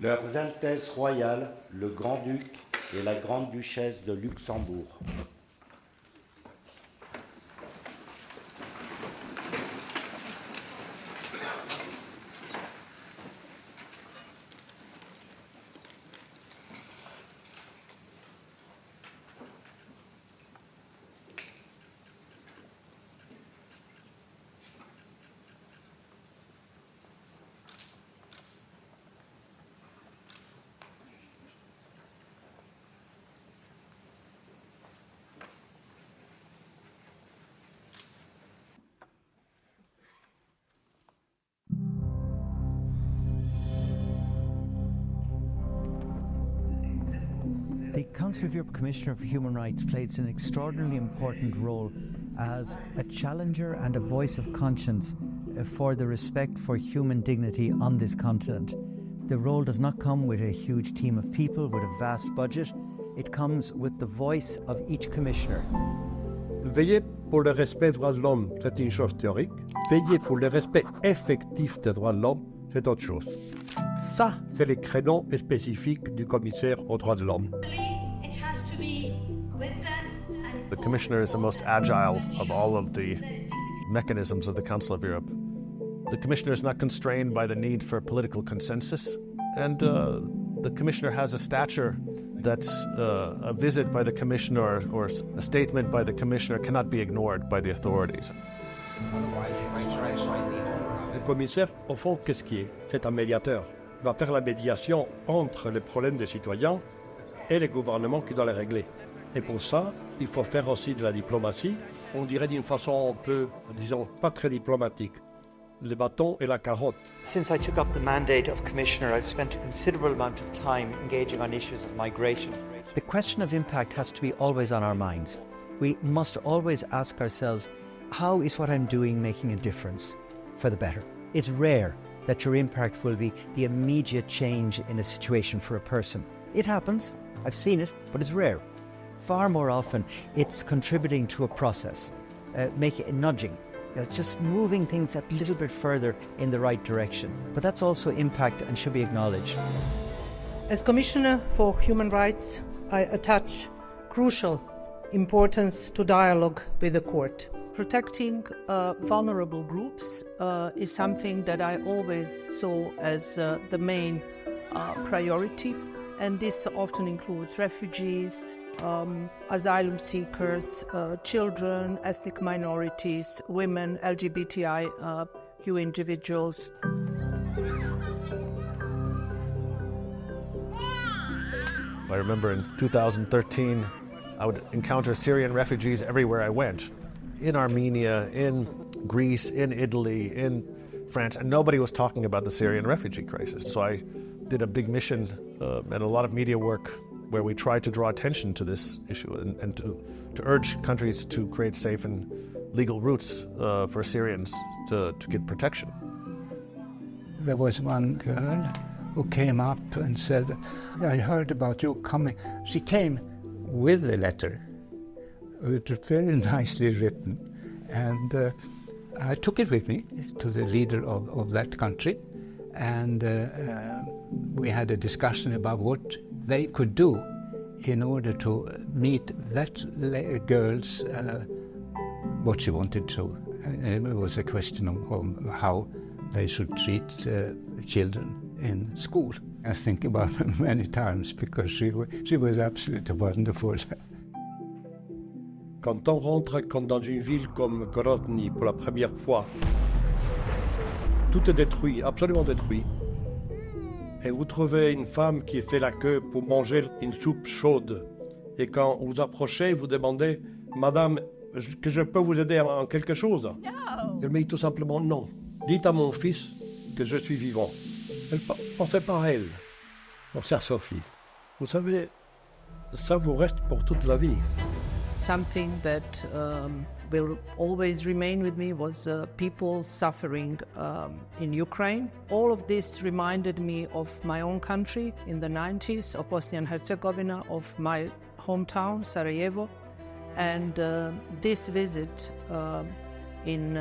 Leurs Altesses royales, le Grand-Duc et la Grande-Duchesse de Luxembourg. The Council of Europe Commissioner for Human Rights plays an extraordinarily important role as a challenger and a voice of conscience for the respect for human dignity on this continent. The role does not come with a huge team of people, with a vast budget. It comes with the voice of each commissioner. Veiller pour le respect des droits de l'homme, c'est une chose théorique. Veiller pour le respect effectif des droits de l'homme, c'est autre chose. Ça, c'est les créneaux spécifiques du commissaire aux droits de l'homme. The Commissioner is the most agile of all of the mechanisms of the Council of Europe. The Commissioner is not constrained by the need for political consensus, and the Commissioner has a stature that a visit by the Commissioner or a statement by the Commissioner cannot be ignored by the authorities. Le commissaire, au fond, qu'est-ce qu'il est? C'est un médiateur. Il va faire la médiation entre les problèmes des citoyens et les gouvernements qui doivent les régler. Et pour ça, il faut faire aussi de la diplomatie, on dirait d'une façon un peu, disons, pas très diplomatique. Le bâton et la carotte. Since I took up the mandate of Commissioner, I've spent a considerable amount of time engaging on issues of migration. The question of impact has to be always on our minds. We must always ask ourselves, how is what I'm doing making a difference for the better? It's rare that your impact will be the immediate change in a situation for a person. It happens, I've seen it, but it's rare. Far more often, it's contributing to a process, nudging, just moving things that little bit further in the right direction. But that's also impact and should be acknowledged. As Commissioner for Human Rights, I attach crucial importance to dialogue with the court. Protecting vulnerable groups is something that I always saw as the main priority, and this often includes refugees, asylum seekers, children, ethnic minorities, women, LGBTIQ individuals. I remember in 2013, I would encounter Syrian refugees everywhere I went. In Armenia, in Greece, in Italy, in France, and nobody was talking about the Syrian refugee crisis. So I did a big mission and a lot of media work where we tried to draw attention to this issue and to urge countries to create safe and legal routes for Syrians to get protection. There was one girl who came up and said, I heard about you coming. She came with a letter. It was very nicely written. And I took it with me to the leader of that country. And we had a discussion about what they could do in order to meet that girl's, what she wanted to. It was a question of how they should treat children in school. I think about her many times because she was absolutely wonderful. Quand on rentre dans une ville comme Grodny pour la première fois, tout est détruit, absolument détruit. Et vous trouvez une femme qui fait la queue pour manger une soupe chaude. Et quand vous approchez, vous demandez « Madame, est-ce que je peux vous aider en quelque chose ?» Elle me dit tout simplement « Non, dites à mon fils que je suis vivant. » Elle ne pensait pas à elle, pensait à son fils. Vous savez, ça vous reste pour toute la vie. Something that will always remain with me was people suffering in Ukraine. All of this reminded me of my own country in the 90s, of Bosnia and Herzegovina, of my hometown, Sarajevo. And this visit in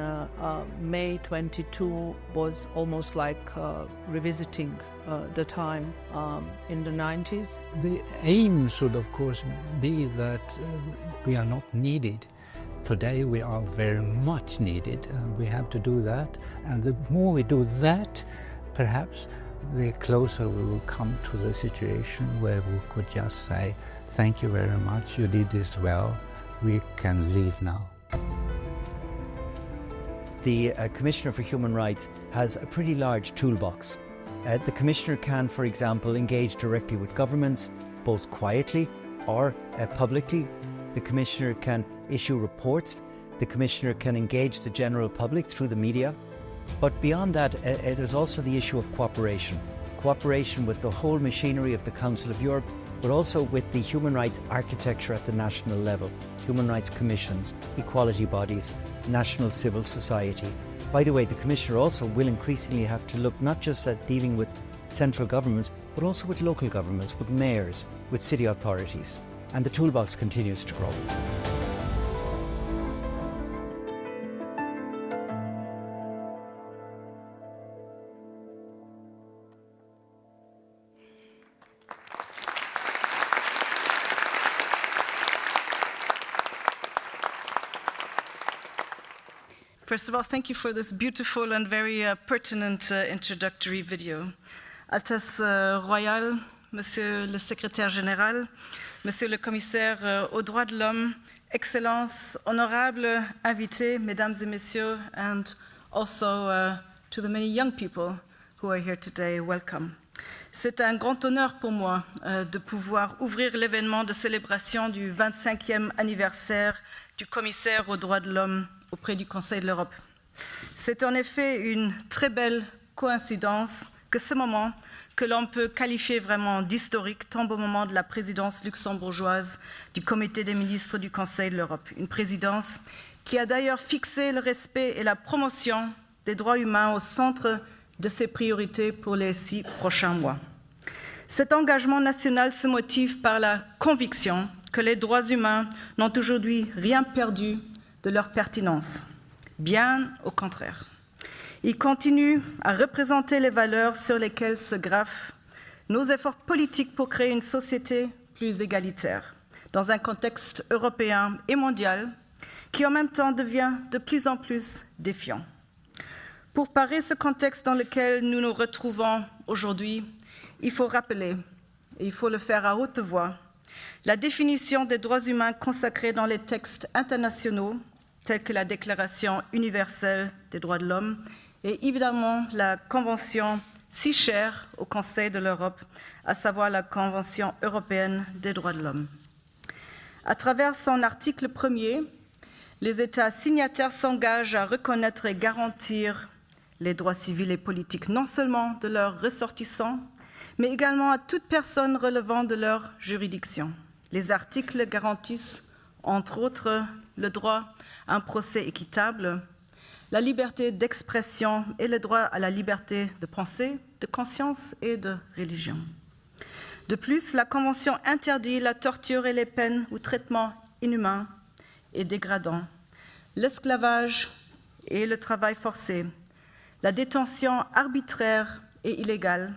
May 22 was almost like revisiting the time in the 90s. The aim should, of course, be that we are not needed. Today we are very much needed, and we have to do that. And the more we do that, perhaps the closer we will come to the situation where we could just say, thank you very much, you did this well, we can leave now. The Commissioner for Human Rights has a pretty large toolbox. The Commissioner can, for example, engage directly with governments, both quietly or publicly. The Commissioner can issue reports. The Commissioner can engage the general public through the media. But beyond that, there's also the issue of cooperation. Cooperation with the whole machinery of the Council of Europe, but also with the human rights architecture at the national level. Human rights commissions, equality bodies, national civil society. By the way, the Commissioner also will increasingly have to look not just at dealing with central governments, but also with local governments, with mayors, with city authorities. And the toolbox continues to grow. First of all, thank you for this beautiful and very pertinent introductory video. Altesse Royale, Monsieur le Secrétaire Général, Monsieur le Commissaire aux droits de l'homme, Excellences, honorables invités, Mesdames et Messieurs, and also to the many young people who are here today, welcome. C'est un grand honneur pour moi de pouvoir ouvrir l'événement de célébration du 25e anniversaire du Commissaire aux droits de l'homme auprès du Conseil de l'Europe. C'est en effet une très belle coïncidence que ce moment, que l'on peut qualifier vraiment d'historique, tombe au moment de la présidence luxembourgeoise du Comité des ministres du Conseil de l'Europe. Une présidence qui a d'ailleurs fixé le respect et la promotion des droits humains au centre de ses priorités pour les 6 prochains mois. Cet engagement national se motive par la conviction que les droits humains n'ont aujourd'hui rien perdu de leur pertinence. Bien au contraire. Ils continuent à représenter les valeurs sur lesquelles se graffent nos efforts politiques pour créer une société plus égalitaire, dans un contexte européen et mondial qui en même temps devient de plus en plus défiant. Pour parer ce contexte dans lequel nous nous retrouvons aujourd'hui, il faut rappeler, et il faut le faire à haute voix, la définition des droits humains consacrés dans les textes internationaux, tels que la Déclaration universelle des droits de l'homme et évidemment la Convention si chère au Conseil de l'Europe, à savoir la Convention européenne des droits de l'homme. À travers son article 1er, les États signataires s'engagent à reconnaître et garantir les droits civils et politiques, non seulement de leurs ressortissants, mais également à toute personne relevant de leur juridiction. Les articles garantissent, entre autres, le droit à un procès équitable, la liberté d'expression et le droit à la liberté de pensée, de conscience et de religion. De plus, la Convention interdit la torture et les peines ou traitements inhumains et dégradants, l'esclavage et le travail forcé, la détention arbitraire et illégale,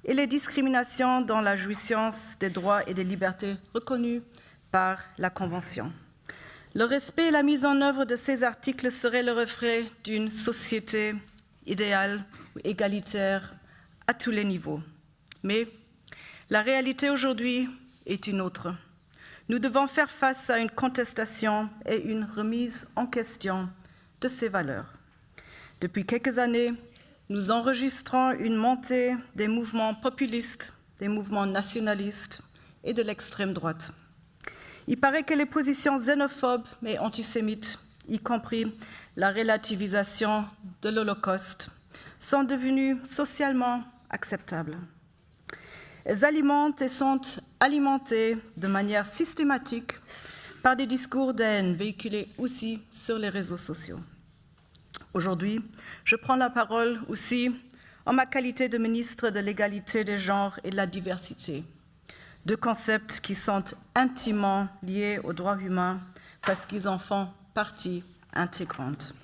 et les discriminations dans la jouissance des droits et des libertés reconnus par la Convention. Le respect et la mise en œuvre de ces articles seraient le reflet d'une société idéale ou égalitaire à tous les niveaux. Mais la réalité aujourd'hui est une autre. Nous devons faire face à une contestation et une remise en question de ces valeurs. Depuis quelques années, nous enregistrons une montée des mouvements populistes, des mouvements nationalistes et de l'extrême droite. Il paraît que les positions xénophobes et antisémites, y compris la relativisation de l'Holocauste, sont devenues socialement acceptables. Elles alimentent et sont alimentées de manière systématique par des discours de haine véhiculés aussi sur les réseaux sociaux. Aujourd'hui, je prends la parole aussi en ma qualité de ministre de l'égalité des genres et de la diversité, deux concepts qui sont intimement liés aux droits humains parce qu'ils en font partie intégrante.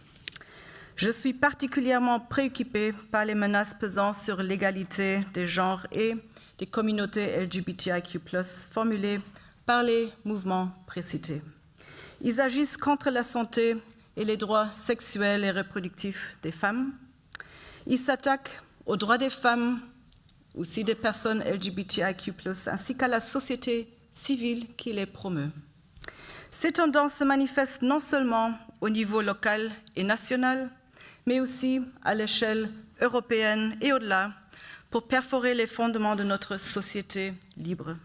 Je suis particulièrement préoccupée par les menaces pesant sur l'égalité des genres et des communautés LGBTIQ+, formulées par les mouvements précités. Ils agissent contre la santé et les droits sexuels et reproductifs des femmes. Ils s'attaquent aux droits des femmes, aussi des personnes LGBTIQ+, ainsi qu'à la société civile qui les promeut. Ces tendances se manifestent non seulement au niveau local et national, mais aussi à l'échelle européenne et au-delà, pour perforer les fondements de notre société libre.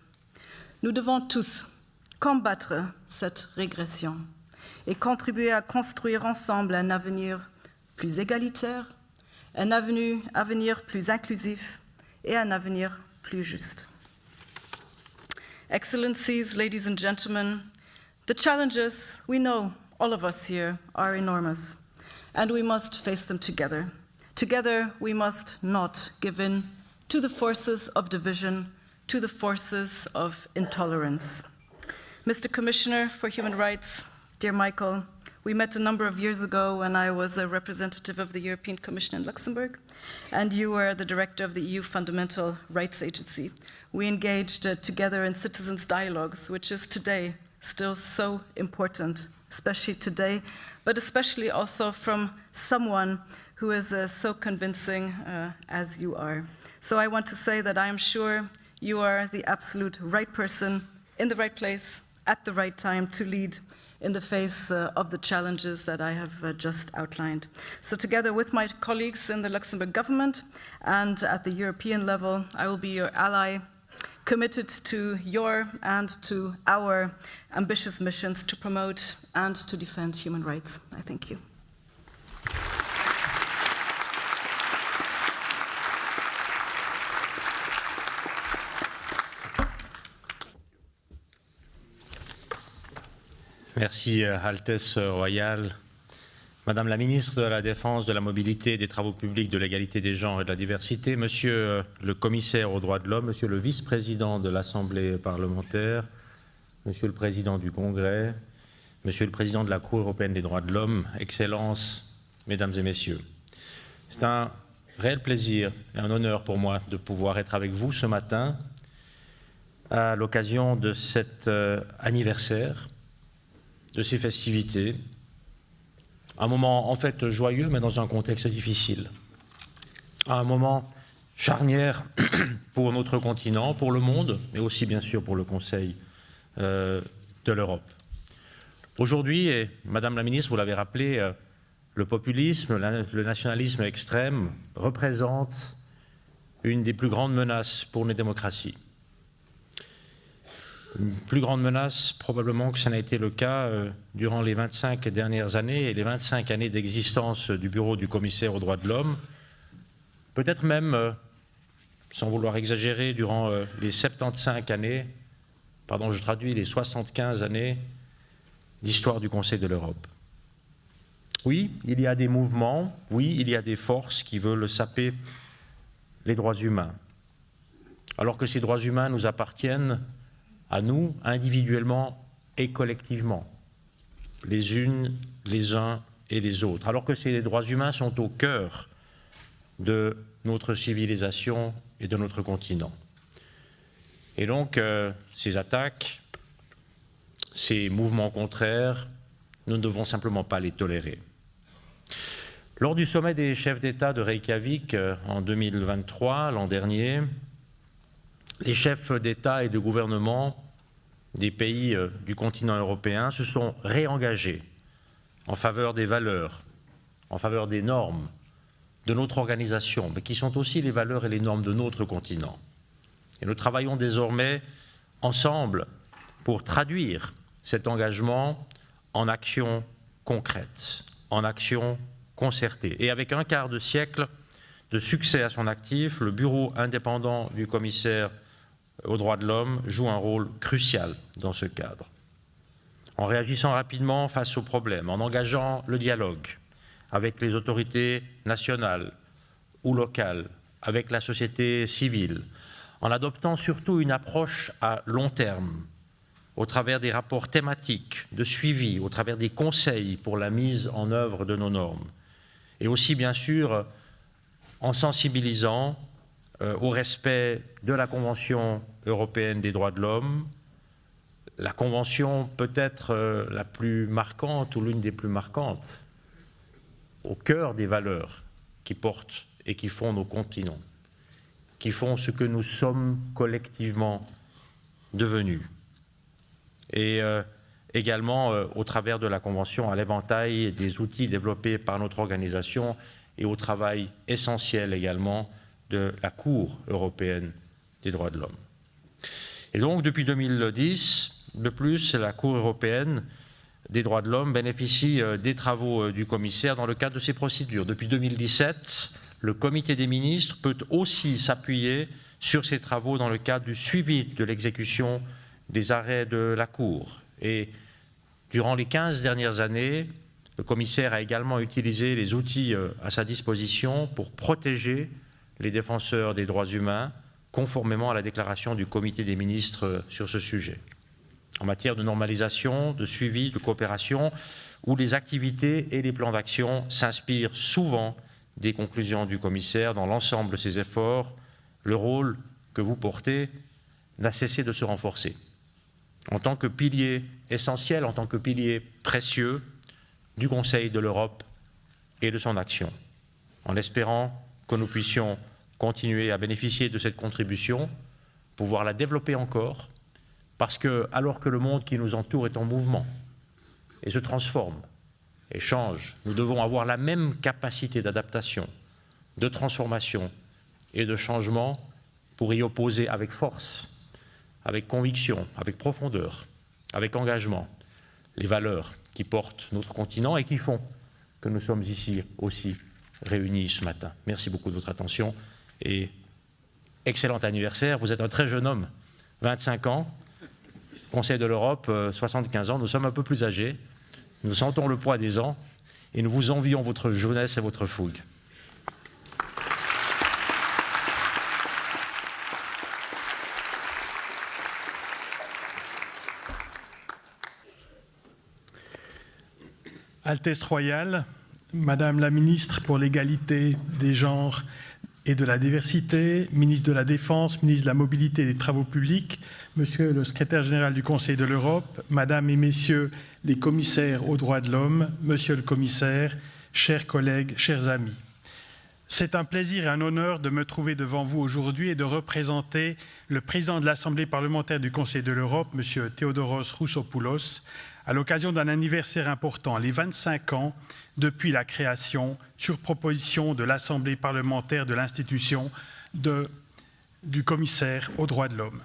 Nous devons tous combattre cette régression et contribuer à construire ensemble un avenir plus égalitaire, un avenir plus inclusif et un avenir plus juste. Excellencies, ladies and gentlemen, the challenges, we know, all of us here, are enormous, and we must face them together. Together, we must not give in to the forces of division, to the forces of intolerance. Mr. Commissioner for Human Rights, dear Michael, we met a number of years ago when I was a representative of the European Commission in Luxembourg, and you were the director of the EU Fundamental Rights Agency. We engaged together in citizens' dialogues, which is today still so important, especially today, but especially also from someone who is so convincing as you are. So I want to say that I am sure you are the absolute right person in the right place at the right time to lead in the face of the challenges that I have just outlined. So together with my colleagues in the Luxembourg government and at the European level, I will be your ally, committed to your and to our ambitious missions to promote and to defend human rights. I thank you. Merci, Altesse Royale. Madame la ministre de la Défense, de la Mobilité, des Travaux publics, de l'égalité des genres et de la diversité, Monsieur le commissaire aux droits de l'homme, Monsieur le vice-président de l'Assemblée parlementaire, Monsieur le président du Congrès, Monsieur le président de la Cour européenne des droits de l'homme, Excellences, Mesdames et Messieurs. C'est un réel plaisir et un honneur pour moi de pouvoir être avec vous ce matin à l'occasion de cet anniversaire, de ces festivités, un moment en fait joyeux mais dans un contexte difficile, un moment charnière pour notre continent, pour le monde, mais aussi bien sûr pour le Conseil de l'Europe. Aujourd'hui, et Madame la Ministre, vous l'avez rappelé, le populisme, le nationalisme extrême représentent une des plus grandes menaces pour nos démocraties. Une plus grande menace, probablement que ça n'a été le cas durant les 25 dernières années et les 25 années d'existence du Bureau du Commissaire aux droits de l'homme, peut-être même, sans vouloir exagérer, durant les 75 années, pardon, je traduis, les 75 années d'histoire du Conseil de l'Europe. Oui, il y a des mouvements, oui, il y a des forces qui veulent saper les droits humains, alors que ces droits humains nous appartiennent à nous, individuellement et collectivement, les unes, les uns et les autres, alors que ces droits humains sont au cœur de notre civilisation et de notre continent. Et donc, ces attaques, ces mouvements contraires, nous ne devons simplement pas les tolérer. Lors du sommet des chefs d'État de Reykjavik en 2023, l'an dernier, les chefs d'État et de gouvernement des pays du continent européen se sont réengagés en faveur des valeurs, en faveur des normes de notre organisation, mais qui sont aussi les valeurs et les normes de notre continent. Et nous travaillons désormais ensemble pour traduire cet engagement en actions concrètes, en actions concertées. Et avec un quart de siècle de succès à son actif, le Bureau indépendant du commissaire aux droits de l'homme joue un rôle crucial dans ce cadre. En réagissant rapidement face aux problèmes, en engageant le dialogue avec les autorités nationales ou locales, avec la société civile, en adoptant surtout une approche à long terme, au travers des rapports thématiques de suivi, au travers des conseils pour la mise en œuvre de nos normes, et aussi bien sûr en sensibilisant au respect de la Convention européenne des droits de l'homme, la convention peut-être la plus marquante ou l'une des plus marquantes, au cœur des valeurs qui portent et qui font nos continents, qui font ce que nous sommes collectivement devenus. Et également au travers de la Convention, à l'éventail des outils développés par notre organisation et au travail essentiel également de la Cour européenne des droits de l'homme. Et donc, depuis 2010, de plus, la Cour européenne des droits de l'homme bénéficie des travaux du commissaire dans le cadre de ces procédures. Depuis 2017, le comité des ministres peut aussi s'appuyer sur ces travaux dans le cadre du suivi de l'exécution des arrêts de la Cour. Et durant les 15 dernières années, le commissaire a également utilisé les outils à sa disposition pour protéger les défenseurs des droits humains, conformément à la déclaration du comité des ministres sur ce sujet. En matière de normalisation, de suivi, de coopération, où les activités et les plans d'action s'inspirent souvent des conclusions du commissaire dans l'ensemble de ses efforts, le rôle que vous portez n'a cessé de se renforcer. En tant que pilier essentiel, en tant que pilier précieux du Conseil de l'Europe et de son action, en espérant que nous puissions continuer à bénéficier de cette contribution, pouvoir la développer encore, parce que, alors que le monde qui nous entoure est en mouvement et se transforme et change, nous devons avoir la même capacité d'adaptation, de transformation et de changement pour y opposer avec force, avec conviction, avec profondeur, avec engagement, les valeurs qui portent notre continent et qui font que nous sommes ici aussi réunis ce matin. Merci beaucoup de votre attention et excellent anniversaire. Vous êtes un très jeune homme, 25 ans, Conseil de l'Europe, 75 ans. Nous sommes un peu plus âgés, nous sentons le poids des ans et nous vous envions votre jeunesse et votre fougue. Altesse royale, Madame la ministre pour l'égalité des genres et de la diversité, ministre de la Défense, ministre de la Mobilité et des Travaux publics, Monsieur le secrétaire général du Conseil de l'Europe, Madame et Messieurs les commissaires aux droits de l'homme, Monsieur le commissaire, chers collègues, chers amis. C'est un plaisir et un honneur de me trouver devant vous aujourd'hui et de représenter le président de l'Assemblée parlementaire du Conseil de l'Europe, Monsieur Theodoros Roussopoulos, à l'occasion d'un anniversaire important, les 25 ans depuis la création, sur proposition de l'Assemblée parlementaire de l'institution du commissaire aux droits de l'homme.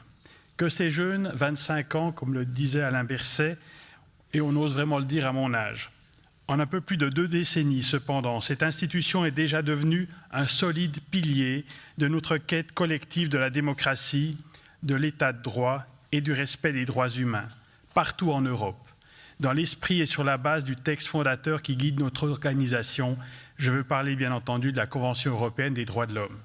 Que ces jeunes, 25 ans, comme le disait Alain Berset, et on ose vraiment le dire à mon âge. En un peu plus de 2 décennies, cependant, cette institution est déjà devenue un solide pilier de notre quête collective de la démocratie, de l'état de droit et du respect des droits humains, partout en Europe. Dans l'esprit et sur la base du texte fondateur qui guide notre organisation, je veux parler bien entendu de la Convention européenne des droits de l'homme.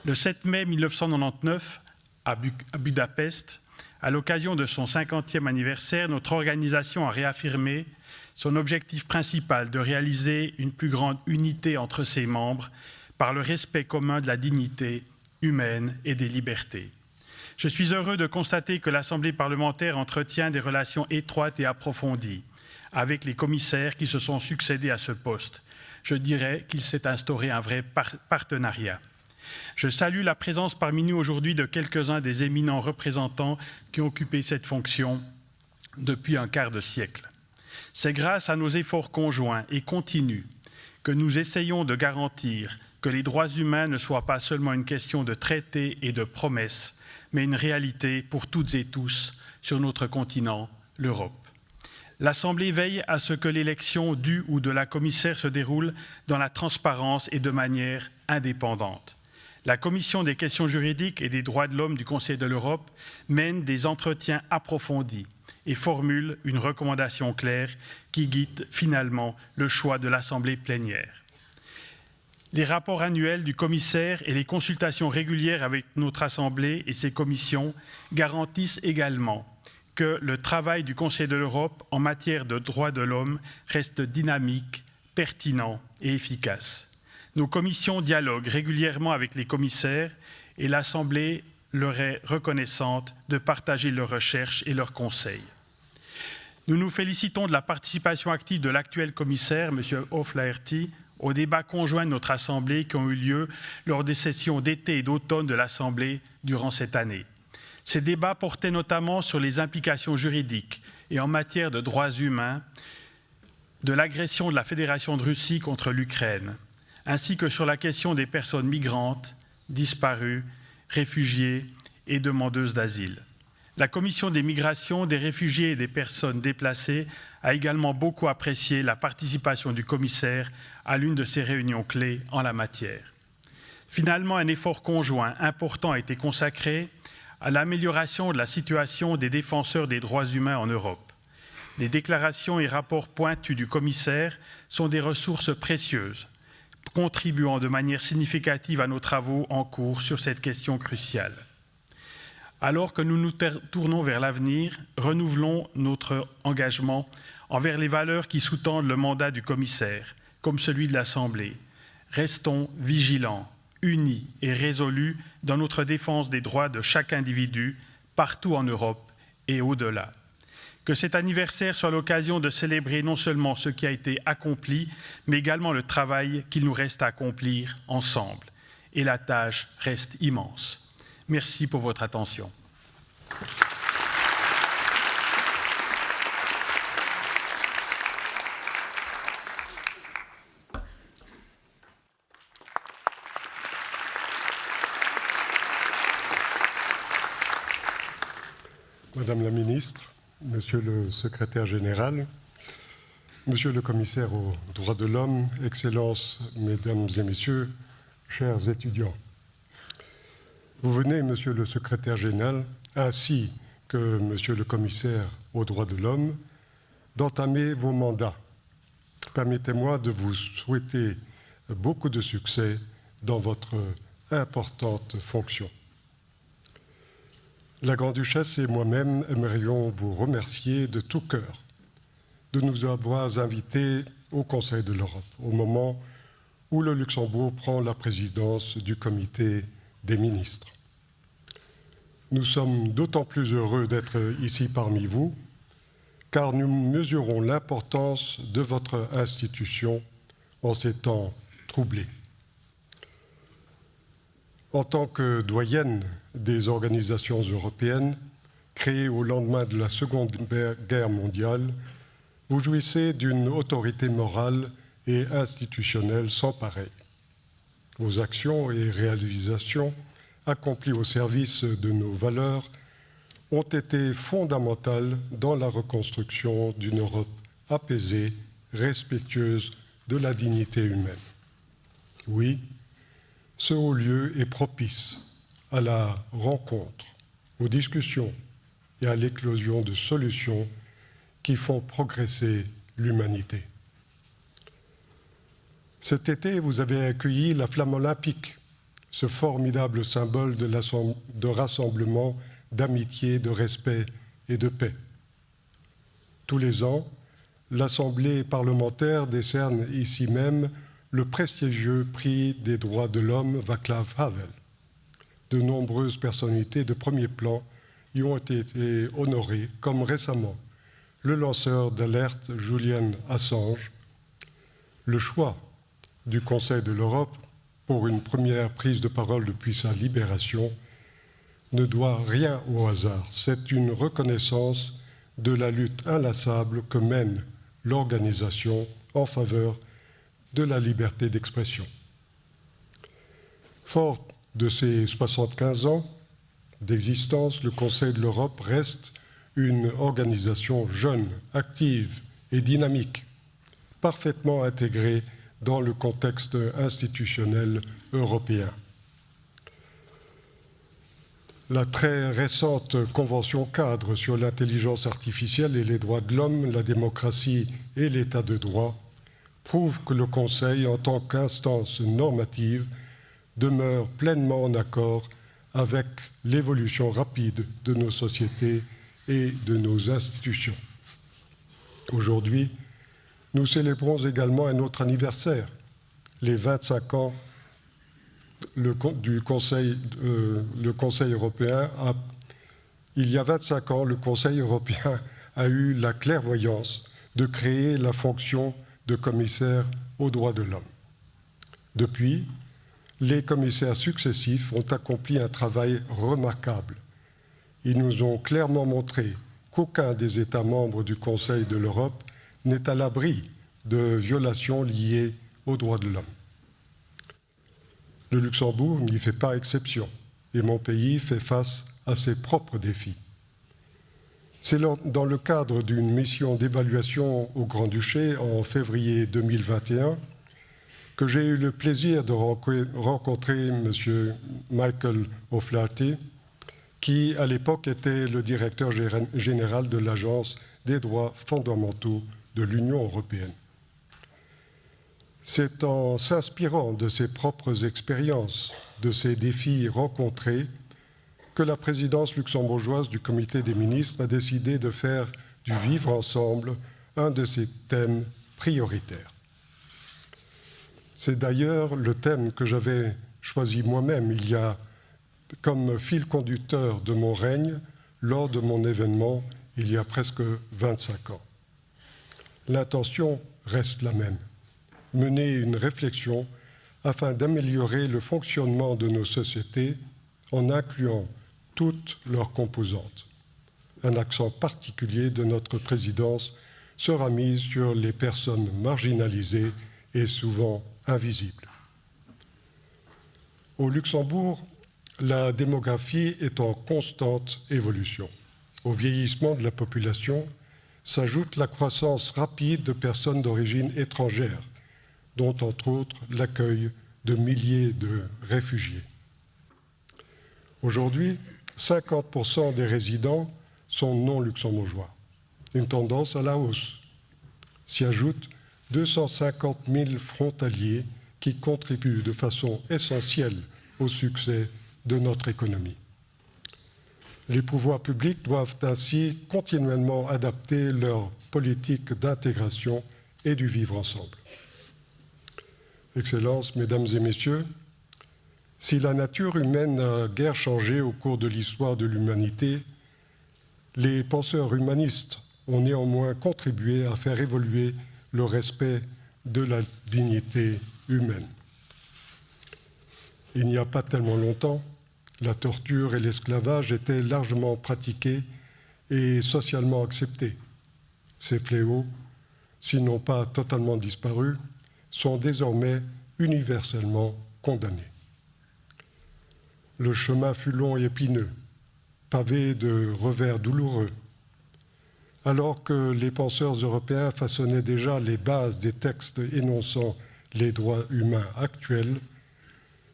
Le 7 mai 1999, à Budapest, à l'occasion de son 50e anniversaire, notre organisation a réaffirmé son objectif principal de réaliser une plus grande unité entre ses membres par le respect commun de la dignité humaine et des libertés. Je suis heureux de constater que l'Assemblée parlementaire entretient des relations étroites et approfondies avec les commissaires qui se sont succédés à ce poste. Je dirais qu'il s'est instauré un vrai partenariat. Je salue la présence parmi nous aujourd'hui de quelques-uns des éminents représentants qui ont occupé cette fonction depuis un quart de siècle. C'est grâce à nos efforts conjoints et continus que nous essayons de garantir que les droits humains ne soient pas seulement une question de traités et de promesses, mais une réalité pour toutes et tous sur notre continent, l'Europe. L'Assemblée veille à ce que l'élection du ou de la commissaire se déroule dans la transparence et de manière indépendante. La Commission des questions juridiques et des droits de l'homme du Conseil de l'Europe mène des entretiens approfondis et formule une recommandation claire qui guide finalement le choix de l'Assemblée plénière. Les rapports annuels du commissaire et les consultations régulières avec notre Assemblée et ses commissions garantissent également que le travail du Conseil de l'Europe en matière de droits de l'homme reste dynamique, pertinent et efficace. Nos commissions dialoguent régulièrement avec les commissaires et l'Assemblée leur est reconnaissante de partager leurs recherches et leurs conseils. Nous nous félicitons de la participation active de l'actuel commissaire, M. O'Flaherty, aux débats conjoints de notre Assemblée qui ont eu lieu lors des sessions d'été et d'automne de l'Assemblée durant cette année. Ces débats portaient notamment sur les implications juridiques et en matière de droits humains de l'agression de la Fédération de Russie contre l'Ukraine, ainsi que sur la question des personnes migrantes, disparues, réfugiées et demandeuses d'asile. La Commission des migrations, des réfugiés et des personnes déplacées a également beaucoup apprécié la participation du commissaire à l'une de ces réunions clés en la matière. Finalement, un effort conjoint important a été consacré à l'amélioration de la situation des défenseurs des droits humains en Europe. Les déclarations et rapports pointus du commissaire sont des ressources précieuses, contribuant de manière significative à nos travaux en cours sur cette question cruciale. Alors que nous nous tournons vers l'avenir, renouvelons notre engagement envers les valeurs qui sous-tendent le mandat du commissaire, comme celui de l'Assemblée. Restons vigilants, unis et résolus dans notre défense des droits de chaque individu, partout en Europe et au-delà. Que cet anniversaire soit l'occasion de célébrer non seulement ce qui a été accompli, mais également le travail qu'il nous reste à accomplir ensemble. Et la tâche reste immense. Merci pour votre attention. Madame la Ministre, Monsieur le Secrétaire général, Monsieur le Commissaire aux droits de l'homme, Excellences, Mesdames et Messieurs, chers étudiants. Vous venez, Monsieur le Secrétaire général, ainsi que Monsieur le Commissaire aux droits de l'homme, d'entamer vos mandats. Permettez-moi de vous souhaiter beaucoup de succès dans votre importante fonction. La Grande-Duchesse et moi-même aimerions vous remercier de tout cœur de nous avoir invités au Conseil de l'Europe, au moment où le Luxembourg prend la présidence du Comité des ministres. Nous sommes d'autant plus heureux d'être ici parmi vous, car nous mesurons l'importance de votre institution en ces temps troublés. En tant que doyenne des organisations européennes, créées au lendemain de la Seconde Guerre mondiale, vous jouissez d'une autorité morale et institutionnelle sans pareille. Vos actions et réalisations accomplies au service de nos valeurs ont été fondamentales dans la reconstruction d'une Europe apaisée, respectueuse de la dignité humaine. Oui, ce haut lieu est propice à la rencontre, aux discussions et à l'éclosion de solutions qui font progresser l'humanité. Cet été, vous avez accueilli la flamme olympique, ce formidable symbole de rassemblement, d'amitié, de respect et de paix. Tous les ans, l'Assemblée parlementaire décerne ici même le prestigieux prix des droits de l'homme Václav Havel. De nombreuses personnalités de premier plan y ont été honorées, comme récemment le lanceur d'alerte Julian Assange. Le choix du Conseil de l'Europe pour une première prise de parole depuis sa libération ne doit rien au hasard. C'est une reconnaissance de la lutte inlassable que mène l'organisation en faveur de la liberté d'expression. Fort de ses 75 ans d'existence, le Conseil de l'Europe reste une organisation jeune, active et dynamique, parfaitement intégrée dans le contexte institutionnel européen. La très récente Convention cadre sur l'intelligence artificielle et les droits de l'homme, la démocratie et l'état de droit prouve que le Conseil, en tant qu'instance normative, demeure pleinement en accord avec l'évolution rapide de nos sociétés et de nos institutions. Aujourd'hui, Nous célébrons également un autre anniversaire, les 25 ans du Conseil européen. Il y a 25 ans, le Conseil européen a eu la clairvoyance de créer la fonction de commissaire aux droits de l'homme. Depuis, les commissaires successifs ont accompli un travail remarquable. Ils nous ont clairement montré qu'aucun des États membres du Conseil de l'Europe n'est à l'abri de violations liées aux droits de l'homme. Le Luxembourg n'y fait pas exception et mon pays fait face à ses propres défis. C'est dans le cadre d'une mission d'évaluation au Grand-Duché en février 2021 que j'ai eu le plaisir de rencontrer M. Michael O'Flaherty, qui à l'époque était le directeur général de l'Agence des droits fondamentaux de l'Union européenne. C'est en s'inspirant de ses propres expériences, de ces défis rencontrés, que la présidence luxembourgeoise du Comité des ministres a décidé de faire du vivre ensemble un de ses thèmes prioritaires. C'est d'ailleurs le thème que j'avais choisi moi-même il y a comme fil conducteur de mon règne lors de mon événement il y a presque 25 ans. L'intention reste la même, mener une réflexion afin d'améliorer le fonctionnement de nos sociétés en incluant toutes leurs composantes. Un accent particulier de notre présidence sera mis sur les personnes marginalisées et souvent invisibles. Au Luxembourg, la démographie est en constante évolution. Au vieillissement de la population s'ajoute la croissance rapide de personnes d'origine étrangère, dont entre autres l'accueil de milliers de réfugiés. Aujourd'hui, 50% des résidents sont non luxembourgeois, une tendance à la hausse. S'y ajoutent 250 000 frontaliers qui contribuent de façon essentielle au succès de notre économie. Les pouvoirs publics doivent ainsi continuellement adapter leur politique d'intégration et du vivre ensemble. Excellences, Mesdames et Messieurs, si la nature humaine n'a guère changé au cours de l'histoire de l'humanité, les penseurs humanistes ont néanmoins contribué à faire évoluer le respect de la dignité humaine. Il n'y a pas tellement longtemps, la torture et l'esclavage étaient largement pratiqués et socialement acceptés. Ces fléaux, s'ils n'ont pas totalement disparu, sont désormais universellement condamnés. Le chemin fut long et épineux, pavé de revers douloureux. Alors que les penseurs européens façonnaient déjà les bases des textes énonçant les droits humains actuels,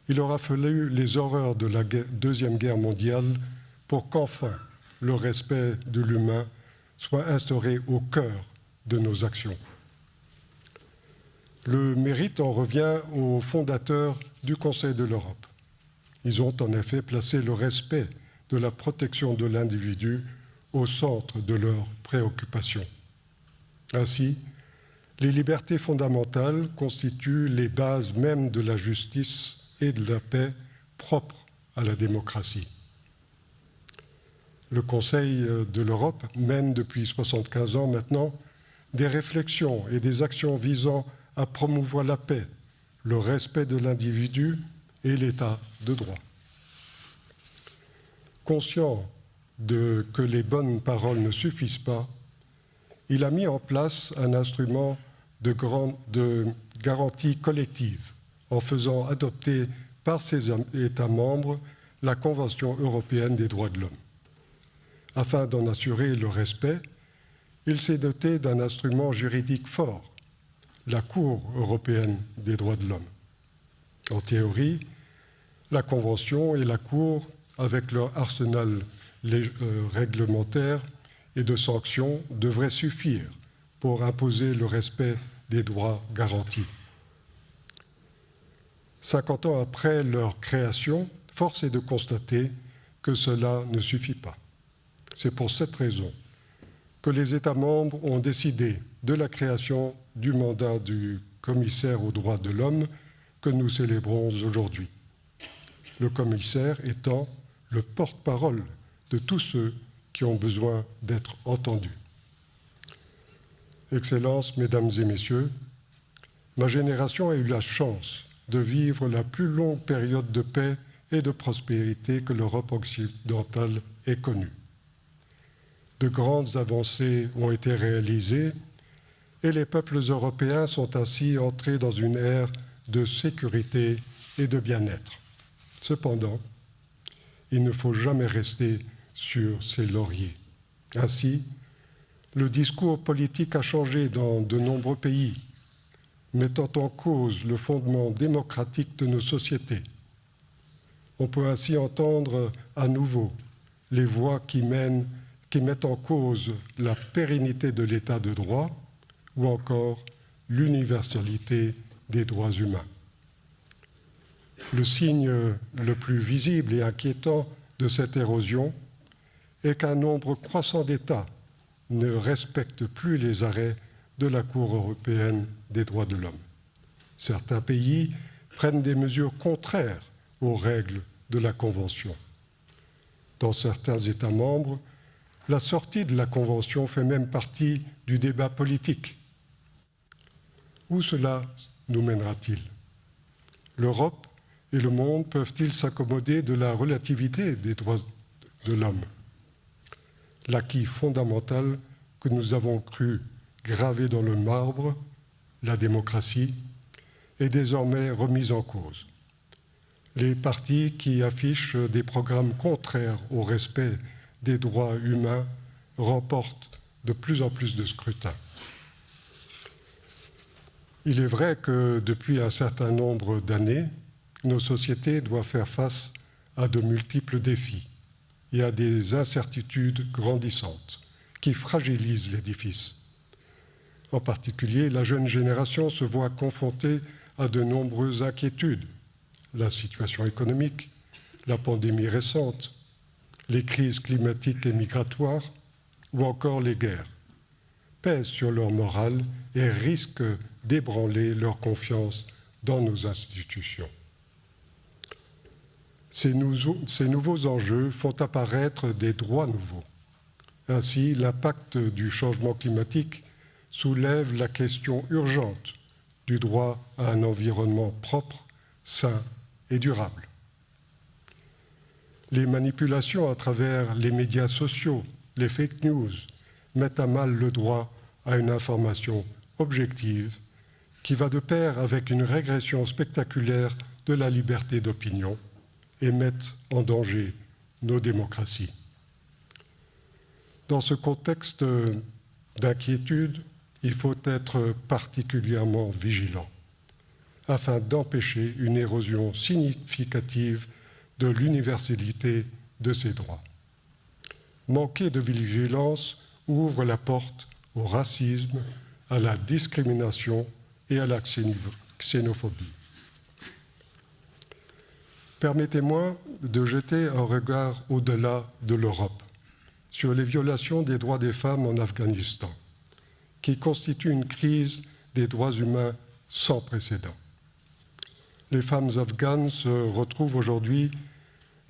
il aura fallu les horreurs de la Deuxième Guerre mondiale pour qu'enfin le respect de l'humain soit instauré au cœur de nos actions. Le mérite en revient aux fondateurs du Conseil de l'Europe. Ils ont en effet placé le respect de la protection de l'individu au centre de leurs préoccupations. Ainsi, les libertés fondamentales constituent les bases mêmes de la justice et de la paix propre à la démocratie. Le Conseil de l'Europe mène depuis 75 ans maintenant des réflexions et des actions visant à promouvoir la paix, le respect de l'individu et l'état de droit. Conscient que les bonnes paroles ne suffisent pas, il a mis en place un instrument de garantie collective en faisant adopter par ses États membres la Convention européenne des droits de l'homme. Afin d'en assurer le respect, il s'est doté d'un instrument juridique fort, la Cour européenne des droits de l'homme. En théorie, la Convention et la Cour, avec leur arsenal réglementaire et de sanctions, devraient suffire pour imposer le respect des droits garantis. 50 ans après leur création, force est de constater que cela ne suffit pas. C'est pour cette raison que les États membres ont décidé de la création du mandat du commissaire aux droits de l'homme que nous célébrons aujourd'hui. Le commissaire étant le porte-parole de tous ceux qui ont besoin d'être entendus. Excellences, Mesdames et Messieurs, ma génération a eu la chance de vivre la plus longue période de paix et de prospérité que l'Europe occidentale ait connue. De grandes avancées ont été réalisées et les peuples européens sont ainsi entrés dans une ère de sécurité et de bien-être. Cependant, il ne faut jamais rester sur ses lauriers. Ainsi, le discours politique a changé dans de nombreux pays, mettant en cause le fondement démocratique de nos sociétés. On peut ainsi entendre à nouveau les voix qui mettent en cause la pérennité de l'état de droit ou encore l'universalité des droits humains. Le signe le plus visible et inquiétant de cette érosion est qu'un nombre croissant d'États ne respectent plus les arrêts de la Cour européenne des droits de l'homme. Certains pays prennent des mesures contraires aux règles de la Convention. Dans certains États membres, la sortie de la Convention fait même partie du débat politique. Où cela nous mènera-t-il? L'Europe et le monde peuvent-ils s'accommoder de la relativité des droits de l'homme? L'acquis fondamental que nous avons cru gravé dans le marbre, la démocratie, est désormais remis en cause. Les partis qui affichent des programmes contraires au respect des droits humains remportent de plus en plus de scrutins. Il est vrai que depuis un certain nombre d'années, nos sociétés doivent faire face à de multiples défis et à des incertitudes grandissantes qui fragilisent l'édifice. En particulier, la jeune génération se voit confrontée à de nombreuses inquiétudes. La situation économique, la pandémie récente, les crises climatiques et migratoires ou encore les guerres pèsent sur leur morale et risquent d'ébranler leur confiance dans nos institutions. Ces nouveaux enjeux font apparaître des droits nouveaux. Ainsi, l'impact du changement climatique soulève la question urgente du droit à un environnement propre, sain et durable. Les manipulations à travers les médias sociaux, les fake news, mettent à mal le droit à une information objective qui va de pair avec une régression spectaculaire de la liberté d'opinion et mettent en danger nos démocraties. Dans ce contexte d'inquiétude, il faut être particulièrement vigilant afin d'empêcher une érosion significative de l'universalité de ces droits. Manquer de vigilance ouvre la porte au racisme, à la discrimination et à la xénophobie. Permettez-moi de jeter un regard au-delà de l'Europe sur les violations des droits des femmes en Afghanistan, qui constituent une crise des droits humains sans précédent. Les femmes afghanes se retrouvent aujourd'hui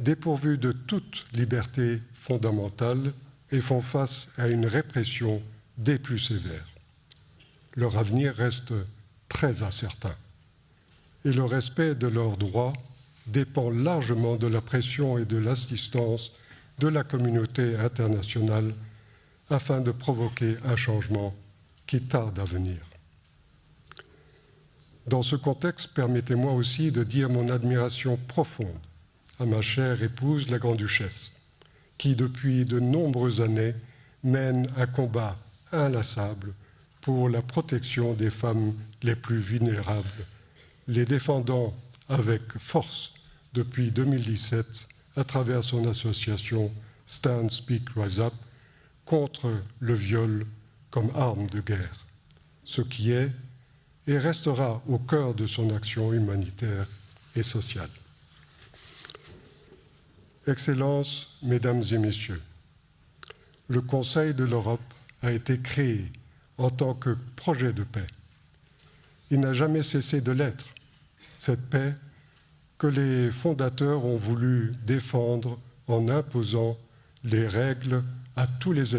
dépourvues de toute liberté fondamentale et font face à une répression des plus sévères. Leur avenir reste très incertain et le respect de leurs droits dépend largement de la pression et de l'assistance de la communauté internationale afin de provoquer un changement qui tarde à venir. Dans ce contexte, permettez-moi aussi de dire mon admiration profonde à ma chère épouse, la Grande-Duchesse, qui depuis de nombreuses années mène un combat inlassable pour la protection des femmes les plus vulnérables, les défendant avec force depuis 2017 à travers son association Stand, Speak, Rise Up contre le viol comme arme de guerre, ce qui est et restera au cœur de son action humanitaire et sociale. Excellences, Mesdames et Messieurs, le Conseil de l'Europe a été créé en tant que projet de paix. Il n'a jamais cessé de l'être, cette paix que les fondateurs ont voulu défendre en imposant les règles à tous les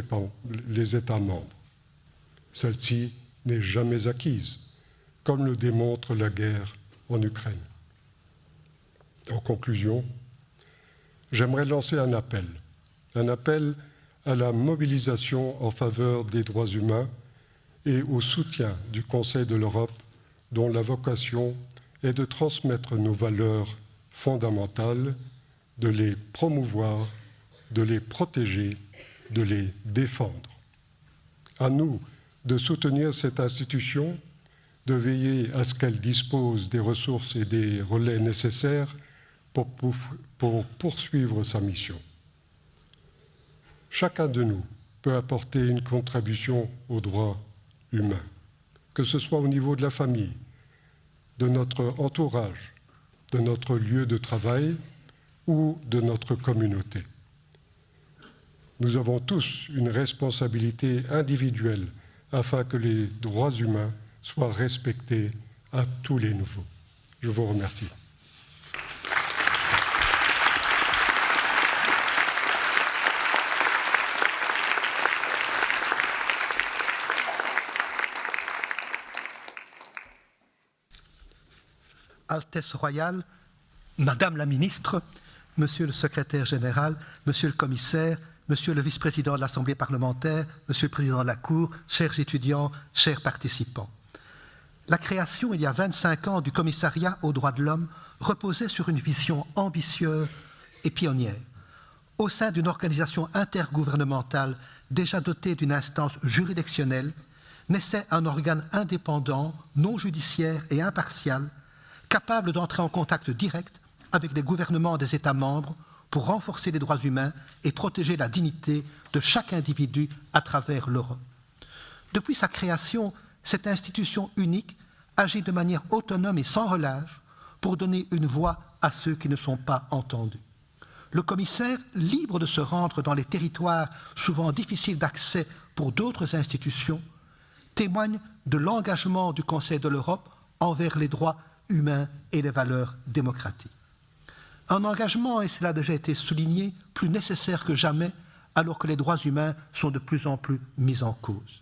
États membres. Celle-ci n'est jamais acquise, comme le démontre la guerre en Ukraine. En conclusion, j'aimerais lancer un appel à la mobilisation en faveur des droits humains et au soutien du Conseil de l'Europe, dont la vocation est de transmettre nos valeurs fondamentales, de les promouvoir, de les protéger, de les défendre. À nous de soutenir cette institution, de veiller à ce qu'elle dispose des ressources et des relais nécessaires pour poursuivre sa mission. Chacun de nous peut apporter une contribution aux droits humains, que ce soit au niveau de la famille, de notre entourage, de notre lieu de travail ou de notre communauté. Nous avons tous une responsabilité individuelle afin que les droits humains soient respectés à tous les niveaux. Je vous remercie. Altesse royale, Madame la ministre, Monsieur le secrétaire général, Monsieur le commissaire, Monsieur le vice-président de l'Assemblée parlementaire, Monsieur le président de la Cour, chers étudiants, chers participants. La création, il y a 25 ans, du commissariat aux droits de l'homme reposait sur une vision ambitieuse et pionnière. Au sein d'une organisation intergouvernementale déjà dotée d'une instance juridictionnelle, naissait un organe indépendant, non judiciaire et impartial, capable d'entrer en contact direct avec les gouvernements des États membres pour renforcer les droits humains et protéger la dignité de chaque individu à travers l'Europe. Depuis sa création, cette institution unique agit de manière autonome et sans relâche pour donner une voix à ceux qui ne sont pas entendus. Le commissaire, libre de se rendre dans les territoires souvent difficiles d'accès pour d'autres institutions, témoigne de l'engagement du Conseil de l'Europe envers les droits humains et les valeurs démocratiques. Un engagement, et cela a déjà été souligné, plus nécessaire que jamais alors que les droits humains sont de plus en plus mis en cause.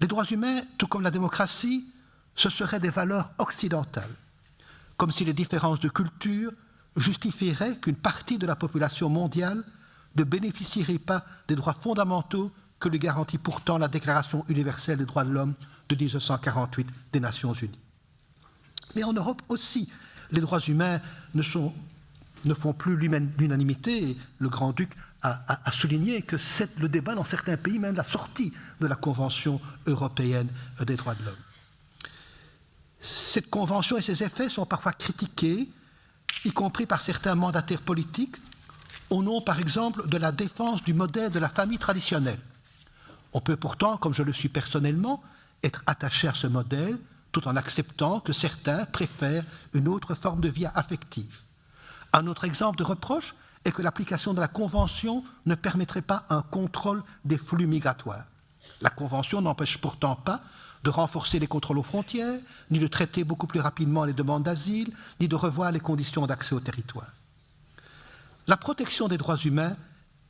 Les droits humains, tout comme la démocratie, ce seraient des valeurs occidentales, comme si les différences de culture justifieraient qu'une partie de la population mondiale ne bénéficierait pas des droits fondamentaux que lui garantit pourtant la Déclaration universelle des droits de l'homme de 1948 des Nations unies. Mais en Europe aussi, les droits humains ne font plus l'unanimité. Et le Grand-Duc a souligné que c'est le débat dans certains pays, même la sortie de la Convention européenne des droits de l'homme. Cette convention et ses effets sont parfois critiqués, y compris par certains mandataires politiques, au nom, par exemple, de la défense du modèle de la famille traditionnelle. On peut pourtant, comme je le suis personnellement, être attaché à ce modèle, tout en acceptant que certains préfèrent une autre forme de vie affective. Un autre exemple de reproche est que l'application de la Convention ne permettrait pas un contrôle des flux migratoires. La Convention n'empêche pourtant pas de renforcer les contrôles aux frontières, ni de traiter beaucoup plus rapidement les demandes d'asile, ni de revoir les conditions d'accès au territoire. La protection des droits humains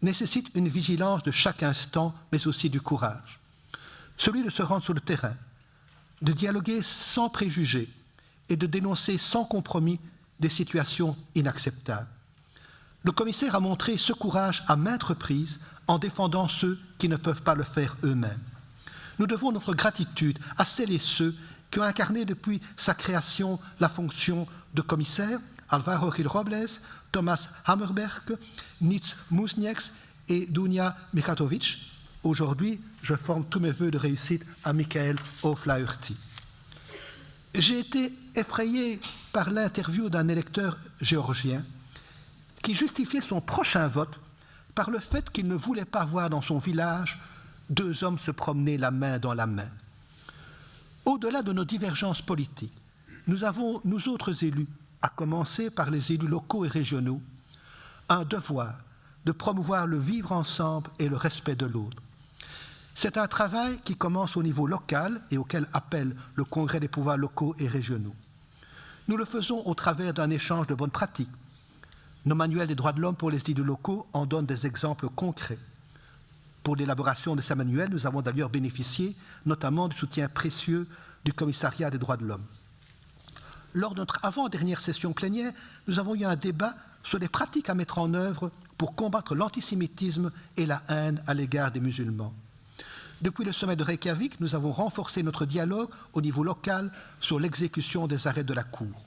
nécessite une vigilance de chaque instant, mais aussi du courage. Celui de se rendre sur le terrain, de dialoguer sans préjugés et de dénoncer sans compromis des situations inacceptables. Le commissaire a montré ce courage à maintes reprises en défendant ceux qui ne peuvent pas le faire eux-mêmes. Nous devons notre gratitude à celles et ceux qui ont incarné depuis sa création la fonction de commissaire, Alvaro Gil Robles, Thomas Hammerberg, Nils Mužnieks et Dunja Mijatović. Aujourd'hui, je forme tous mes vœux de réussite à Michael O'Flaherty. J'ai été effrayé par l'interview d'un électeur géorgien qui justifiait son prochain vote par le fait qu'il ne voulait pas voir dans son village deux hommes se promener la main dans la main. Au-delà de nos divergences politiques, nous avons, nous autres élus, à commencer par les élus locaux et régionaux, un devoir de promouvoir le vivre ensemble et le respect de l'autre. C'est un travail qui commence au niveau local et auquel appelle le Congrès des pouvoirs locaux et régionaux. Nous le faisons au travers d'un échange de bonnes pratiques. Nos manuels des droits de l'homme pour les élus locaux en donnent des exemples concrets. Pour l'élaboration de ces manuels, nous avons d'ailleurs bénéficié notamment du soutien précieux du Commissariat des droits de l'homme. Lors de notre avant-dernière session plénière, nous avons eu un débat sur les pratiques à mettre en œuvre pour combattre l'antisémitisme et la haine à l'égard des musulmans. Depuis le sommet de Reykjavik, nous avons renforcé notre dialogue au niveau local sur l'exécution des arrêts de la Cour.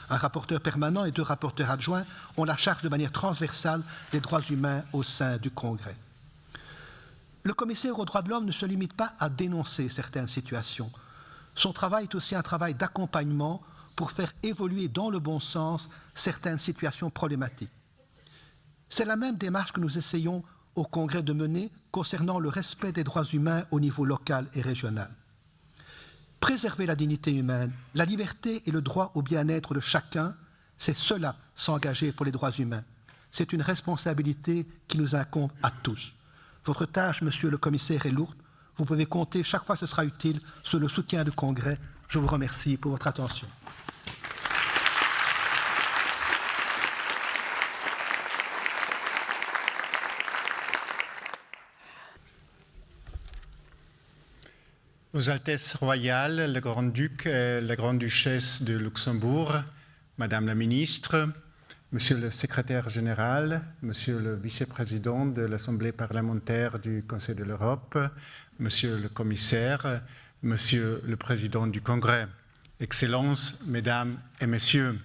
Un rapporteur permanent et 2 rapporteurs adjoints ont la charge de manière transversale des droits humains au sein du Congrès. Le commissaire aux droits de l'homme ne se limite pas à dénoncer certaines situations. Son travail est aussi un travail d'accompagnement pour faire évoluer dans le bon sens certaines situations problématiques. C'est la même démarche que nous essayons au Congrès de mener concernant le respect des droits humains au niveau local et régional. Préserver la dignité humaine, la liberté et le droit au bien-être de chacun, c'est cela, s'engager pour les droits humains. C'est une responsabilité qui nous incombe à tous. Votre tâche, monsieur le commissaire, est lourde. Vous pouvez compter, chaque fois que ce sera utile, sur le soutien du Congrès. Je vous remercie pour votre attention. Vos Altesses royales, le Grand-Duc et la Grande-Duchesse de Luxembourg, Madame la Ministre, Monsieur le Secrétaire général, Monsieur le Vice-président de l'Assemblée parlementaire du Conseil de l'Europe, Monsieur le Commissaire, Monsieur le Président du Congrès, Excellences, Mesdames et Messieurs,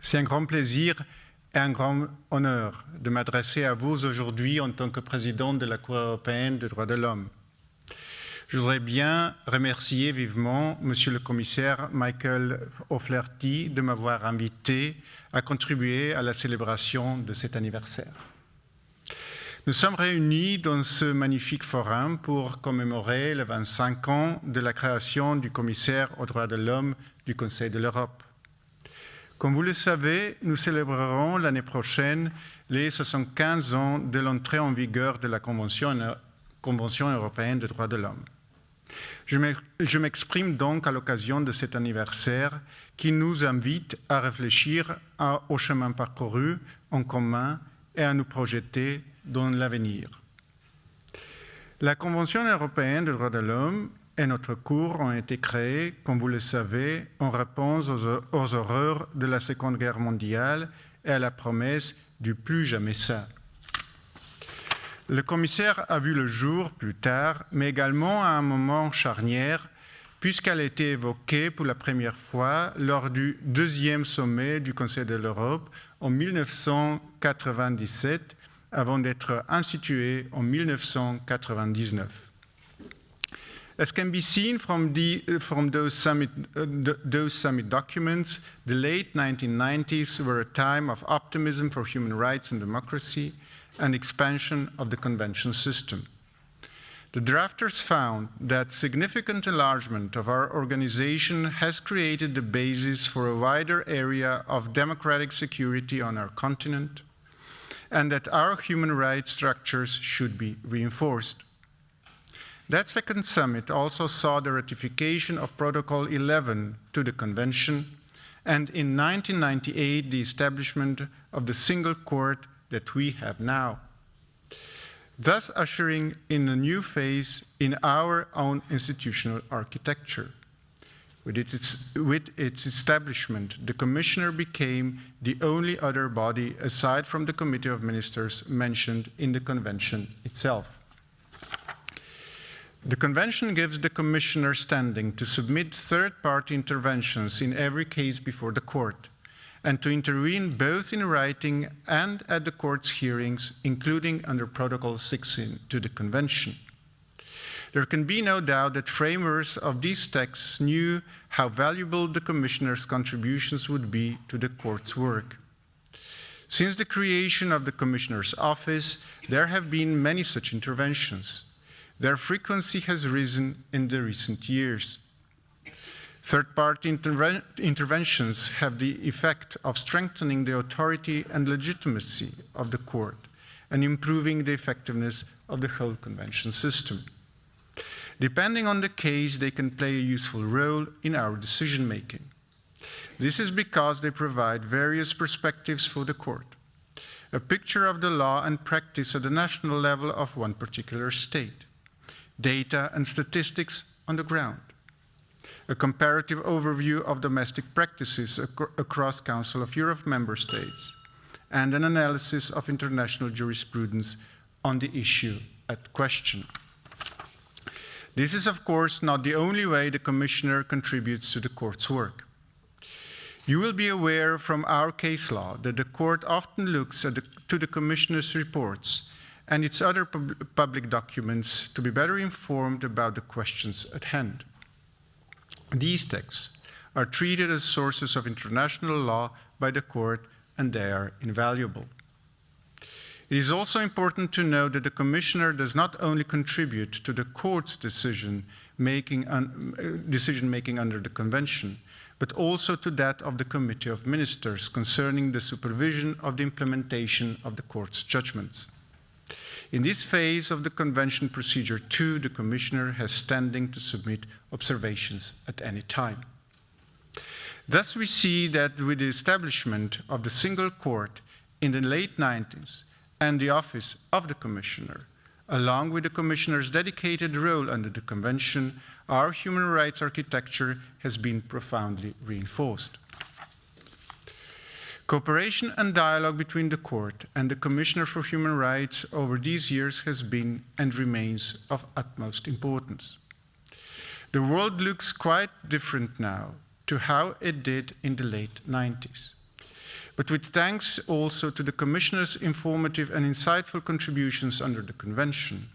c'est un grand plaisir et un grand honneur de m'adresser à vous aujourd'hui en tant que Président de la Cour européenne des droits de l'homme. Je voudrais bien remercier vivement Monsieur le Commissaire Michael O'Flaherty de m'avoir invité à contribuer à la célébration de cet anniversaire. Nous sommes réunis dans ce magnifique forum pour commémorer les 25 ans de la création du Commissaire aux droits de l'homme du Conseil de l'Europe. Comme vous le savez, nous célébrerons l'année prochaine les 75 ans de l'entrée en vigueur de la Convention européenne des droits de l'homme. Je m'exprime donc à l'occasion de cet anniversaire qui nous invite à réfléchir au chemin parcouru en commun et à nous projeter dans l'avenir. La Convention européenne des droits de l'homme et notre Cour ont été créés, comme vous le savez, en réponse aux horreurs de la Seconde Guerre mondiale et à la promesse du plus jamais ça. Le commissaire a vu le jour plus tard, mais également à un moment charnière, puisqu'elle a été évoquée pour la première fois lors du 2e sommet du Conseil de l'Europe en 1997, avant d'être instituée en 1999. As can be seen from those summit documents, the late 1990s were a time of optimism for human rights and democracy, and expansion of the convention system. The drafters found that significant enlargement of our organization has created the basis for a wider area of democratic security on our continent, and that our human rights structures should be reinforced. That second summit also saw the ratification of Protocol 11 to the Convention, and in 1998, the establishment of the single court that we have now, thus ushering in a new phase in our own institutional architecture. With its establishment, the Commissioner became the only other body aside from the Committee of Ministers mentioned in the Convention itself. The Convention gives the Commissioner standing to submit third-party interventions in every case before the Court, and to intervene both in writing and at the Court's hearings, including under Protocol 16 to the Convention. There can be no doubt that framers of these texts knew how valuable the Commissioner's contributions would be to the Court's work. Since the creation of the Commissioner's office, there have been many such interventions. Their frequency has risen in the recent years. Third-party interventions have the effect of strengthening the authority and legitimacy of the Court and improving the effectiveness of the whole Convention system. Depending on the case, they can play a useful role in our decision-making. This is because they provide various perspectives for the court, a picture of the law and practice at the national level of one particular state, data and statistics on the ground, a comparative overview of domestic practices across Council of Europe member states, and an analysis of international jurisprudence on the issue at question. This is, of course, not the only way the Commissioner contributes to the Court's work. You will be aware from our case law that the Court often looks to the Commissioner's reports and its other public documents to be better informed about the questions at hand. These texts are treated as sources of international law by the Court, and they are invaluable. It is also important to note that the Commissioner does not only contribute to the Court's decision-making under the Convention, but also to that of the Committee of Ministers concerning the supervision of the implementation of the Court's judgments. In this phase of the Convention procedure too, the Commissioner has standing to submit observations at any time. Thus we see that with the establishment of the single court in the late 90s and the office of the Commissioner, along with the Commissioner's dedicated role under the Convention, our human rights architecture has been profoundly reinforced. Cooperation and dialogue between the Court and the Commissioner for Human Rights over these years has been and remains of utmost importance. The world looks quite different now to how it did in the late 90s. But with thanks also to the Commissioner's informative and insightful contributions under the Convention,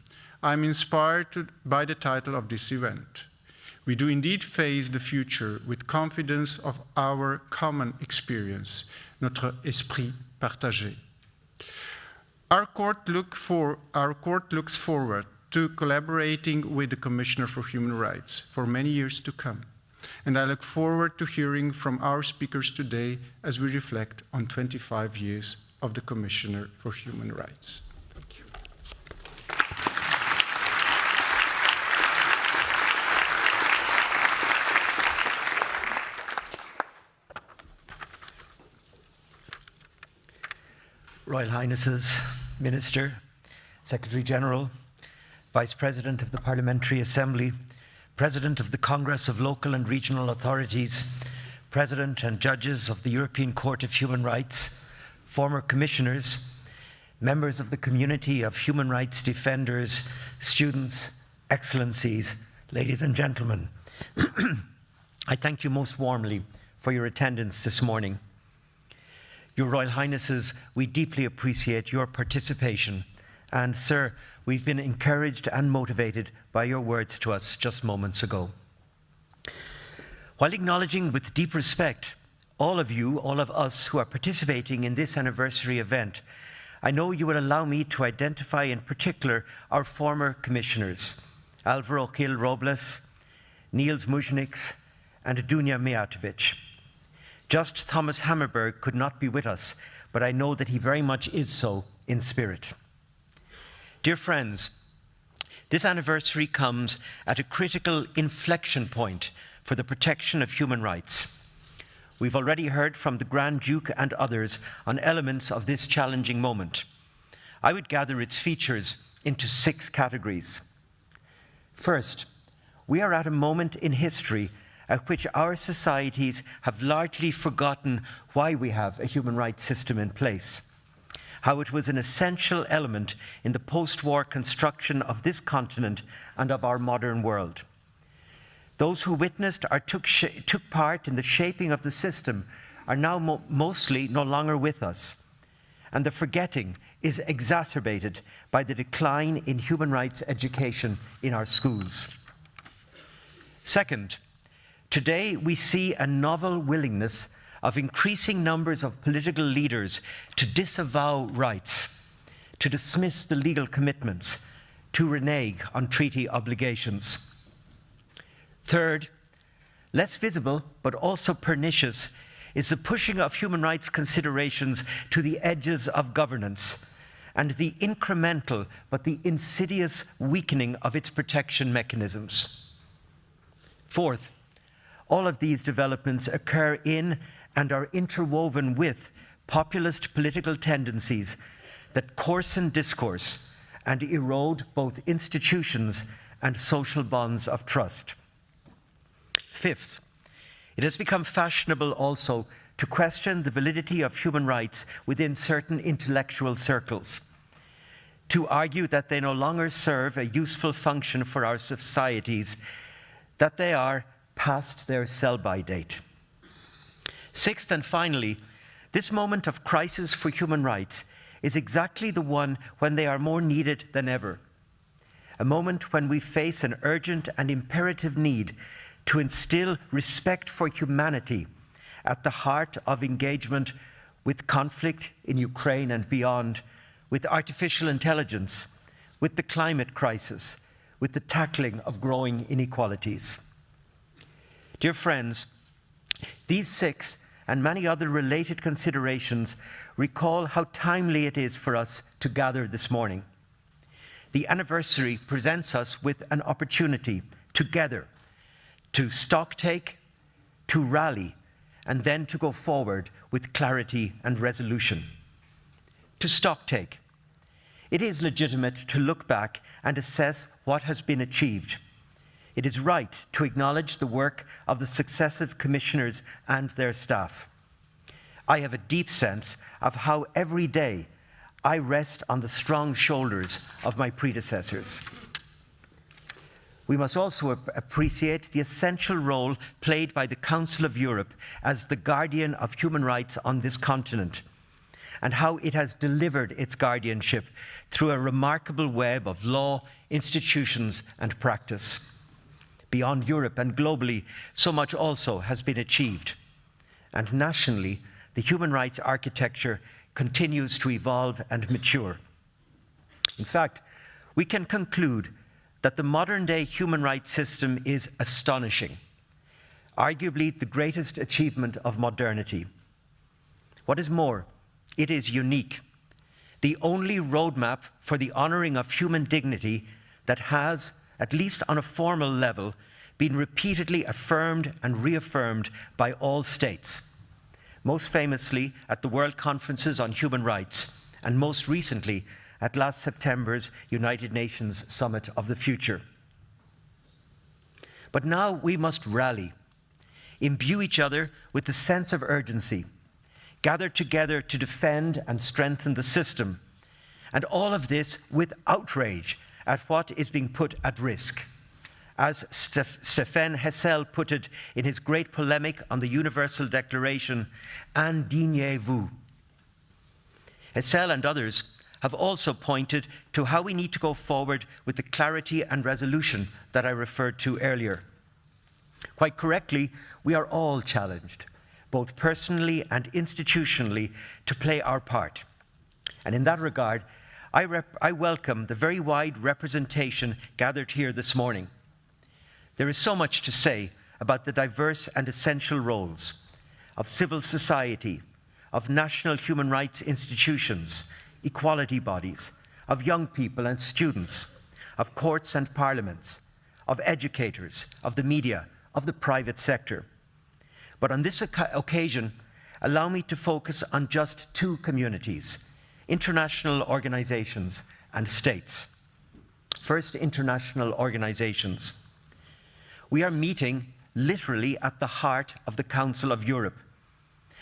I'm inspired by the title of this event. We do indeed face the future with confidence of our common experience, notre esprit partagé. Our court looks forward to collaborating with the Commissioner for Human Rights for many years to come. And I look forward to hearing from our speakers today as we reflect on 25 years of the Commissioner for Human Rights. Thank you. Royal Highnesses, Minister, Secretary General, Vice President of the Parliamentary Assembly, President of the Congress of Local and Regional Authorities, President and Judges of the European Court of Human Rights, former Commissioners, members of the community of human rights defenders, students, Excellencies, ladies and gentlemen. I thank you most warmly for your attendance this morning. Your Royal Highnesses, we deeply appreciate your participation. And, sir, we've been encouraged and motivated by your words to us just moments ago. While acknowledging with deep respect all of you, all of us who are participating in this anniversary event, I know you will allow me to identify in particular our former commissioners, Alvaro Gil Robles, Niels Mužnieks, and Dunja Mijatović. Just Thomas Hammerberg could not be with us, but I know that he very much is so in spirit. Dear friends, this anniversary comes at a critical inflection point for the protection of human rights. We've already heard from the Grand Duke and others on elements of this challenging moment. I would gather its features into 6 categories. First, we are at a moment in history at which our societies have largely forgotten why we have a human rights system in place, how it was an essential element in the post-war construction of this continent and of our modern world. Those who witnessed or took part in the shaping of the system are now mostly no longer with us, and the forgetting is exacerbated by the decline in human rights education in our schools. Second, today we see a novel willingness of increasing numbers of political leaders to disavow rights, to dismiss the legal commitments, to renege on treaty obligations. Third, less visible but also pernicious is the pushing of human rights considerations to the edges of governance and the incremental but the insidious weakening of its protection mechanisms. Fourth, all of these developments occur in and are interwoven with populist political tendencies that coarsen discourse and erode both institutions and social bonds of trust. Fifth, it has become fashionable also to question the validity of human rights within certain intellectual circles, to argue that they no longer serve a useful function for our societies, that they are past their sell-by date. Sixth and finally, this moment of crisis for human rights is exactly the one when they are more needed than ever. A moment when we face an urgent and imperative need to instill respect for humanity at the heart of engagement with conflict in Ukraine and beyond, with artificial intelligence, with the climate crisis, with the tackling of growing inequalities. Dear friends, these 6 and many other related considerations recall how timely it is for us to gather this morning. The anniversary presents us with an opportunity together to stocktake, to rally, and then to go forward with clarity and resolution. To stocktake. It is legitimate to look back and assess what has been achieved. It is right to acknowledge the work of the successive commissioners and their staff. I have a deep sense of how every day I rest on the strong shoulders of my predecessors. We must also appreciate the essential role played by the Council of Europe as the guardian of human rights on this continent, and how it has delivered its guardianship through a remarkable web of law, institutions, and practice. Beyond Europe and globally, so much also has been achieved. And nationally, the human rights architecture continues to evolve and mature. In fact, we can conclude that the modern-day human rights system is astonishing, arguably the greatest achievement of modernity. What is more, it is unique, the only roadmap for the honoring of human dignity that has, at least on a formal level, been repeatedly affirmed and reaffirmed by all states, most famously at the World Conferences on Human Rights, and most recently at last September's United Nations Summit of the Future. But now we must rally, imbue each other with the sense of urgency, gather together to defend and strengthen the system, and all of this with outrage at what is being put at risk. As Stéphane Hessel put it in his great polemic on the Universal Declaration, indignez-vous. Hessel and others have also pointed to how we need to go forward with the clarity and resolution that I referred to earlier. Quite correctly, we are all challenged, both personally and institutionally, to play our part. And in that regard, I welcome the very wide representation gathered here this morning. There is so much to say about the diverse and essential roles of civil society, of national human rights institutions, equality bodies, of young people and students, of courts and parliaments, of educators, of the media, of the private sector. But on this occasion, allow me to focus on just 2 communities: international organizations and states. First, international organizations. We are meeting literally at the heart of the Council of Europe.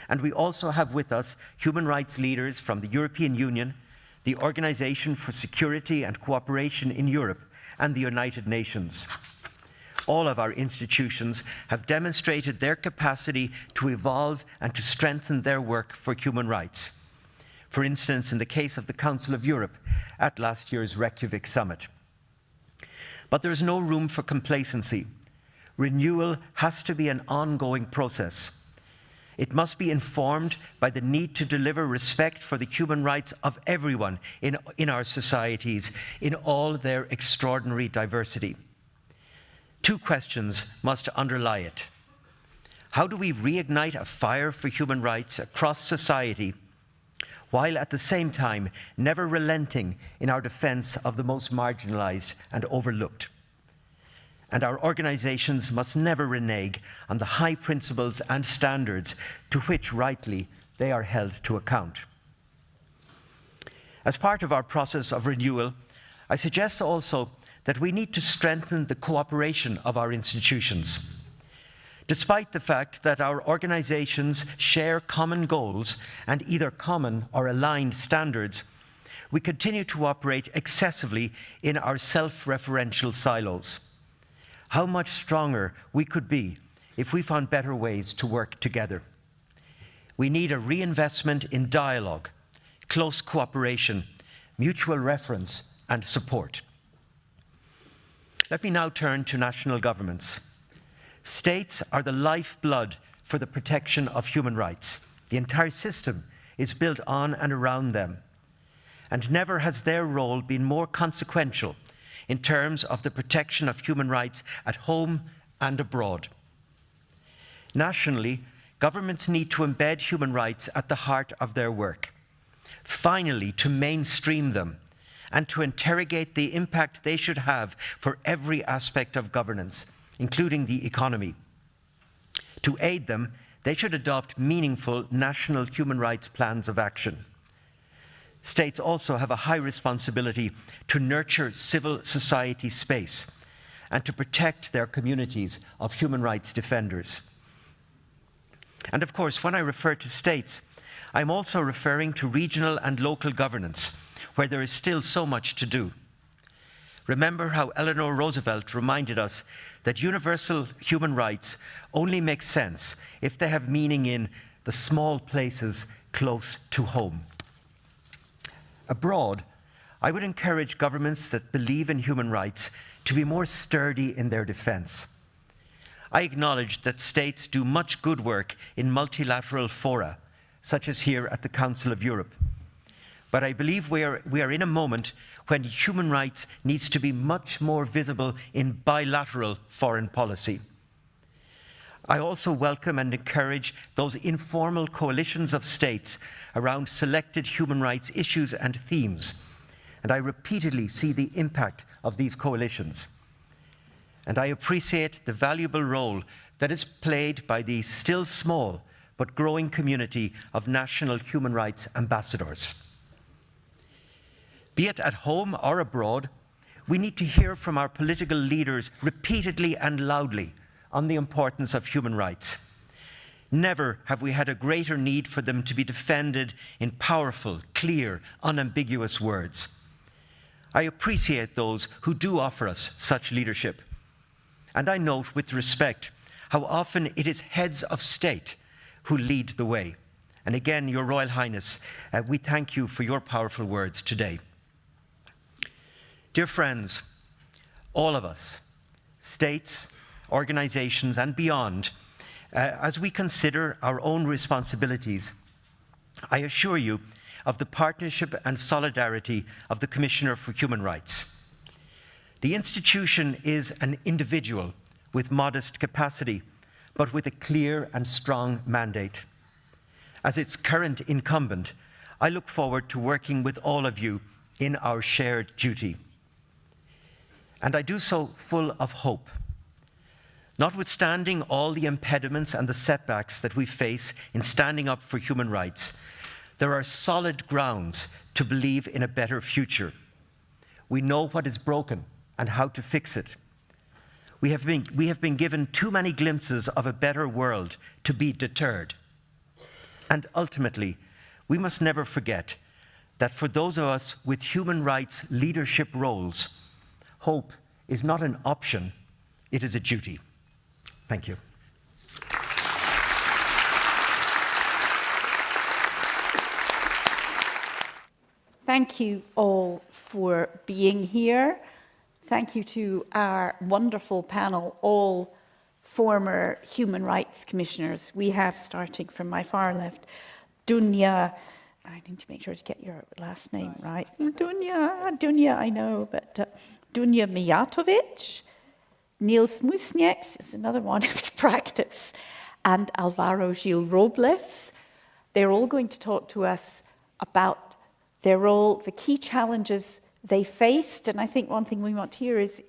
And we also have with us human rights leaders from the European Union, the Organization for Security and Cooperation in Europe, and the United Nations. All of our institutions have demonstrated their capacity to evolve and to strengthen their work for human rights. For instance, in the case of the Council of Europe at last year's Reykjavik summit. But there is no room for complacency. Renewal has to be an ongoing process. It must be informed by the need to deliver respect for the human rights of everyone in our societies, in all their extraordinary diversity. 2 questions must underlie it. How do we reignite a fire for human rights across society, while at the same time never relenting in our defense of the most marginalized and overlooked. And our organizations must never renege on the high principles and standards to which rightly they are held to account. As part of our process of renewal, I suggest also that we need to strengthen the cooperation of our institutions. Despite the fact that our organizations share common goals and either common or aligned standards, we continue to operate excessively in our self-referential silos. How much stronger we could be if we found better ways to work together. We need a reinvestment in dialogue, close cooperation, mutual reference, and support. Let me now turn to national governments. States are the lifeblood for the protection of human rights. The entire system is built on and around them. And never has their role been more consequential in terms of the protection of human rights at home and abroad. Nationally, governments need to embed human rights at the heart of their work. Finally, to mainstream them and to interrogate the impact they should have for every aspect of governance, including the economy. To aid them, they should adopt meaningful national human rights plans of action. States also have a high responsibility to nurture civil society space and to protect their communities of human rights defenders. And of course, when I refer to states, I'm also referring to regional and local governance, where there is still so much to do. Remember how Eleanor Roosevelt reminded us that universal human rights only make sense if they have meaning in the small places close to home. Abroad, I would encourage governments that believe in human rights to be more sturdy in their defense. I acknowledge that states do much good work in multilateral fora, such as here at the Council of Europe. But I believe we are in a moment when human rights needs to be much more visible in bilateral foreign policy. I also welcome and encourage those informal coalitions of states around selected human rights issues and themes, and I repeatedly see the impact of these coalitions. And I appreciate the valuable role that is played by the still small but growing community of national human rights ambassadors. Be it at home or abroad, we need to hear from our political leaders repeatedly and loudly on the importance of human rights. Never have we had a greater need for them to be defended in powerful, clear, unambiguous words. I appreciate those who do offer us such leadership. And I note with respect how often it is heads of state who lead the way. And again, Your Royal Highness, we thank you for your powerful words today. Dear friends, all of us, states, organizations, and beyond, as we consider our own responsibilities, I assure you of the partnership and solidarity of the Commissioner for Human Rights. The institution is an individual with modest capacity, but with a clear and strong mandate. As its current incumbent, I look forward to working with all of you in our shared duty. And I do so full of hope. Notwithstanding all the impediments and the setbacks that we face in standing up for human rights, there are solid grounds to believe in a better future. We know what is broken and how to fix it. We have been given too many glimpses of a better world to be deterred. And ultimately, we must never forget that for those of us with human rights leadership roles, hope is not an option, it is a duty. Thank you. Thank you all for being here. Thank you to our wonderful panel, all former human rights commissioners. We have, starting from my far left, Dunya, I need to make sure to get your last name right. Dunya, I know, but Dunya Mijatovic, Niels Musnieks, it's another one of practice, and Alvaro Gil Robles. They're all going to talk to us about their role, the key challenges they faced, and I think one thing we want to hear is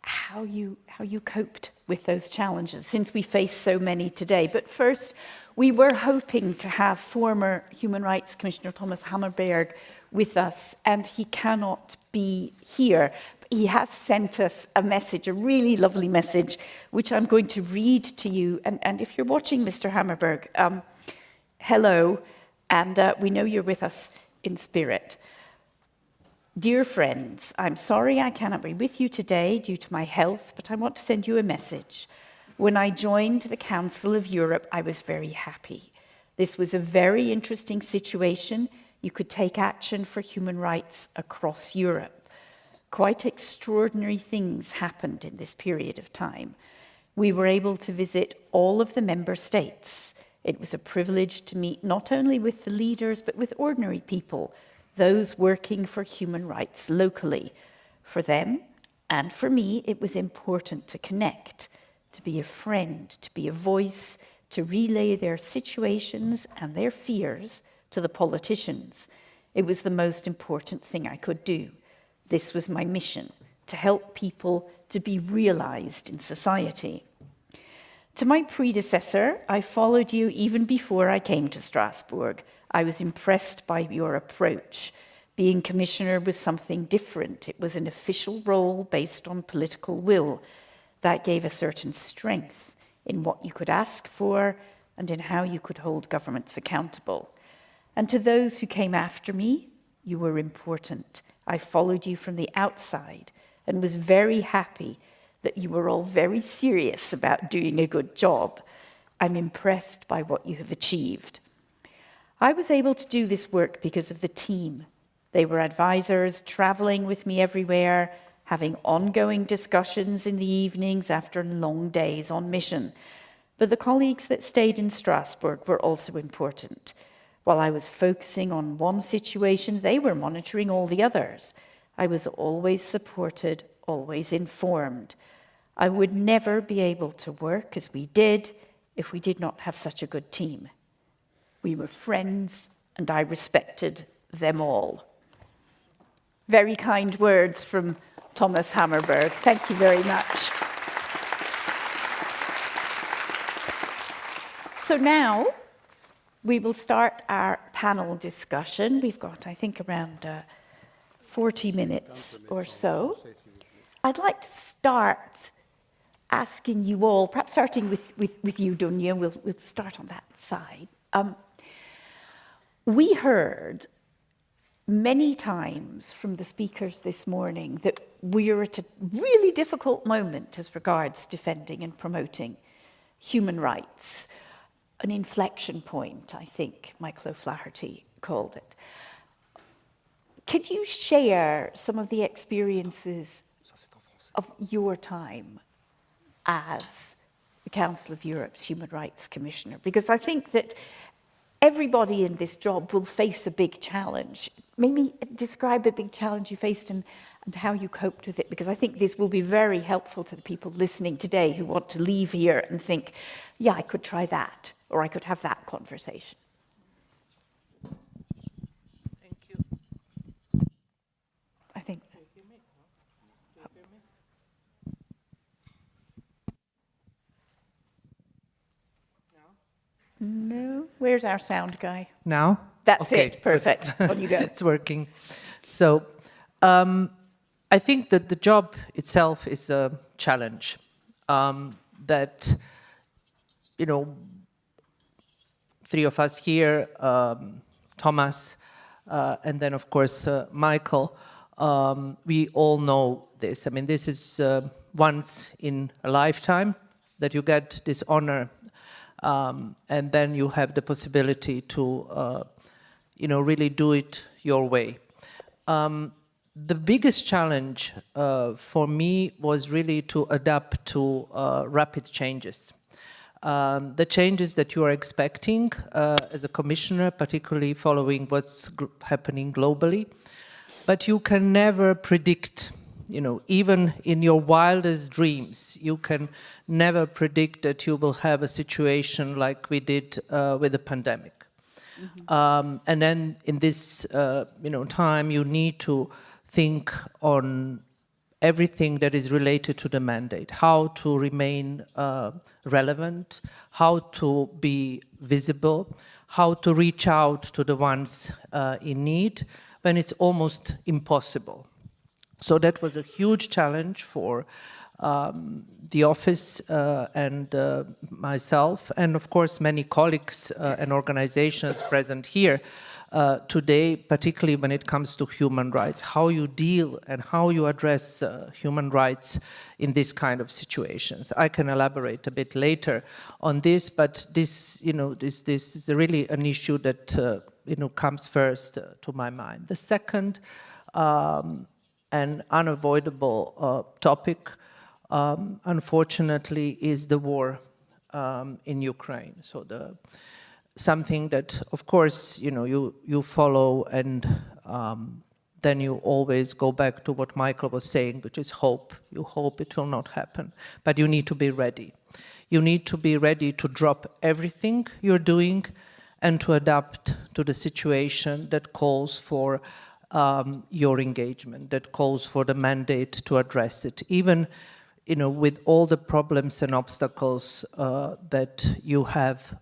how you coped with those challenges, since we face so many today. But first, we were hoping to have former Human Rights Commissioner Thomas Hammarberg with us, and he cannot be here. But he has sent us a message, a really lovely message, which I'm going to read to you. And if you're watching, Mr. Hammarberg, hello, and we know you're with us in spirit. Dear friends, I'm sorry I cannot be with you today due to my health, but I want to send you a message. When I joined the Council of Europe, I was very happy. This was a very interesting situation. You could take action for human rights across Europe. Quite extraordinary things happened in this period of time. We were able to visit all of the member states. It was a privilege to meet not only with the leaders, but with ordinary people, those working for human rights locally. For them and for me, it was important to connect, to be a friend, to be a voice, to relay their situations and their fears to the politicians. It was the most important thing I could do. This was my mission, to help people to be realized in society. To my predecessor, I followed you even before I came to Strasbourg. I was impressed by your approach. Being commissioner was something different. It was an official role based on political will. That gave a certain strength in what you could ask for and in how you could hold governments accountable. And to those who came after me, you were important. I followed you from the outside and was very happy that you were all very serious about doing a good job. I'm impressed by what you have achieved. I was able to do this work because of the team. They were advisors, traveling with me everywhere, having ongoing discussions in the evenings after long days on mission. But the colleagues that stayed in Strasbourg were also important. While I was focusing on one situation, they were monitoring all the others. I was always supported, always informed. I would never be able to work as we did if we did not have such a good team. We were friends, and I respected them all. Very kind words from Thomas Hammarberg. Thank you very much. So now we will start our panel discussion. We've got, I think, around 40 minutes or so. I'd like to start asking you all, perhaps starting with you, Dunya, we'll start on that side. We heard many times from the speakers this morning that we're at a really difficult moment as regards defending and promoting human rights, an inflection point, I think Michael O'Flaherty called it. Could you share some of the experiences of your time as the Council of Europe's Human Rights Commissioner? Because I think that everybody in this job will face a big challenge. Maybe describe a big challenge you faced and how you coped with it, because I think this will be very helpful to the people listening today who want to leave here and think, yeah, I could try that, or I could have that conversation. Thank you. I think. No, where's our sound guy? Now? That's okay. it, perfect. On you go. It's working. So I think that the job itself is a challenge that, you know, three of us here, Thomas, and then of course Michael, we all know this. I mean, this is once in a lifetime that you get this honor. And then you have the possibility to, you know, really do it your way. The biggest challenge for me was really to adapt to rapid changes. The changes that you are expecting as a commissioner, particularly following what's happening globally, but you can never predict. You know, even in your wildest dreams, you can never predict that you will have a situation like we did with the pandemic. And then in this time, you need to think on everything that is related to the mandate, how to remain relevant, how to be visible, how to reach out to the ones in need when it's almost impossible. So that was a huge challenge for the office and myself, and of course many colleagues and organizations present here today, particularly when it comes to human rights, how you deal and how you address human rights in this kind of situations. I can elaborate a bit later on this, but this is really an issue that comes first to my mind. The second and unavoidable topic, unfortunately, is the war in Ukraine. So something that, of course, you follow, and then you always go back to what Michael was saying, which is hope. You hope it will not happen, but you need to be ready. You need to be ready to drop everything you're doing and to adapt to the situation that calls for your engagement, that calls for the mandate to address it, even with all the problems and obstacles that you have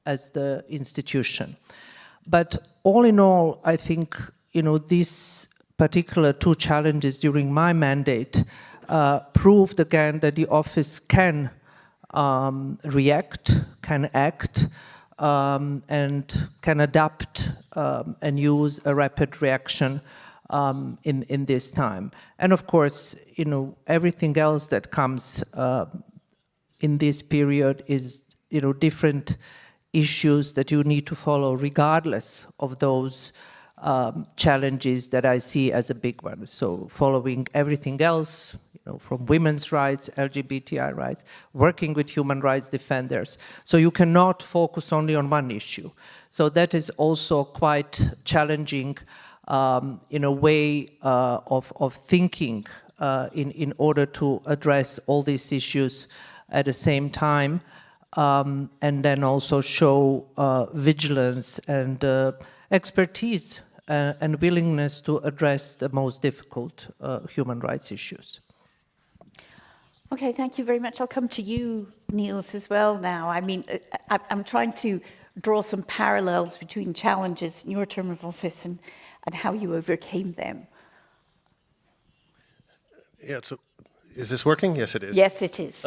as the institution. But all in all, I think, these particular two challenges during my mandate proved again that the office can react, can act, and can adapt and use a rapid reaction in this time. And of course, everything else that comes in this period is, different issues that you need to follow regardless of those challenges that I see as a big one. So following everything else, from women's rights, LGBTI rights, working with human rights defenders. So you cannot focus only on one issue. So that is also quite challenging in a way of thinking in order to address all these issues at the same time, and then also show vigilance and expertise and willingness to address the most difficult human rights issues. Okay, thank you very much. I'll come to you, Niels, as well now. I mean, I'm trying to draw some parallels between challenges in your term of office and how you overcame them. Yeah, so is this working? Yes, it is. Yes, it is.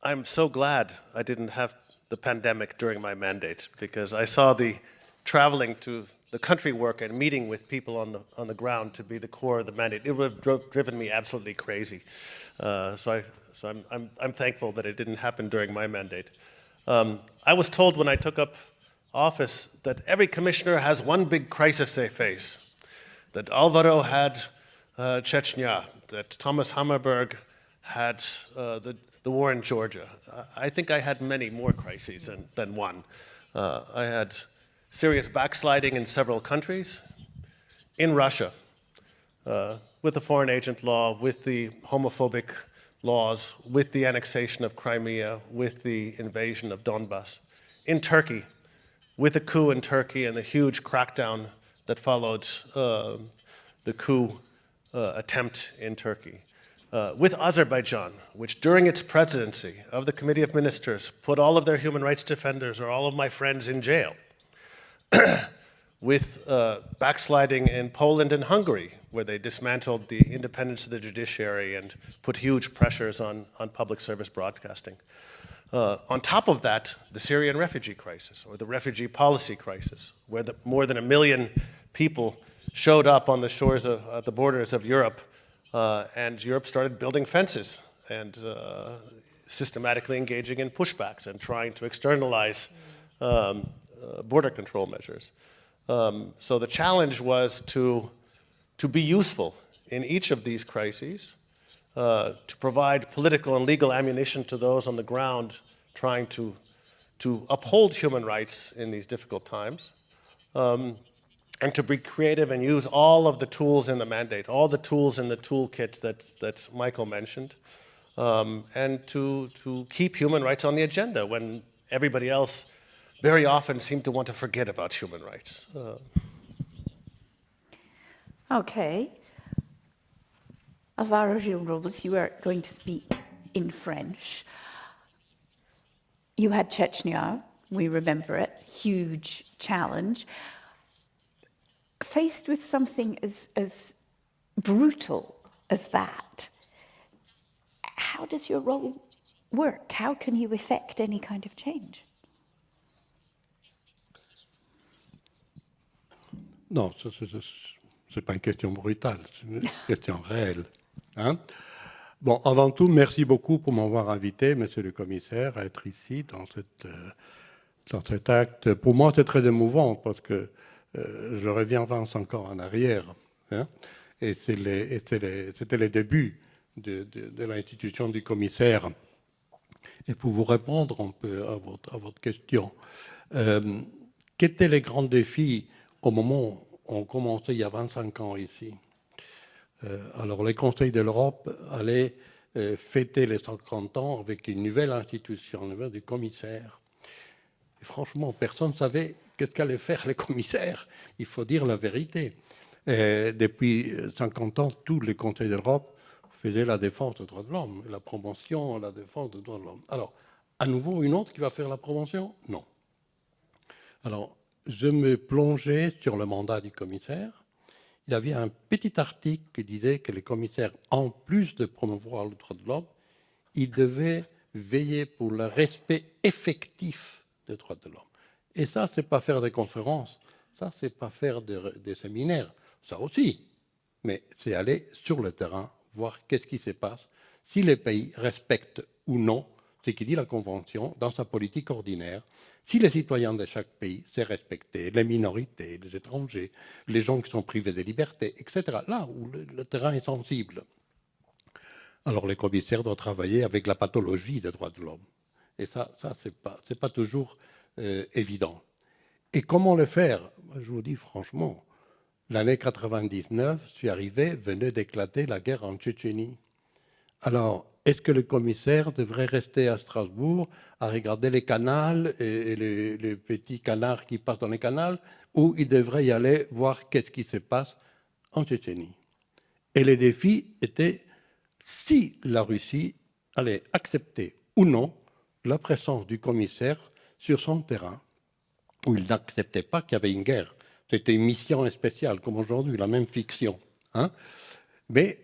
I'm so glad I didn't have the pandemic during my mandate, because I saw the traveling to the country work and meeting with people on the ground to be the core of the mandate. It would have driven me absolutely crazy. So I'm thankful that it didn't happen during my mandate. I was told when I took up office that every commissioner has one big crisis they face, that Alvaro had Chechnya, that Thomas Hammerberg had the war in Georgia. I think I had many more crises than one. I had serious backsliding in several countries, in Russia, with the foreign agent law, with the homophobic laws, with the annexation of Crimea, with the invasion of Donbass, in Turkey, with the coup in Turkey and the huge crackdown that followed the coup attempt in Turkey, with Azerbaijan, which during its presidency of the Committee of Ministers put all of their human rights defenders or all of my friends in jail, with backsliding in Poland and Hungary, where they dismantled the independence of the judiciary and put huge pressures on public service broadcasting. On top of that, the Syrian refugee crisis, or the refugee policy crisis, where more than 1 million people showed up on the shores of the borders of Europe, and Europe started building fences and systematically engaging in pushbacks and trying to externalize border control measures. So the challenge was to be useful in each of these crises, to provide political and legal ammunition to those on the ground trying to uphold human rights in these difficult times, and to be creative and use all of the tools in the mandate, all the tools in the toolkit that Michael mentioned, and to keep human rights on the agenda when everybody else very often seem to want to forget about human rights. Okay. Alvaro Gil Robles, you are going to speak in French. You had Chechnya, we remember it, huge challenge. Faced with something as brutal as that, how does your role work? How can you effect any kind of change? Non, ce n'est pas une question brutale, c'est une question réelle. Hein? Bon, avant tout, merci beaucoup pour m'avoir invité, monsieur le commissaire, à être ici dans cet acte. Pour moi, c'est très émouvant parce que je reviens encore en arrière. Hein? Et c'était les débuts de l'institution du commissaire. Et pour vous répondre un peu à votre question, quels étaient les grands défis au moment où on commençait il y a 25 ans ici? Alors, les conseils de l'Europe allaient fêter les 50 ans avec une nouvelle institution, une nouvelle du commissaire. Et franchement, personne ne savait qu'est-ce qu'allaient faire les commissaires. Il faut dire la vérité. Et depuis 50 ans, tous les conseils de l'Europe faisaient la défense des droits de l'homme, la promotion, la défense des droits de l'homme. Alors, à nouveau, une autre qui va faire la promotion? Non. Alors, je me plongeais sur le mandat du commissaire. Il y avait un petit article qui disait que les commissaires, en plus de promouvoir le droit de l'homme, ils devaient veiller pour le respect effectif des droits de l'homme. Et ça, c'est pas faire des conférences, ça, c'est pas faire des séminaires, ça aussi. Mais c'est aller sur le terrain, voir qu'est-ce qui se passe, si les pays respectent ou non ce qui dit la Convention dans sa politique ordinaire, si les citoyens de chaque pays s'est respecté, les minorités, les étrangers, les gens qui sont privés de liberté, etc., là où le terrain est sensible. Alors les commissaires doivent travailler avec la pathologie des droits de l'homme. Et ça c'est pas toujours évident. Et comment le faire? Je vous dis franchement, l'année 99, je suis arrivé, venait d'éclater la guerre en Tchétchénie. Alors, est-ce que le commissaire devrait rester à Strasbourg à regarder les canals et les petits canards qui passent dans les canals, ou il devrait y aller voir qu'est-ce qui se passe en Tchétchénie? Et les défis étaient si la Russie allait accepter ou non la présence du commissaire sur son terrain, où il n'acceptait pas qu'il y avait une guerre. C'était une mission spéciale, comme aujourd'hui, la même fiction. Hein? Mais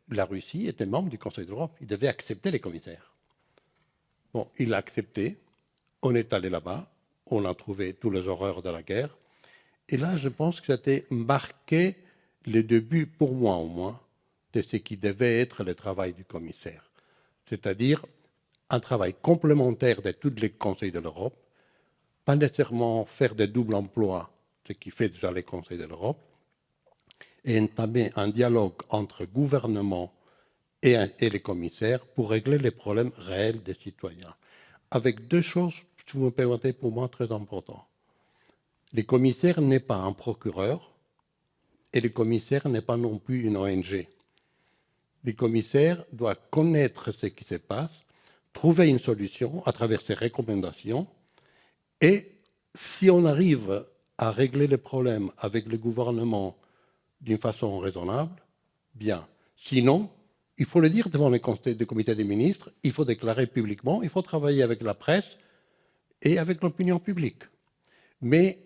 la Russie était membre du Conseil de l'Europe. Il devait accepter les commissaires. Bon, il l'a accepté. On est allé là-bas. On a trouvé tous les horreurs de la guerre. Et là, je pense que c'était marqué le début, pour moi au moins, de ce qui devait être le travail du commissaire. C'est-à-dire un travail complémentaire de tous les conseils de l'Europe, pas nécessairement faire de double emploi, ce qui fait déjà les conseils de l'Europe, et entamer un dialogue entre gouvernement et les commissaires pour régler les problèmes réels des citoyens. Avec deux choses, si vous me permettez, pour moi très importantes. Le commissaire n'est pas un procureur et le commissaire n'est pas non plus une ONG. Le commissaire doit connaître ce qui se passe, trouver une solution à travers ses recommandations, et si on arrive à régler les problèmes avec le gouvernement d'une façon raisonnable, bien. Sinon, il faut le dire devant le comité des ministres, il faut déclarer publiquement, il faut travailler avec la presse et avec l'opinion publique. Mais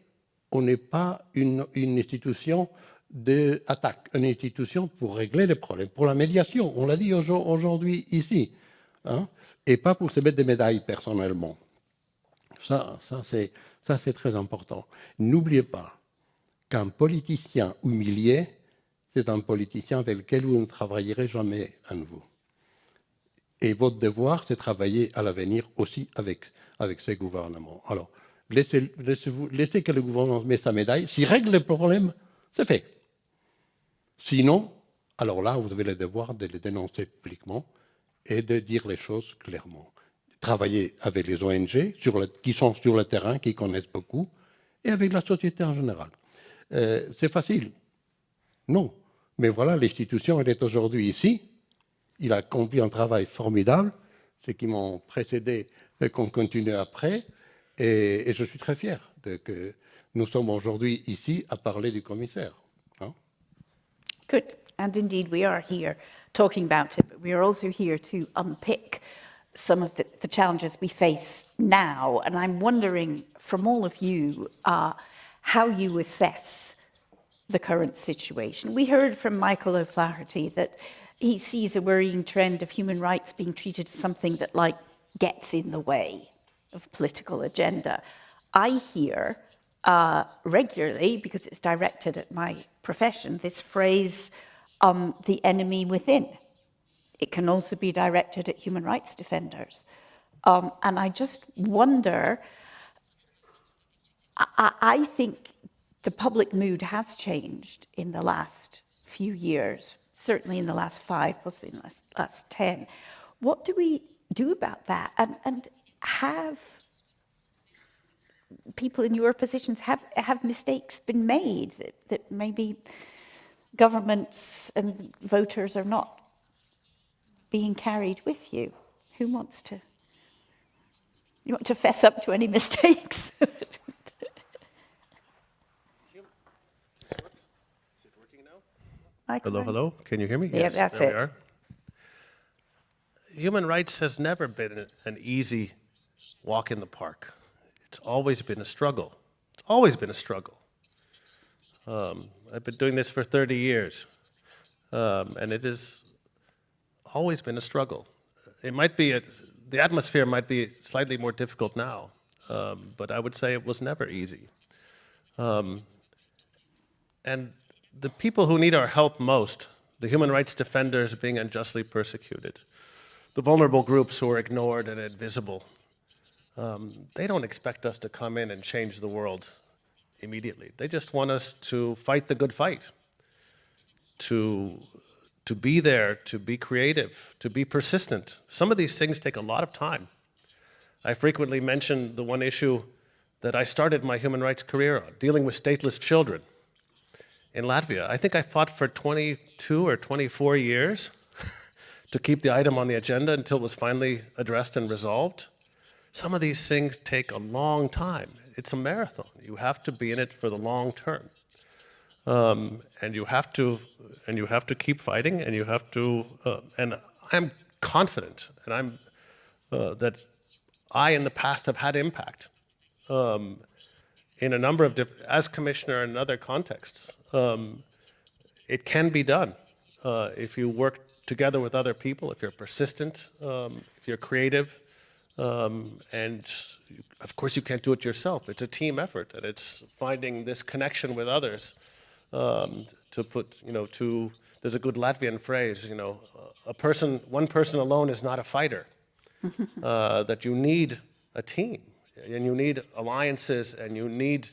on n'est pas une institution d'attaque, une institution pour régler les problèmes, pour la médiation, on l'a dit aujourd'hui ici, hein, et pas pour se mettre des médailles personnellement. Ça c'est très important. N'oubliez pas qu'un politicien humilié, c'est un politicien avec lequel vous ne travaillerez jamais à nouveau. Et votre devoir, c'est de travailler à l'avenir aussi avec ces gouvernements. Alors, laissez que le gouvernement mette sa médaille. S'il règle les problèmes, c'est fait. Sinon, alors là, vous avez le devoir de les dénoncer publiquement et de dire les choses clairement. Travailler avec les ONG qui sont sur le terrain, qui connaissent beaucoup, et avec la société en général. C'est facile? Non. Mais voilà, l'institution, elle est aujourd'hui ici. Il a accompli un travail formidable. Ceux qui m'ont précédé et qu'on continue après. Et je suis très fier que nous sommes aujourd'hui ici à parler du commissaire. Hein? Good. And indeed, we are here talking about it, but we are also here to unpick some of the challenges we face now. And I'm wondering from all of you how you assess the current situation. We heard from Michael O'Flaherty that he sees a worrying trend of human rights being treated as something that, like, gets in the way of political agenda. I hear regularly, because it's directed at my profession, this phrase, the enemy within. It can also be directed at human rights defenders. And I just wonder, I think the public mood has changed in the last few years, certainly in the last 5, possibly in the last 10. What do we do about that? And have people in your positions, have mistakes been made that maybe governments and voters are not being carried with you? Who wants to? You want to fess up to any mistakes? Hello, hello. Can you hear me? Yeah, yes, that's there it. We are. Human rights has never been an easy walk in the park. It's always been a struggle. It's always been a struggle. I've been doing this for 30 years, and it has always been a struggle. It might be, the atmosphere might be slightly more difficult now, but I would say it was never easy. And the people who need our help most, the human rights defenders being unjustly persecuted, the vulnerable groups who are ignored and invisible, they don't expect us to come in and change the world immediately. They just want us to fight the good fight, to be there, to be creative, to be persistent. Some of these things take a lot of time. I frequently mention the one issue that I started my human rights career on, dealing with stateless children in Latvia. I think I fought for 22 or 24 years to keep the item on the agenda until it was finally addressed and resolved. Some of these things take a long time. It's a marathon. You have to be in it for the long term. And you have to keep fighting, and you have to, and I'm confident, and I'm, that I in the past have had impact in a number of different, as commissioner in other contexts. It can be done if you work together with other people, if you're persistent, if you're creative, and of course you can't do it yourself. It's a team effort, and it's finding this connection with others to put, there's a good Latvian phrase, one person alone is not a fighter, that you need a team, and you need alliances, and you need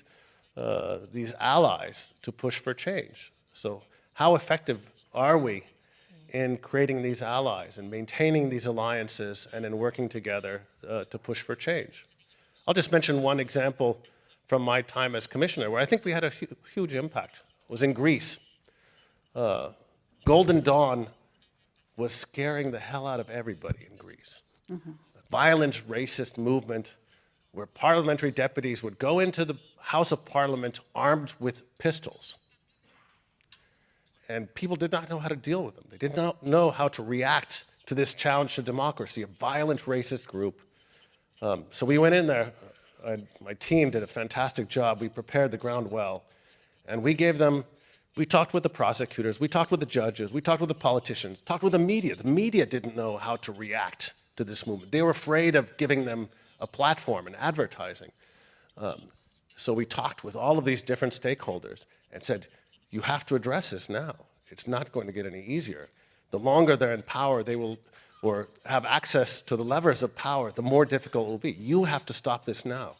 these allies to push for change. So how effective are we in creating these allies and maintaining these alliances and in working together to push for change? I'll just mention one example from my time as commissioner where I think we had a huge impact. It was in Greece. Golden Dawn was scaring the hell out of everybody in Greece. Mm-hmm. A violent racist movement where parliamentary deputies would go into the House of Parliament armed with pistols. And people did not know how to deal with them. They did not know how to react to this challenge to democracy, a violent racist group. So we went in there, my team did a fantastic job. We prepared the ground well. And we talked with the prosecutors, we talked with the judges, we talked with the politicians, talked with the media. The media didn't know how to react to this movement. They were afraid of giving them a platform and advertising. So we talked with all of these different stakeholders and said, you have to address this now. It's not going to get any easier. The longer they're in power, they will, or have access to the levers of power, the more difficult it will be. You have to stop this now.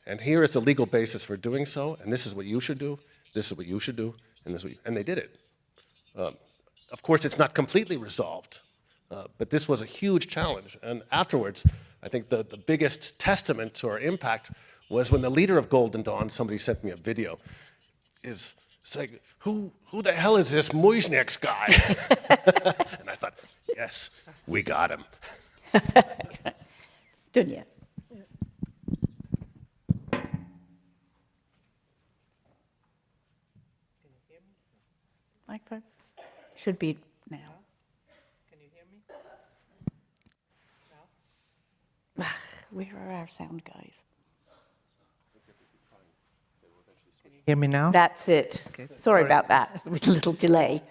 And here is the legal basis for doing so, and this is what you should do, this is what you should do, and this is what and they did it. Of course, it's not completely resolved, but this was a huge challenge. And afterwards, I think the biggest testament to our impact was when the leader of Golden Dawn, somebody sent me a video, is saying, who the hell is this Bošnjak guy? And I thought, yes, we got him. Dunya. microphone? Should be now. Can you hear me? Now? Where are our sound guys? Can you hear me now? That's it. Okay. Sorry about that, with a little delay.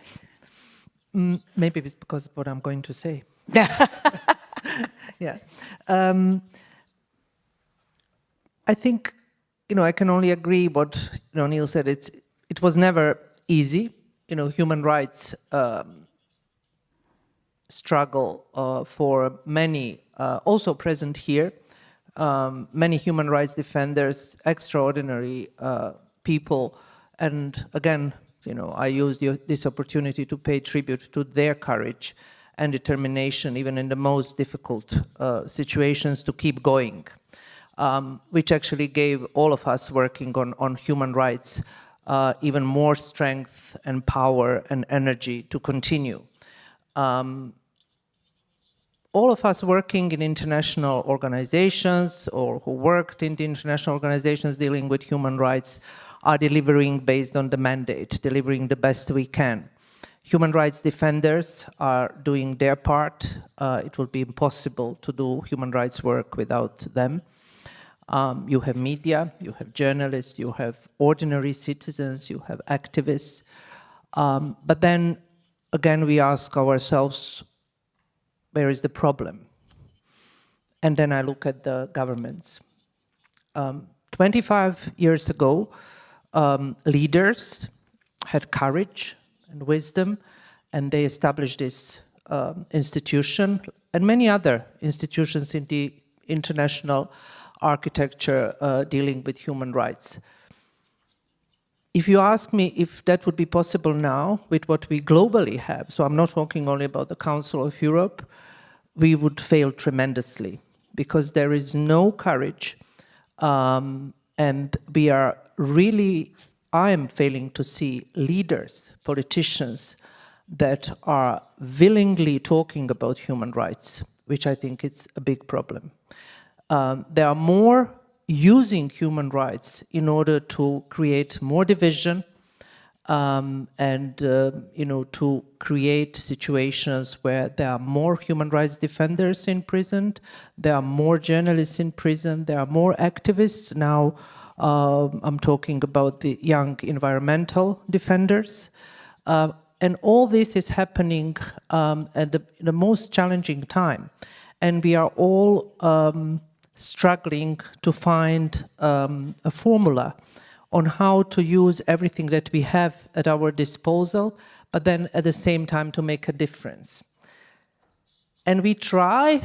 Maybe it's because of what I'm going to say. Yeah. I think, I can only agree what Neil said. It was never easy. Human rights struggle for many, also present here, many human rights defenders, extraordinary people, and again, I use this opportunity to pay tribute to their courage and determination, even in the most difficult situations, to keep going, which actually gave all of us working on human rights even more strength and power and energy to continue. All of us working in international organizations or who worked in the international organizations dealing with human rights are delivering based on the mandate, delivering the best we can. Human rights defenders are doing their part. It will be impossible to do human rights work without them. You have media, you have journalists, you have ordinary citizens, you have activists. But then, again, we ask ourselves, where is the problem? And then I look at the governments. 25 years ago, leaders had courage and wisdom, and they established this institution and many other institutions in the international architecture dealing with human rights. If you ask me if that would be possible now with what we globally have, so I'm not talking only about the Council of Europe, we would fail tremendously because there is no courage, and we are really, I am failing to see leaders, politicians that are willingly talking about human rights, which I think is a big problem. There are more using human rights in order to create more division and to create situations where there are more human rights defenders in prison, there are more journalists in prison, there are more activists. Now I'm talking about the young environmental defenders. And all this is happening at the most challenging time. And we are all struggling to find a formula on how to use everything that we have at our disposal, but then at the same time to make a difference. And we try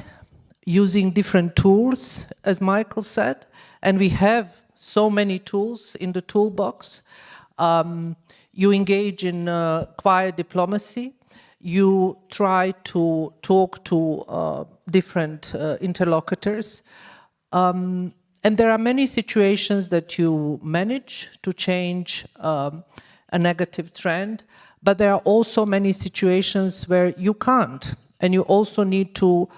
using different tools, as Michael said, and we have so many tools in the toolbox. You engage in quiet diplomacy. You try to talk to different interlocutors. And there are many situations that you manage to change a negative trend, but there are also many situations where you can't. And you also need to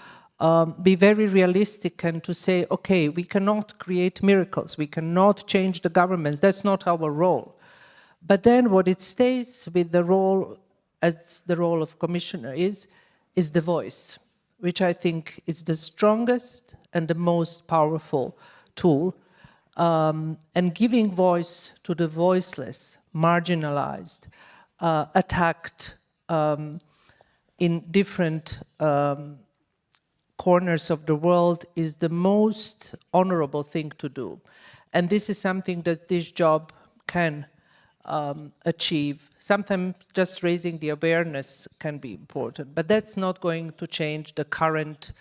be very realistic and to say, okay, we cannot create miracles. We cannot change the governments. That's not our role. But then what it stays with the role, as the role of commissioner is the voice, which I think is the strongest and the most powerful tool, and giving voice to the voiceless, marginalized, attacked in different corners of the world is the most honorable thing to do. And this is something that this job can achieve. Sometimes just raising the awareness can be important, but that's not going to change the current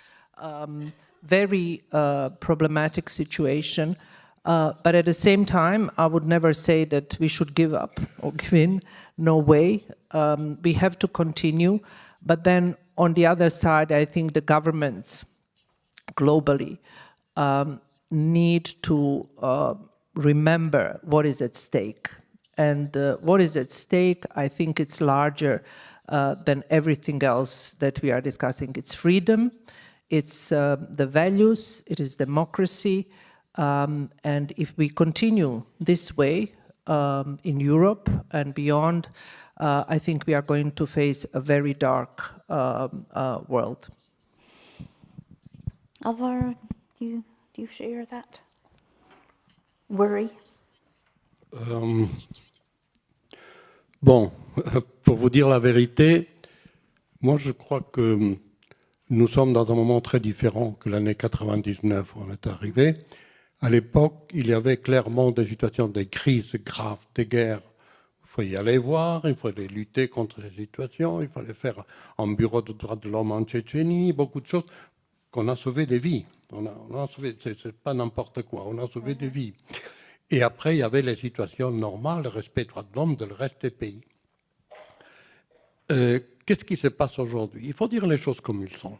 very problematic situation. But at the same time, I would never say that we should give up or give in. No way. We have to continue. But then on the other side, I think the governments globally need to remember what is at stake. And what is at stake, I think it's larger than everything else that we are discussing. It's freedom, it's the values, it is democracy. And if we continue this way in Europe and beyond, I think we are going to face a very dark world. Alvaro, do you share that worry? Bon, pour vous dire la vérité, moi je crois que nous sommes dans un moment très différent que l'année 99 où on est arrivé. À l'époque, il y avait clairement des situations, des crises graves, des guerres. Il fallait y aller voir, il fallait lutter contre ces situations, il fallait faire un bureau de droits de l'homme en Tchétchénie, beaucoup de choses qu'on a sauvé des vies. On a sauvé, c'est pas n'importe quoi, on a sauvé des vies. Et après, il y avait les situations normales, le respect des droits de l'homme de le reste des pays. Qu'est-ce qui se passe aujourd'hui? Il faut dire les choses comme ils sont.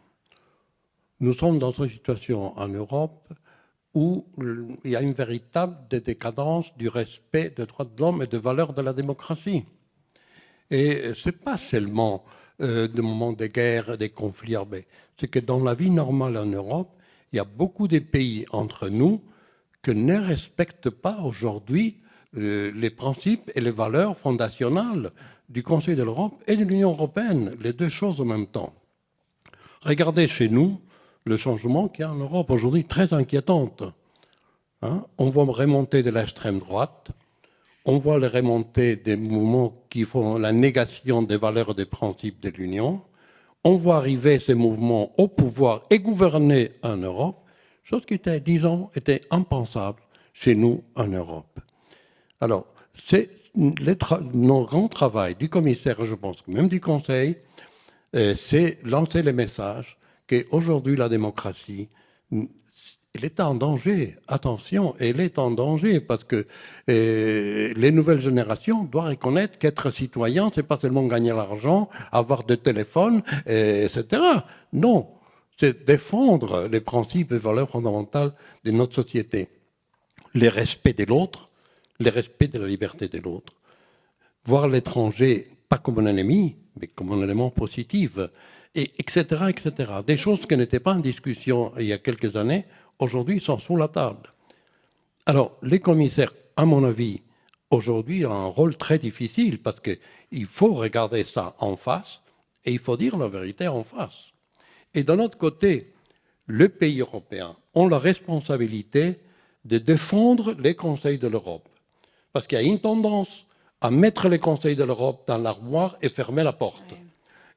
Nous sommes dans une situation en Europe où il y a une véritable décadence du respect des droits de l'homme et des valeurs de la démocratie. Et ce n'est pas seulement des moments de guerre, des conflits armés. C'est que dans la vie normale en Europe, il y a beaucoup de pays entre nous qui ne respectent pas aujourd'hui les principes et les valeurs fondationales du Conseil de l'Europe et de l'Union européenne, les deux choses en même temps. Regardez chez nous le changement qu'il y a en Europe aujourd'hui, très inquiétante. Hein? On voit remonter de l'extrême droite, on voit les remontées des mouvements qui font la négation des valeurs et des principes de l'Union, on voit arriver ces mouvements au pouvoir et gouverner en Europe, chose qui était, disons, était impensable chez nous en Europe. Alors, c'est notre grand travail du commissaire, je pense, même du Conseil, c'est lancer le message qu'aujourd'hui la démocratie, elle est en danger. Attention, elle est en danger parce que les nouvelles générations doivent reconnaître qu'être citoyen, c'est pas seulement gagner l'argent, avoir des téléphones, etc. Non, c'est défendre les principes et valeurs fondamentales de notre société. Le respect de l'autre, le respect de la liberté de l'autre. Voir l'étranger pas comme un ennemi, mais comme un élément positif, et etc., etc. Des choses qui n'étaient pas en discussion il y a quelques années, aujourd'hui sont sous la table. Alors, les commissaires, à mon avis, aujourd'hui ont un rôle très difficile parce qu'il faut regarder ça en face et il faut dire la vérité en face. Et d'un autre côté, les pays européens ont la responsabilité de défendre les conseils de l'Europe. Parce qu'il y a une tendance à mettre les conseils de l'Europe dans l'armoire et fermer la porte. Ouais.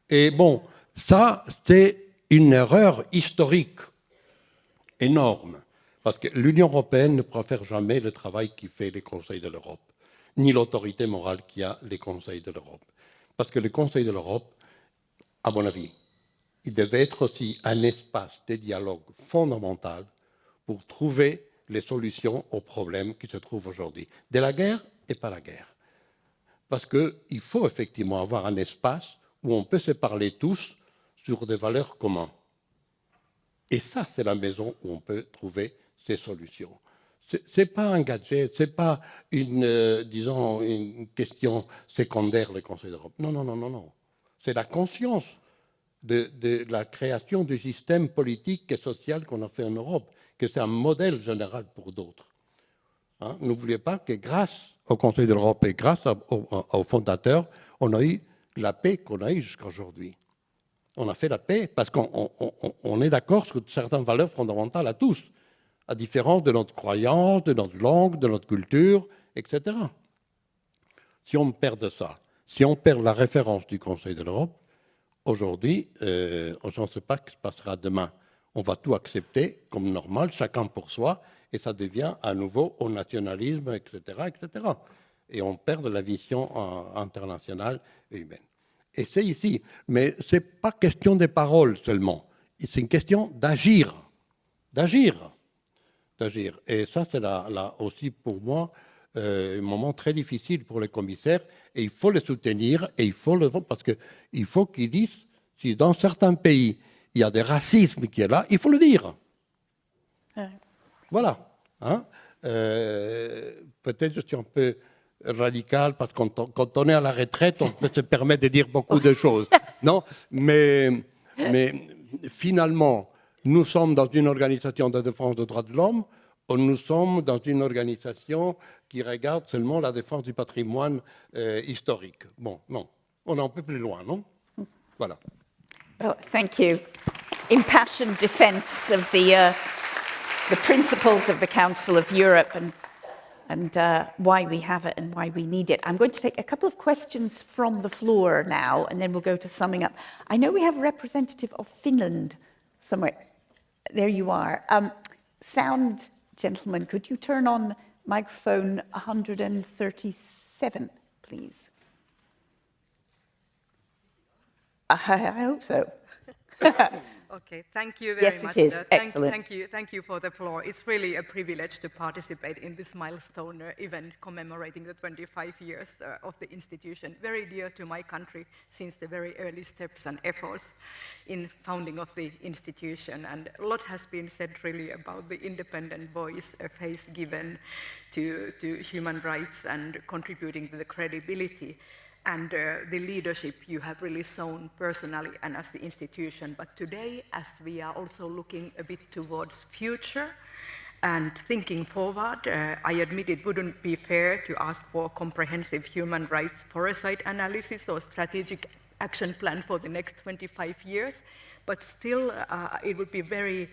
Et bon, ça, c'est une erreur historique énorme. Parce que l'Union européenne ne pourra faire jamais le travail qui fait les conseils de l'Europe, ni l'autorité morale qui a les conseils de l'Europe. Parce que le Conseil de l'Europe, à mon avis, il devait être aussi un espace de dialogue fondamental pour trouver les solutions aux problèmes qui se trouvent aujourd'hui, de la guerre et pas la guerre. Parce qu'il faut effectivement avoir un espace où on peut se parler tous sur des valeurs communes. Et ça, c'est la maison où on peut trouver ces solutions. Ce n'est pas un gadget, ce n'est pas disons, une question secondaire, le Conseil d'Europe. Non, non, non, non, non. C'est la conscience de la création du système politique et social qu'on a fait en Europe, que c'est un modèle général pour d'autres. Hein? N'oubliez pas que grâce au Conseil de l'Europe et grâce aux fondateurs, on a eu la paix qu'on a eue jusqu'à aujourd'hui. On a fait la paix parce qu'on est d'accord sur certaines valeurs fondamentales à tous, à différence de notre croyance, de notre langue, de notre culture, etc. Si on perd ça, si on perd la référence du Conseil de l'Europe, aujourd'hui, on ne sait pas ce qui se passera demain. On va tout accepter comme normal, chacun pour soi, et ça devient à nouveau au nationalisme, etc., etc. Et on perd la vision internationale et humaine. Et c'est ici. Mais ce n'est pas question des paroles seulement. C'est une question d'agir. D'agir. D'agir. Et ça, c'est là aussi pour moi un moment très difficile pour les commissaires. Et il faut les soutenir et il faut le voir parce qu'il faut qu'ils disent si dans certains pays il y a des racismes qui est là, il faut le dire. Ouais. Voilà. Hein? Peut-être je suis un peu radical parce que quand on est à la retraite, on peut se permettre de dire beaucoup de choses. Non, mais finalement, nous sommes dans une organisation de défense des droits de l'homme nous sommes dans une organisation qui regarde seulement la défense du patrimoine historique. Bon, non, on est un peu plus loin, non? Voilà. Oh, thank you. Impassioned defense of the principles of the Council of Europe and why we have it and why we need it. I'm going to take a couple of questions from the floor now, and then we'll go to summing up. I know we have a representative of Finland somewhere. There you are. Sound, gentlemen, could you turn on microphone 137, please? I hope so. Okay, thank you very much. Yes, it is. Excellent. Thank you for the floor. It's really a privilege to participate in this milestone event commemorating the 25 years of the institution, very dear to my country since the very early steps and efforts in founding of the institution. And a lot has been said really about the independent voice, a face given to human rights and contributing to the credibility and the leadership you have really shown personally and as the institution. But today, as we are also looking a bit towards future and thinking forward, I admit it wouldn't be fair to ask for a comprehensive human rights foresight analysis or strategic action plan for the next 25 years. But still, it would be very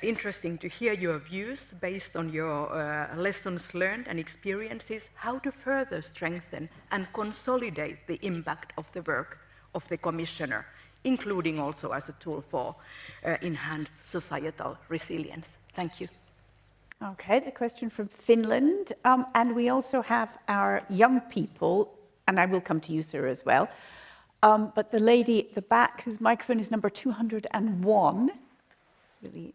interesting to hear your views based on your lessons learned and experiences, how to further strengthen and consolidate the impact of the work of the Commissioner, including also as a tool for enhanced societal resilience. Thank you. Okay, the question from Finland. And we also have our young people, and I will come to you, sir, as well. But the lady at the back, whose microphone is number 201, I believe.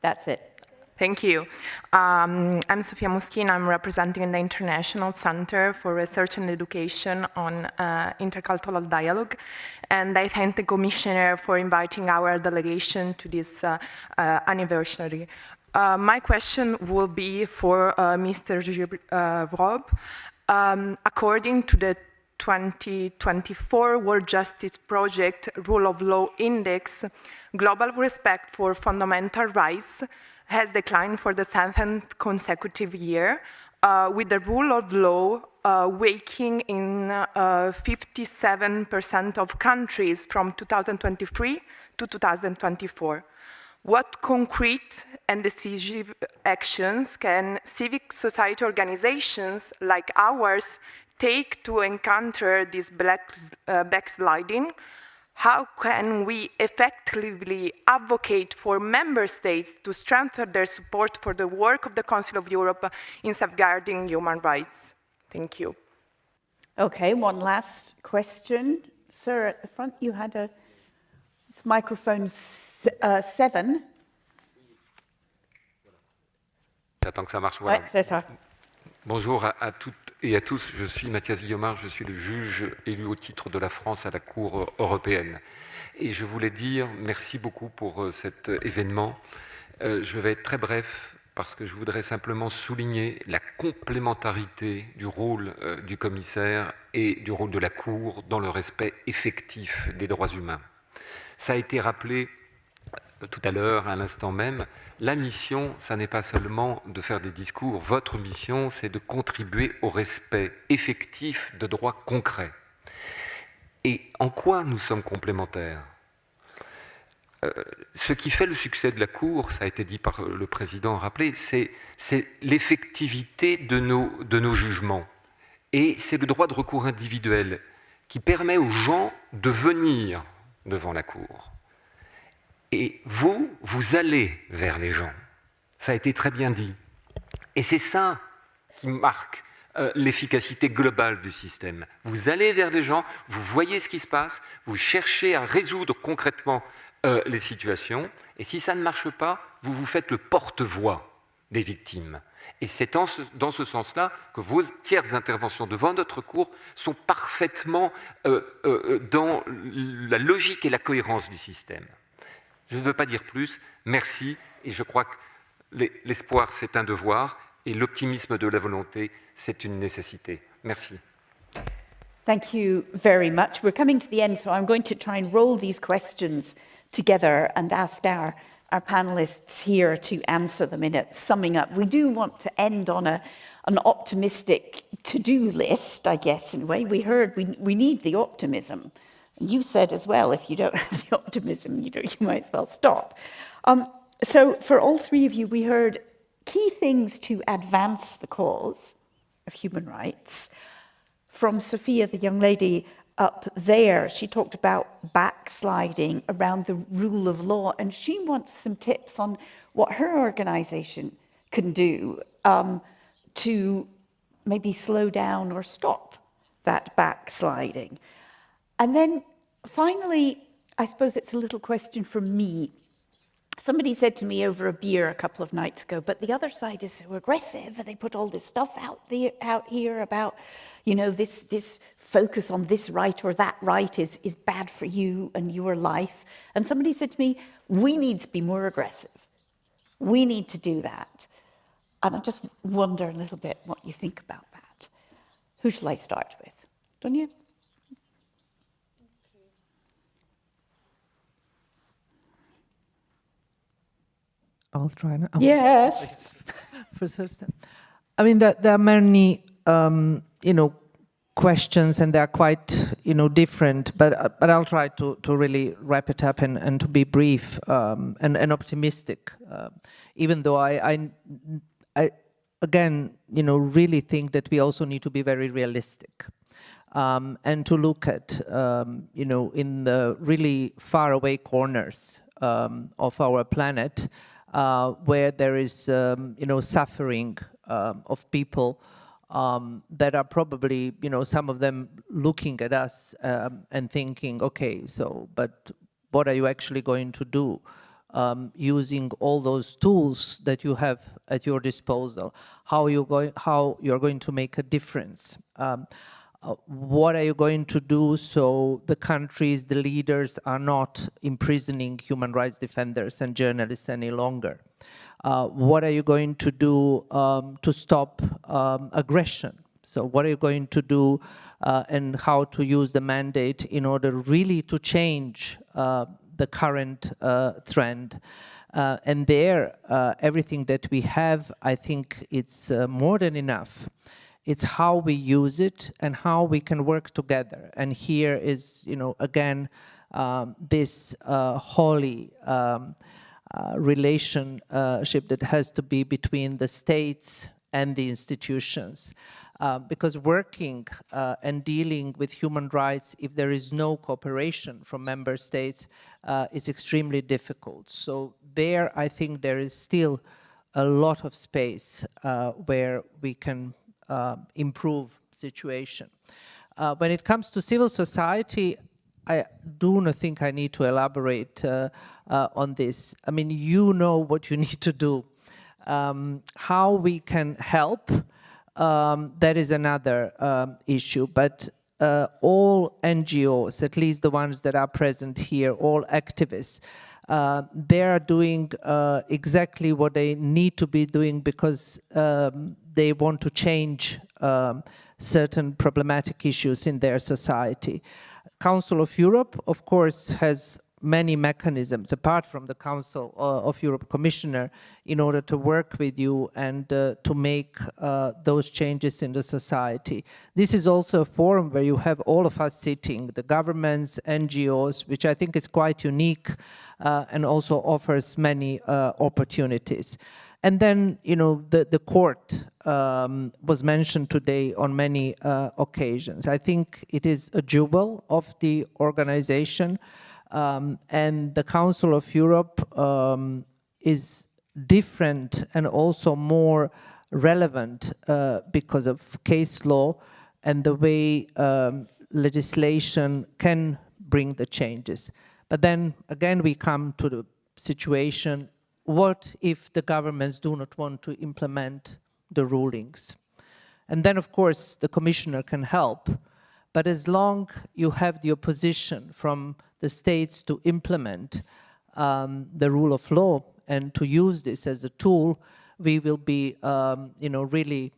That's it. Thank you. I'm Sofia Moschin. I'm representing the International Center for Research and Education on Intercultural Dialogue. And I thank the Commissioner for inviting our delegation to this anniversary. My question will be for Mr. Vrob. According to the 2024 World Justice Project Rule of Law Index, global respect for fundamental rights has declined for the 7th consecutive year, with the rule of law weighing in 57% of countries from 2023 to 2024. What concrete and decisive actions can civic society organizations like ours take to encounter this backsliding? How can we effectively advocate for member states to strengthen their support for the work of the Council of Europe in safeguarding human rights? Thank you. Okay, one last question. Sir, at the front you had it's microphone 7. J'attends que ça marche. Voilà. Ouais, c'est ça. Bonjour à toutes et à tous. Je suis Mathias Guillaumard, je suis le juge élu au titre de la France à la Cour européenne. Et je voulais dire merci beaucoup pour cet événement. Je vais être très bref parce que je voudrais simplement souligner la complémentarité du rôle du commissaire et du rôle de la Cour dans le respect effectif des droits humains. Ça a été rappelé tout à l'heure, à l'instant même, la mission, ça n'est pas seulement de faire des discours. Votre mission, c'est de contribuer au respect effectif de droits concrets. Et en quoi nous sommes complémentaires ? Ce qui fait le succès de la Cour, ça a été dit par le Président rappelé, c'est l'effectivité de nos jugements. Et c'est le droit de recours individuel qui permet aux gens de venir devant la Cour. Et vous allez vers les gens. Ça a été très bien dit. Et c'est ça qui marque l'efficacité globale du système. Vous allez vers les gens, vous voyez ce qui se passe, vous cherchez à résoudre concrètement les situations, et si ça ne marche pas, vous vous faites le porte-voix des victimes. Et c'est dans ce sens-là que vos tierces interventions devant notre Cour sont parfaitement dans la logique et la cohérence du système. Je ne veux pas dire plus, merci, et je crois que l'espoir c'est un devoir, et l'optimisme de la volonté c'est une nécessité. Merci. Thank you very much. We're coming to the end, so I'm going to try and roll these questions together and ask our panelists here to answer them in a summing up. We do want to end on an optimistic to-do list, I guess, in a way. We heard we need the optimism. You said as well, if you don't have the optimism, you might as well stop. So for all three of you, we heard key things to advance the cause of human rights. From Sophia, the young lady up there, she talked about backsliding around the rule of law, and she wants some tips on what her organization can do to maybe slow down or stop that backsliding. And then finally, I suppose it's a little question for me. Somebody said to me over a beer a couple of nights ago, but the other side is so aggressive, and they put all this stuff out here about, this focus on this right or that right is bad for you and your life. And somebody said to me, we need to be more aggressive. We need to do that. And I just wonder a little bit what you think about that. Who shall I start with? Donia? I'll try now. Yes. First, I mean, there are many, questions, and they are quite, different. But I'll try to really wrap it up and to be brief and optimistic. Even though I again, really think that we also need to be very realistic. And to look at, in the really faraway corners of our planet, where there is, suffering of people that are probably, some of them looking at us and thinking, okay, but what are you actually going to do using all those tools that you have at your disposal? How you're going to make a difference? What are you going to do so the countries, the leaders are not imprisoning human rights defenders and journalists any longer? What are you going to do to stop aggression? So what are you going to do and how to use the mandate in order really to change the current trend? And there, everything that we have, I think it's more than enough. It's how we use it and how we can work together. And here is, again, this holy relationship that has to be between the states and the institutions. Because working and dealing with human rights, if there is no cooperation from member states, is extremely difficult. So there, I think there is still a lot of space where we can improve situation. When it comes to civil society, I do not think I need to elaborate on this. I mean, you know what you need to do. How we can help, that is another issue. But all NGOs, at least the ones that are present here, all activists, they are doing exactly what they need to be doing because they want to change certain problematic issues in their society. Council of Europe, of course, has many mechanisms, apart from the Council of Europe Commissioner, in order to work with you and to make those changes in the society. This is also a forum where you have all of us sitting, the governments, NGOs, which I think is quite unique and also offers many opportunities. And then, the court was mentioned today on many occasions. I think it is a jewel of the organization. And the Council of Europe is different and also more relevant because of case law and the way legislation can bring the changes. But then again, we come to the situation, what if the governments do not want to implement the rulings? And then, of course, the commissioner can help. But as long you have the opposition from the states to implement the rule of law and to use this as a tool, we will be, really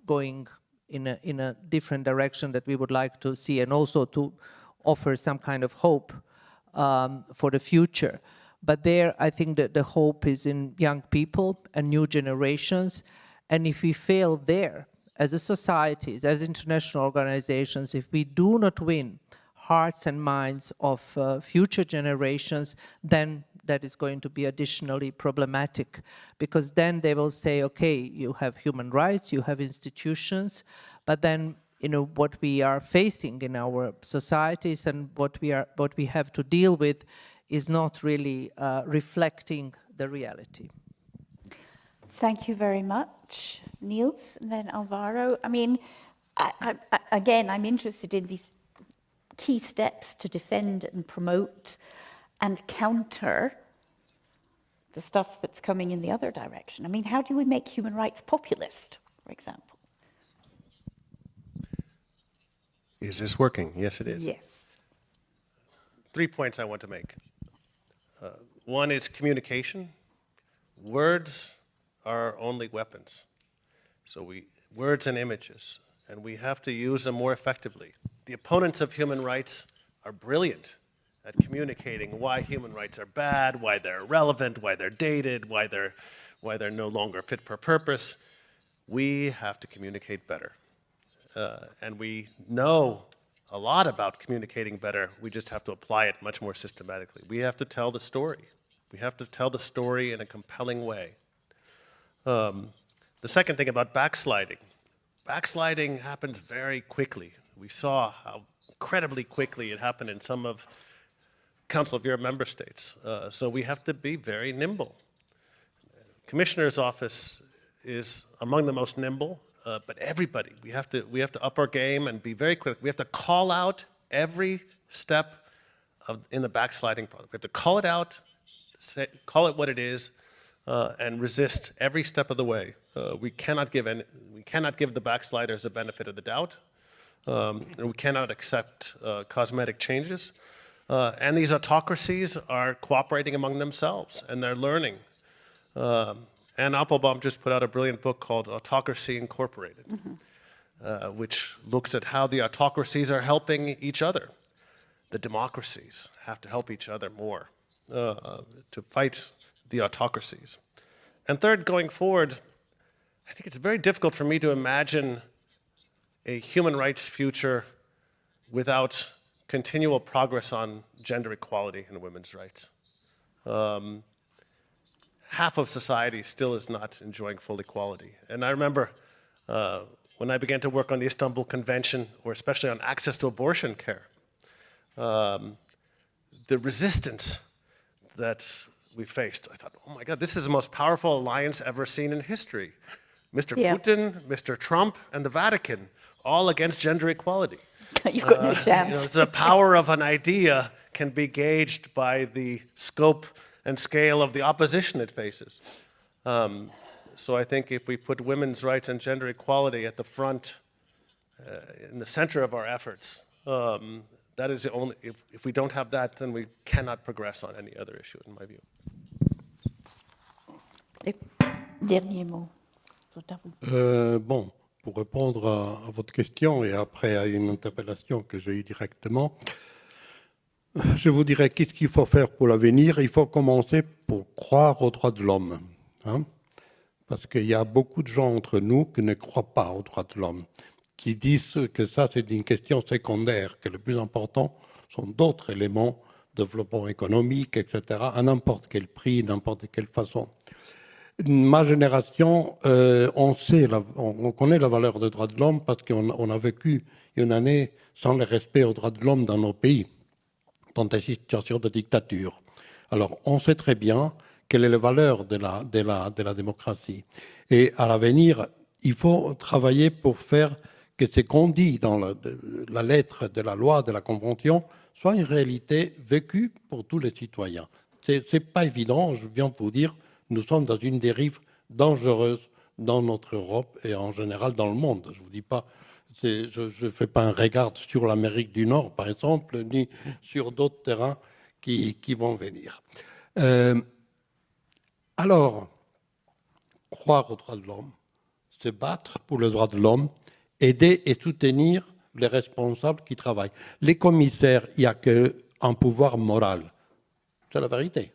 going in a different direction that we would like to see, and also to offer some kind of hope for the future. But there, I think that the hope is in young people and new generations. And if we fail there, as a societies, as international organizations, if we do not win hearts and minds of future generations, then that is going to be additionally problematic, because then they will say, okay, you have human rights, you have institutions, but then what we are facing in our societies and what we have to deal with is not really reflecting the reality. Thank you very much, Niels, and then Alvaro. I mean, again, I'm interested in these key steps to defend and promote and counter the stuff that's coming in the other direction. I mean, how do we make human rights populist, for example? Is this working? Yes, it is. Yes. 3 points I want to make. One is communication. Words are only weapons. So words and images, and we have to use them more effectively. The opponents of human rights are brilliant at communicating why human rights are bad, why they're irrelevant, why they're dated, why they're no longer fit for purpose. We have to communicate better. And we know a lot about communicating better. We just have to apply it much more systematically. We have to tell the story. We have to tell the story in a compelling way. The second thing about backsliding. Backsliding happens very quickly. We saw how incredibly quickly it happened in some of Council of Europe member states. So we have to be very nimble. Commissioner's office is among the most nimble, but everybody, we have to up our game and be very quick. We have to call out every step in the backsliding problem. We have to call it out, call it what it is, and resist every step of the way. We cannot give the backsliders the benefit of the doubt, and we cannot accept cosmetic changes. And these autocracies are cooperating among themselves, and they're learning. Anne Applebaum just put out a brilliant book called Autocracy Incorporated, which looks at how the autocracies are helping each other. The democracies have to help each other more to fight the autocracies. And third, going forward, I think it's very difficult for me to imagine a human rights future without continual progress on gender equality and women's rights. Half of society still is not enjoying full equality. And I remember when I began to work on the Istanbul Convention, or especially on access to abortion care, the resistance that we faced, I thought, oh my God, this is the most powerful alliance ever seen in history. Mr. Putin, Mr. Trump, and the Vatican, all against gender equality. You've got no chance. The power of an idea can be gauged by the scope and scale of the opposition it faces. So I think if we put women's rights and gender equality at the front, in the center of our efforts, that is the only, if we don't have that, then we cannot progress on any other issue, in my view. Dernier mot. Bon, pour répondre à votre question et après à une interpellation que j'ai eue directement, je vous dirais qu'est-ce qu'il faut faire pour l'avenir. Il faut commencer pour croire aux droits de l'homme. Hein? Parce qu'il y a beaucoup de gens entre nous qui ne croient pas aux droits de l'homme, qui disent que ça c'est une question secondaire, que le plus important sont d'autres éléments, développement économique, etc., à n'importe quel prix, n'importe quelle façon. Ma génération, on connaît la valeur des droits de l'homme parce qu'on a vécu une année sans le respect aux droits de l'homme dans nos pays, dans des situations de dictature. Alors, on sait très bien quelle est la valeur de la démocratie. Et à l'avenir, il faut travailler pour faire que ce qu'on dit dans la lettre de la loi, de la Convention, soit une réalité vécue pour tous les citoyens. C'est pas évident, je viens de vous dire, nous sommes dans une dérive dangereuse dans notre Europe et en général dans le monde. Je vous dis pas, je ne fais pas un regard sur l'Amérique du Nord, par exemple, ni sur d'autres terrains qui vont venir. Alors, croire aux droits de l'homme, se battre pour les droits de l'homme aider et soutenir les responsables qui travaillent. Les commissaires, il n'y a qu'un pouvoir moral. C'est la vérité.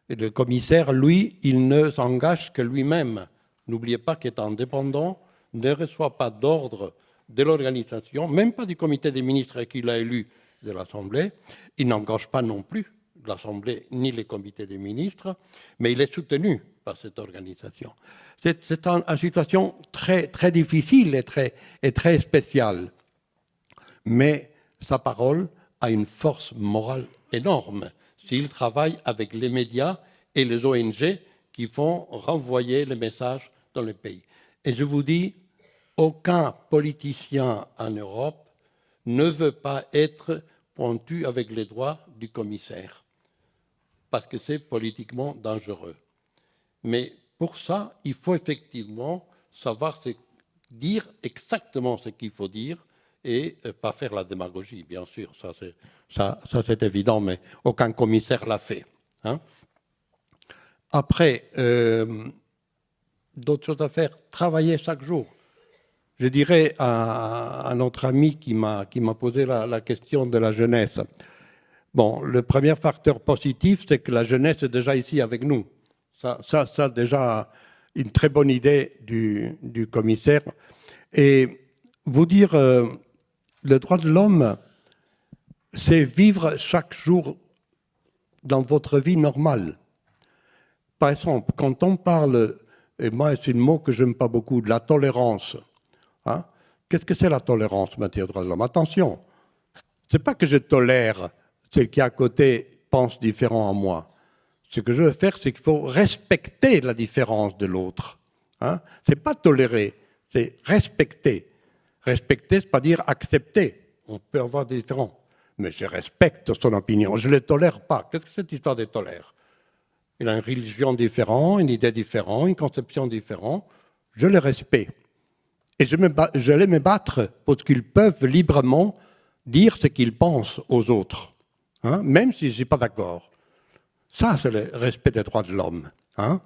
Et le commissaire, lui, il ne s'engage que lui-même. N'oubliez pas qu'il est indépendant, ne reçoit pas d'ordre de l'organisation, même pas du comité des ministres qu'il a élu de l'Assemblée. Il n'engage pas non plus l'Assemblée ni les comités des ministres, mais il est soutenu par cette organisation. C'est une situation très, très difficile et très spéciale. Mais sa parole a une force morale énorme s'il travaille avec les médias et les ONG qui vont renvoyer le message dans le pays. Et je vous dis, aucun politicien en Europe ne veut pas être pointu avec les doigts du commissaire, parce que c'est politiquement dangereux. Mais pour ça, il faut effectivement savoir dire exactement ce qu'il faut dire et pas faire la démagogie, bien sûr. Ça c'est évident, mais aucun commissaire l'a fait. Hein. Après, d'autres choses à faire, travailler chaque jour. Je dirais à notre ami qui m'a posé la question de la jeunesse. Bon, le premier facteur positif, c'est que la jeunesse est déjà ici avec nous. Ça déjà, une très bonne idée du commissaire. Et vous dire, le droit de l'homme, c'est vivre chaque jour dans votre vie normale. Par exemple, quand on parle, et moi c'est un mot que je n'aime pas beaucoup, de la tolérance. Hein? Qu'est-ce que c'est la tolérance en matière de droits de l'homme? Attention, ce n'est pas que je tolère ceux qui à côté pensent différent à moi. Ce que je veux faire, c'est qu'il faut respecter la différence de l'autre. Hein? Ce n'est pas tolérer, c'est respecter. Respecter, c'est pas dire accepter. On peut avoir des différences. Mais je respecte son opinion, je ne le tolère pas. Qu'est-ce que c'est cette histoire de tolère? Il a une religion différente, une idée différente, une conception différente. Je le respecte. Et je vais me battre pour qu'ils peuvent librement dire ce qu'ils pensent aux autres, hein, même si je ne suis pas d'accord. Ça, c'est le respect des droits de l'homme. Hein,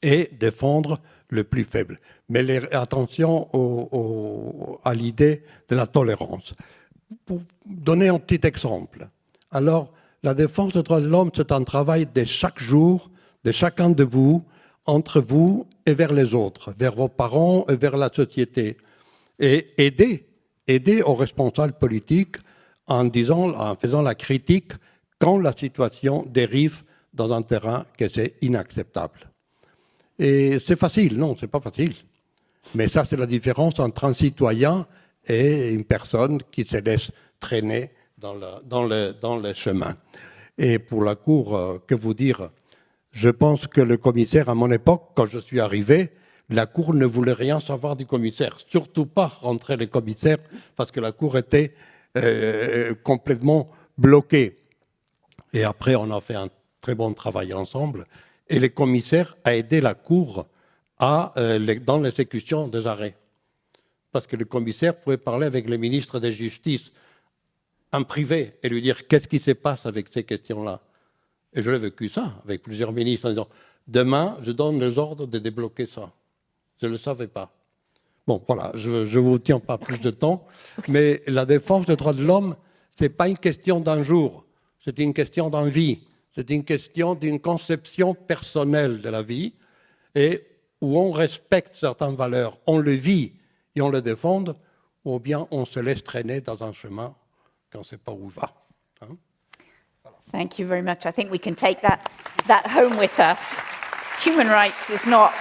et défendre le plus faible. Mais attention à l'idée de la tolérance. Pour donner un petit exemple. Alors, la défense des droits de l'homme, c'est un travail de chaque jour, de chacun de vous, entre vous et vers les autres, vers vos parents et vers la société. Et aider aux responsables politiques en faisant la critique quand la situation dérive dans un terrain que c'est inacceptable. Et c'est facile, non, c'est pas facile. Mais ça, c'est la différence entre un citoyen et une personne qui se laisse traîner dans le chemin. Et pour la Cour, que vous dire? Je pense que le commissaire, à mon époque, quand je suis arrivé, la Cour ne voulait rien savoir du commissaire. Surtout pas rentrer les commissaires, parce que la Cour était complètement bloquée. Et après, on a fait un très bon travail ensemble. Et le commissaire a aidé la Cour dans l'exécution des arrêts. Parce que le commissaire pouvait parler avec le ministre de Justice en privé et lui dire qu'est-ce qui se passe avec ces questions-là. Et je l'ai vécu ça avec plusieurs ministres en disant demain, je donne les ordres de débloquer ça. Je ne le savais pas. Bon, voilà, je ne vous tiens pas plus de temps, mais la défense des droits de l'homme, ce n'est pas une question d'un jour, c'est une question d'une vie, c'est une question d'une conception personnelle de la vie et où on respecte certaines valeurs, on le vit et on le défend, ou bien on se laisse traîner dans un chemin qu'on ne sait pas où il va. Hein? Thank you very much. I think we can take that home with us. Human rights is not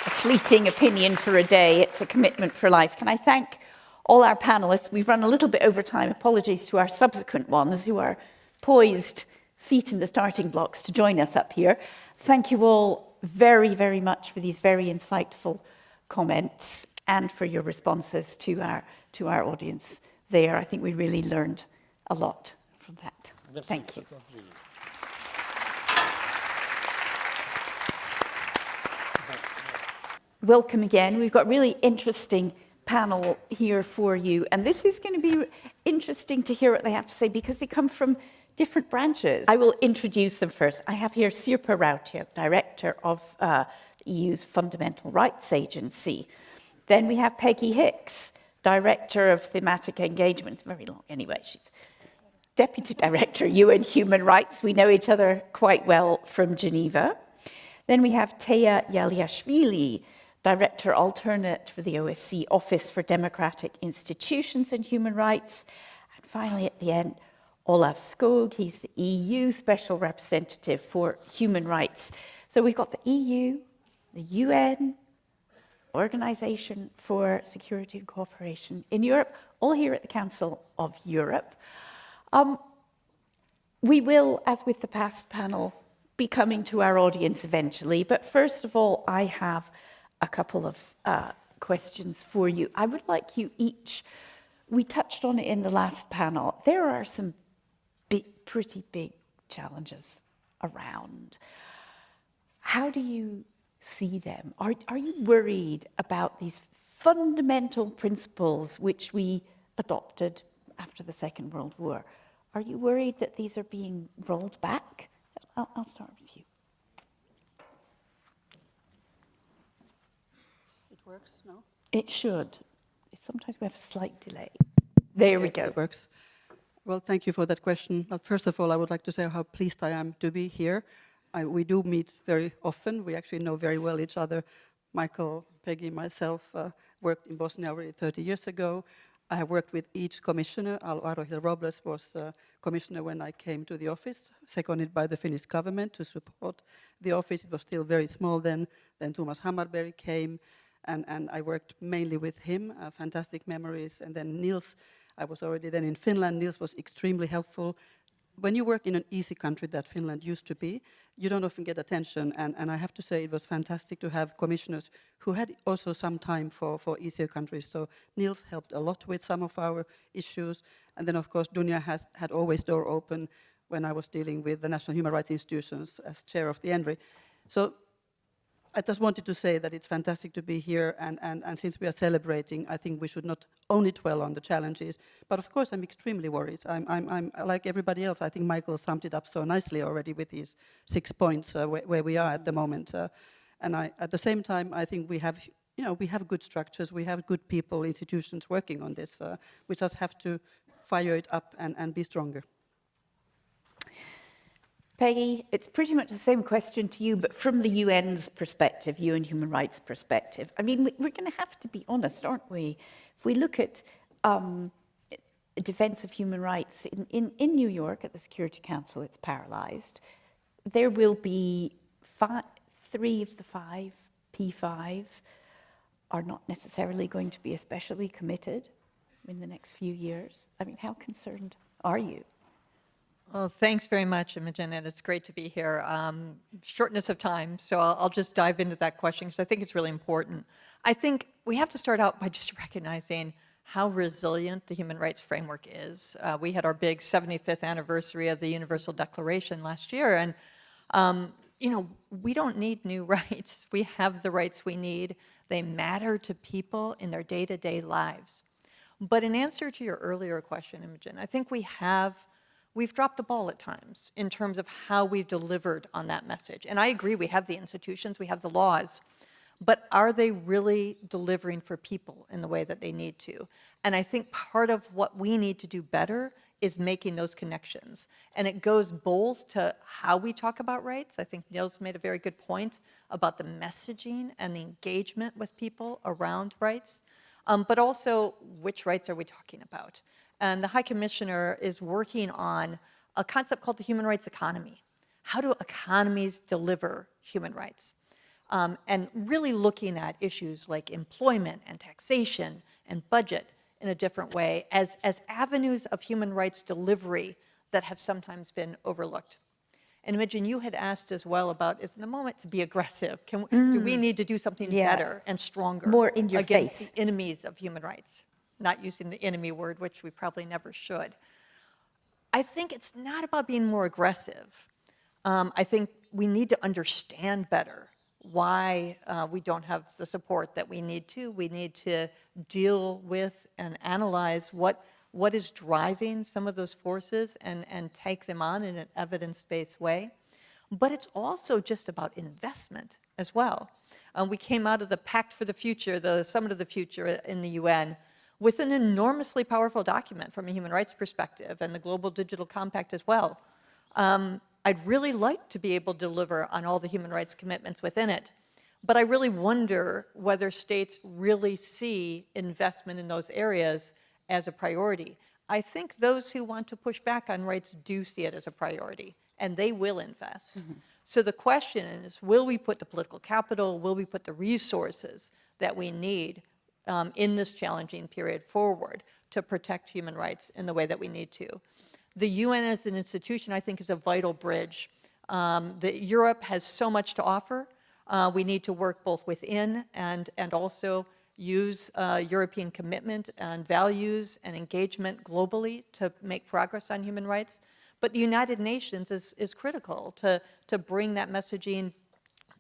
a fleeting opinion for a day, it's a commitment for life. Can I thank all our panelists? We've run a little bit over time. Apologies to our subsequent ones who are poised, feet in the starting blocks, to join us up here. Thank you all very, very much for these very insightful comments and for your responses to our audience there. I think we really learned a lot from that. Thank you. Welcome again. We've got a really interesting panel here for you. And this is going to be interesting to hear what they have to say because they come from different branches. I will introduce them first. I have here Sirpa Rautio, Director of the EU's Fundamental Rights Agency. Then we have Peggy Hicks, Director of Thematic Engagements. Very long anyway. She's Deputy Director, UN Human Rights. We know each other quite well from Geneva. Then we have Teya Yaliashvili, Director Alternate for the OSCE Office for Democratic Institutions and Human Rights. And finally, at the end, Olaf Skog. He's the EU Special Representative for Human Rights. So we've got the EU, the UN, Organization for Security and Cooperation in Europe, all here at the Council of Europe. We will, as with the past panel, be coming to our audience eventually, but first of all, I have a couple of questions for you. I would like you each, we touched on it in the last panel, there are some pretty big challenges around. How do you see them? Are you worried about these fundamental principles which we adopted after the Second World War? Are you worried that these are being rolled back? I'll start with you. It works, no? It should. Sometimes we have a slight delay. There we go. It works. Well, thank you for that question. But first of all, I would like to say how pleased I am to be here. We do meet very often. We actually know very well each other. Michael, Peggy, myself worked in Bosnia already 30 years ago. I have worked with each commissioner. Alvaro Gil Robles was commissioner when I came to the office, seconded by the Finnish government to support the office. It was still very small then. Then Thomas Hammarberg came, and I worked mainly with him, fantastic memories. And then Niels, I was already then in Finland. Niels was extremely helpful. When you work in an easy country that Finland used to be, you don't often get attention, and I have to say it was fantastic to have commissioners who had also some time for easier countries. So Niels helped a lot with some of our issues, and then of course Dunja had always door open when I was dealing with the national human rights institutions as chair of the Henri. So I just wanted to say that it's fantastic to be here, and since we are celebrating, I think we should not only dwell on the challenges, but of course I'm extremely worried. I'm like everybody else. I think Michael summed it up so nicely already with his 6 points where we are at the moment. And at the same time, I think we have good structures, we have good people, institutions working on this. We just have to fire it up and be stronger. Peggy, it's pretty much the same question to you, but from the UN's perspective, UN human rights perspective. I mean, we're going to have to be honest, aren't we? If we look at defense of human rights in New York at the Security Council, it's paralyzed. There will be 3 of the 5, P5, are not necessarily going to be especially committed in the next few years. I mean, how concerned are you? Well, thanks very much, Imogen, and it's great to be here. Shortness of time, so I'll just dive into that question because I think it's really important. I think we have to start out by just recognizing how resilient the human rights framework is. We had our big 75th anniversary of the Universal Declaration last year, and you know, we don't need new rights. We have the rights we need. They matter to people in their day-to-day lives. But in answer to your earlier question, Imogen, I think we've dropped the ball at times in terms of how we've delivered on that message. And I agree, we have the institutions, we have the laws, but are they really delivering for people in the way that they need to? And I think part of what we need to do better is making those connections. And it goes both to how we talk about rights. I think Niels made a very good point about the messaging and the engagement with people around rights, but also which rights are we talking about? And the High Commissioner is working on a concept called the human rights economy. How do economies deliver human rights? And really looking at issues like employment and taxation and budget in a different way as avenues of human rights delivery that have sometimes been overlooked. And Imogen, you had asked as well about, is the moment to be aggressive? Do we need to do something better and stronger more in your against face. the enemies of human rights? Not using the enemy word, which we probably never should. I think it's not about being more aggressive. I think we need to understand better why we don't have the support that we need to. We need to deal with and analyze what is driving some of those forces and take them on in an evidence-based way. but it's also just about investment as well. We came out of the Pact for the Future, the Summit of the Future in the UN, with an enormously powerful document from a human rights perspective, and the Global Digital Compact as well. I'd really like to be able to deliver on all the human rights commitments within it, but I really wonder whether states really see investment in those areas as a priority. I think those who want to push back on rights do see it as a priority, and they will invest. Mm-hmm. So the question is, will we put the political capital, will we put the resources that we need in this challenging period forward to protect human rights in the way that we need to? The UN as an institution, I think, is a vital bridge. Europe has so much to offer. We need to work both within and also use European commitment and values and engagement globally to make progress on human rights. But the United Nations is critical to bring that messaging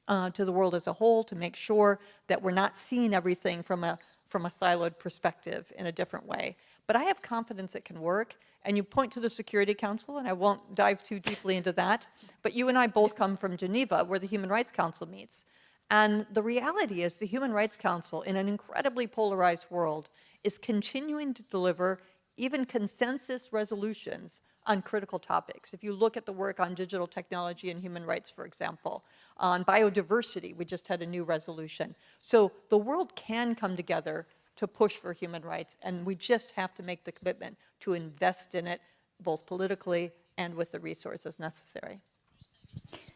to the world as a whole, to make sure that we're not seeing everything from a siloed perspective in a different way. But I have confidence it can work. And you point to the Security Council, and I won't dive too deeply into that, but you and I both come from Geneva, where the Human Rights Council meets. And the reality is the Human Rights Council, in an incredibly polarized world, is continuing to deliver even consensus resolutions on critical topics. If you look at the work on digital technology and human rights, for example, on biodiversity, we just had a new resolution. So the world can come together to push for human rights, and we just have to make the commitment to invest in it, both politically and with the resources necessary.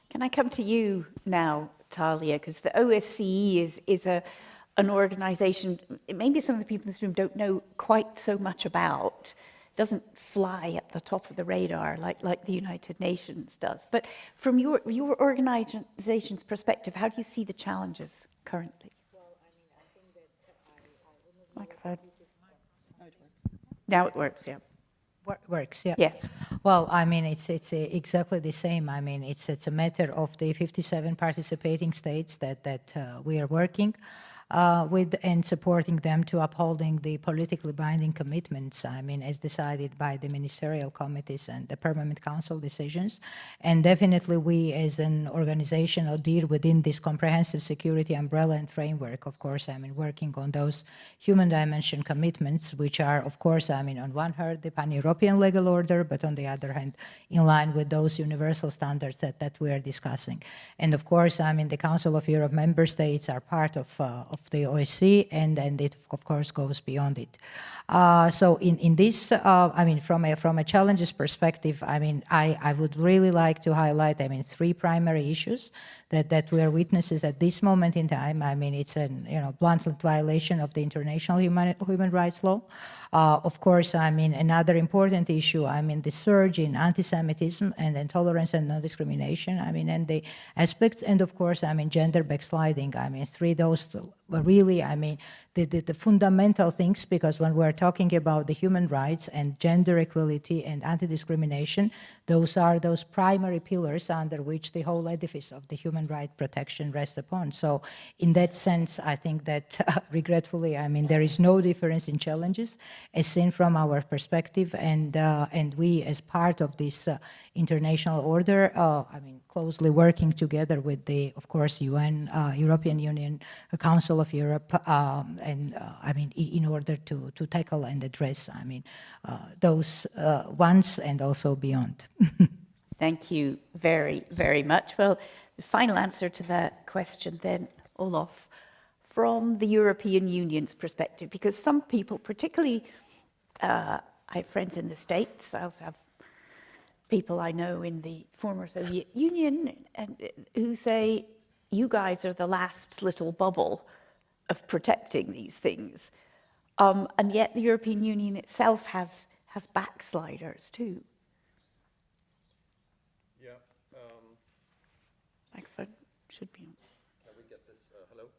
Can I come to you now, Talia, because the OSCE is an organization maybe some of the people in this room don't know quite so much about. It doesn't fly at the top of the radar like the United Nations does. But from your organization's perspective, how do you see the challenges currently? Microphone. Now it works, yeah. Works, yeah. Yes. Well, I mean, it's exactly the same. I mean, it's a matter of the 57 participating states that we are working with and supporting them to upholding the politically binding commitments, I mean, as decided by the ministerial committees and the Permanent Council decisions. And definitely we as an organization adhere within this comprehensive security umbrella and framework, of course, I mean, working on those human dimension commitments, which are, of course, I mean, on one hand, the pan-European legal order, but on the other hand, in line with those universal standards that we are discussing. And of course, I mean, the Council of Europe member states are part of the OSCE, and it of course goes beyond it. So in this, I mean, from a challenges perspective, I mean, I would really like to highlight, I mean, three primary issues that we are witnesses at this moment in time. I mean, it's a blunt violation of the international human rights law. Of course, I mean, another important issue, I mean, the surge in anti-Semitism and intolerance and non-discrimination, I mean, and the aspects, and of course, I mean, gender backsliding. I mean, those really, I mean, the fundamental things, because when we're talking about the human rights and gender equality and anti-discrimination, those are those primary pillars under which the whole edifice of the human right protection rests upon. So in that sense, I think that regretfully, I mean, there is no difference in challenges as seen from our perspective, and we as part of this international order, I mean, closely working together with the, of course, UN, European Union, Council of Europe, and I mean, in order to tackle and address, I mean, those ones and also beyond. Thank you very, very much. Well, the final answer to that question then, Olof, from the European Union's perspective, because some people, particularly, I have friends in the States, I also have people I know in the former Soviet Union, and who say, you guys are the last little bubble of protecting these things. And yet the European Union itself has backsliders too. Yeah. Microphone should be on. Can we get this? Hello?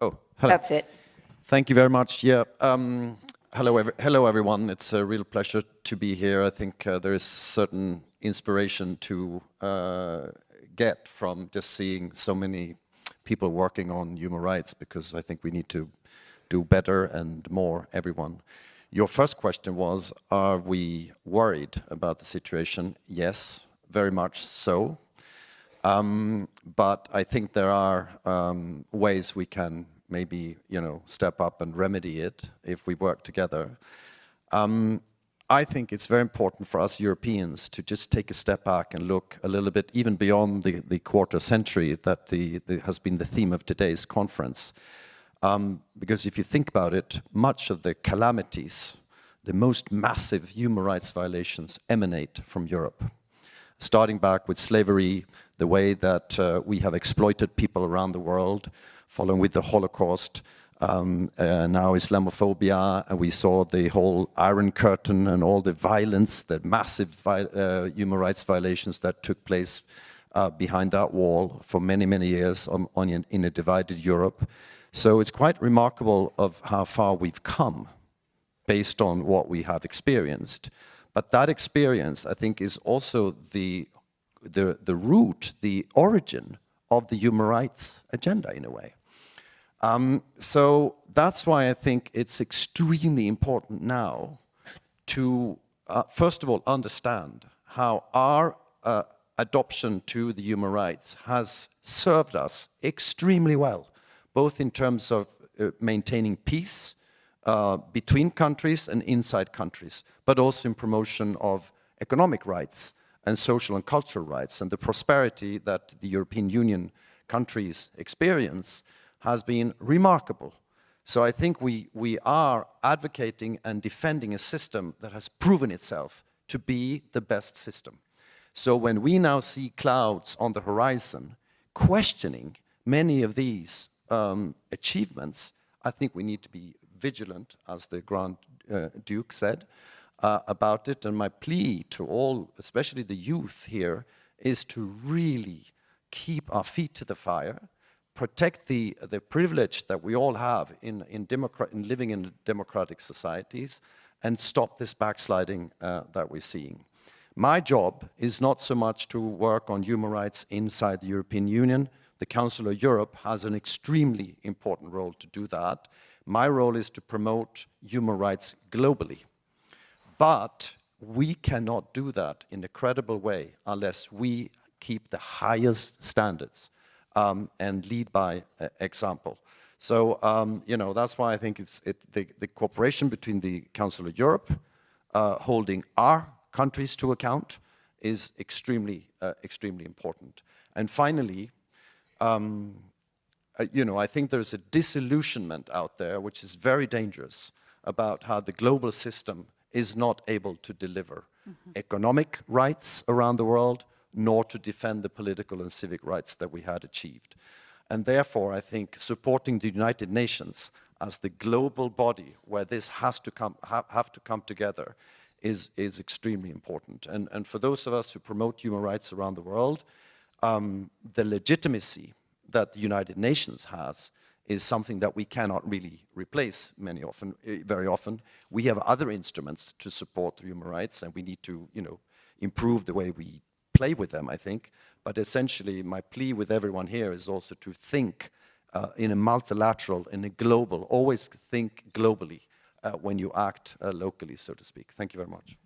Oh, hello. That's it. Thank you very much. Yeah. Hello, everyone. It's a real pleasure to be here. I think there is certain inspiration to get from just seeing so many people working on human rights, because I think we need to do better and more, everyone. Your first question was, are we worried about the situation? Yes, very much so. But I think there are ways we can maybe, step up and remedy it if we work together. I think it's very important for us Europeans to just take a step back and look a little bit even beyond the quarter century that has been the theme of today's conference. Because if you think about it, much of the calamities, the most massive human rights violations emanate from Europe. Starting back with slavery, the way that we have exploited people around the world, following with the Holocaust, now Islamophobia, and we saw the whole Iron Curtain and all the violence, the massive human rights violations that took place behind that wall for many, many years in a divided Europe. So it's quite remarkable of how far we've come based on what we have experienced. But that experience, I think, is also the root, the origin of the human rights agenda in a way. So that's why I think it's extremely important now to, first of all, understand how our adoption to the human rights has served us extremely well, both in terms of maintaining peace between countries and inside countries, but also in promotion of economic rights and social and cultural rights, and the prosperity that the European Union countries experience has been remarkable. So I think we are advocating and defending a system that has proven itself to be the best system. So when we now see clouds on the horizon questioning many of these achievements, I think we need to be vigilant, as the Grand Duke said, about it. And my plea to all, especially the youth here, is to really keep our feet to the fire, protect the privilege that we all have in living in democratic societies, and stop this backsliding that we're seeing. My job is not so much to work on human rights inside the European Union. The Council of Europe has an extremely important role to do that. My role is to promote human rights globally. But we cannot do that in a credible way unless we keep the highest standards and lead by example. So, that's why I think the cooperation between the Council of Europe holding our countries to account is extremely important. And finally, I think there's a disillusionment out there which is very dangerous about how the global system is not able to deliver economic rights around the world, nor to defend the political and civic rights that we had achieved. And therefore, I think supporting the United Nations as the global body where this have to come together is extremely important. And for those of us who promote human rights around the world, the legitimacy that the United Nations has is something that we cannot really replace very often. We have other instruments to support human rights, and we need to, improve the way we play with them, I think. But essentially, my plea with everyone here is also to think in a multilateral, in a global, always think globally when you act locally, so to speak. Thank you very much.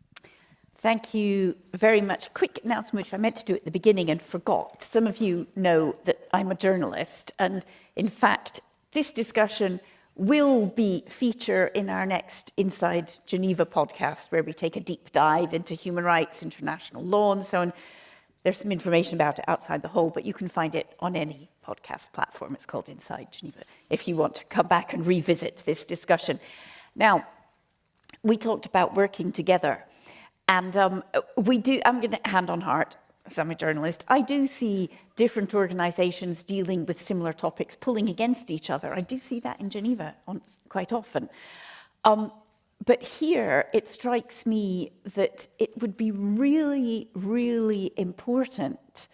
Thank you very much. Quick announcement, which I meant to do at the beginning and forgot. Some of you know that I'm a journalist, and in fact, this discussion will feature in our next Inside Geneva podcast, where we take a deep dive into human rights, international law, and so on. There's some information about it outside the hall, but you can find it on any podcast platform. It's called Inside Geneva, if you want to come back and revisit this discussion. Now, we talked about working together. And I'm going to hand on heart, as I'm a journalist, I do see different organizations dealing with similar topics pulling against each other. I do see that in Geneva quite often. But here, it strikes me that it would be really, really important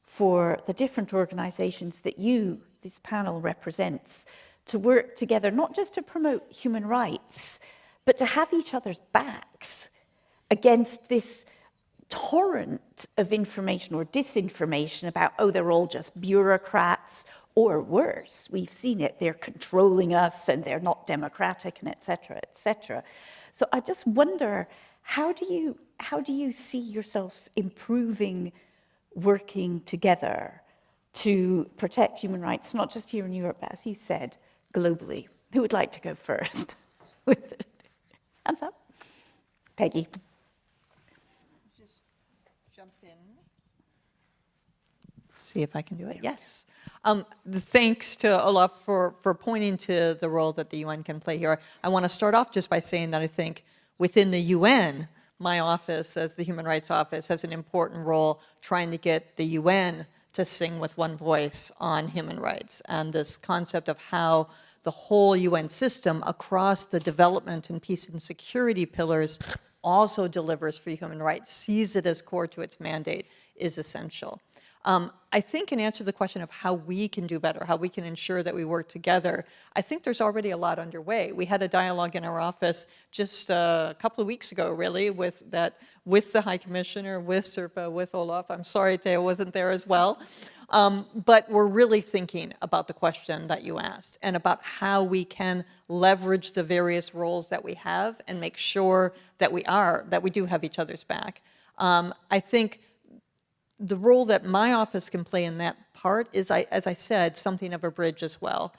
for the different organizations that this panel represents, to work together, not just to promote human rights, but to have each other's backs against this torrent of information or disinformation about, they're all just bureaucrats, or worse. We've seen it. They're controlling us and they're not democratic and et cetera. So I just wonder, how do you see yourselves improving, working together to protect human rights, not just here in Europe, but as you said, globally? Who would like to go first? Hands up. Peggy. Just jump in. See if I can do it. Yes. Thanks to Olaf for pointing to the role that the UN can play here. I want to start off just by saying that I think within the UN, my office as the Human Rights Office has an important role trying to get the UN to sing with one voice on human rights, and this concept of how the whole UN system across the development and peace and security pillars also delivers for human rights, sees it as core to its mandate, is essential. I think in answer to the question of how we can do better, how we can ensure that we work together, I think there's already a lot underway. We had a dialogue in our office just a couple of weeks ago, really, with the High Commissioner, with Sirpa, with Olaf. I'm sorry Theo wasn't there as well. But we're really thinking about the question that you asked and about how we can leverage the various roles that we have and make sure that we do have each other's back. I think the role that my office can play in that part is, as I said, something of a bridge as well.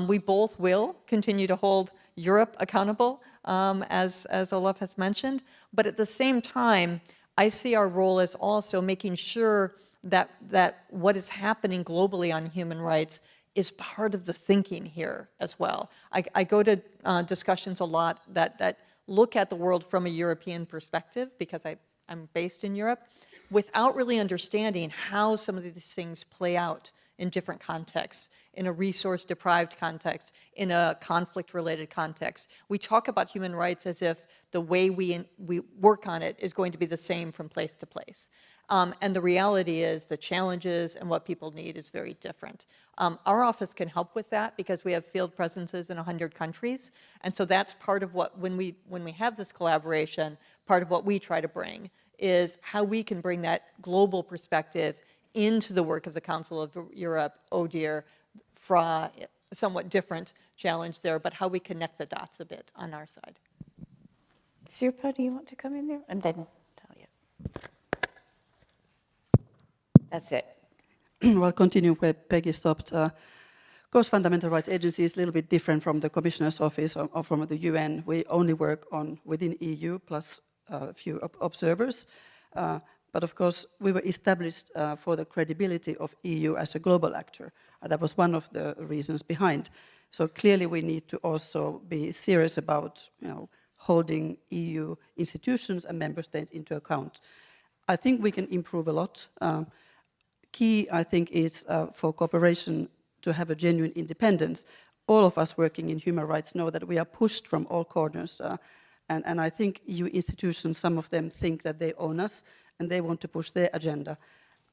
We both will continue to hold Europe accountable, as Olaf has mentioned, but at the same time, I see our role as also making sure that what is happening globally on human rights is part of the thinking here as well. I go to discussions a lot that look at the world from a European perspective, because I'm based in Europe, without really understanding how some of these things play out in different contexts, in a resource-deprived context, in a conflict-related context. We talk about human rights as if the way we work on it is going to be the same from place to place. And the reality is the challenges and what people need is very different. Our office can help with that because we have field presences in 100 countries. And so that's part of what, when we have this collaboration, part of what we try to bring is how we can bring that global perspective into the work of the Council of Europe, ODIHR, FRA, somewhat different challenge there, but how we connect the dots a bit on our side. Sirpa, do you want to come in there? And then Talia. That's it. Well, continue where Peggy stopped. Of course, Fundamental Rights Agency is a little bit different from the Commissioner's Office or from the UN. We only work within EU plus a few observers. But of course, we were established for the credibility of EU as a global actor. That was one of the reasons behind. So clearly we need to also be serious about holding EU institutions and member states into account. I think we can improve a lot. Key, I think, is for cooperation to have a genuine independence. All of us working in human rights know that we are pushed from all corners. And I think EU institutions, some of them think that they own us and they want to push their agenda.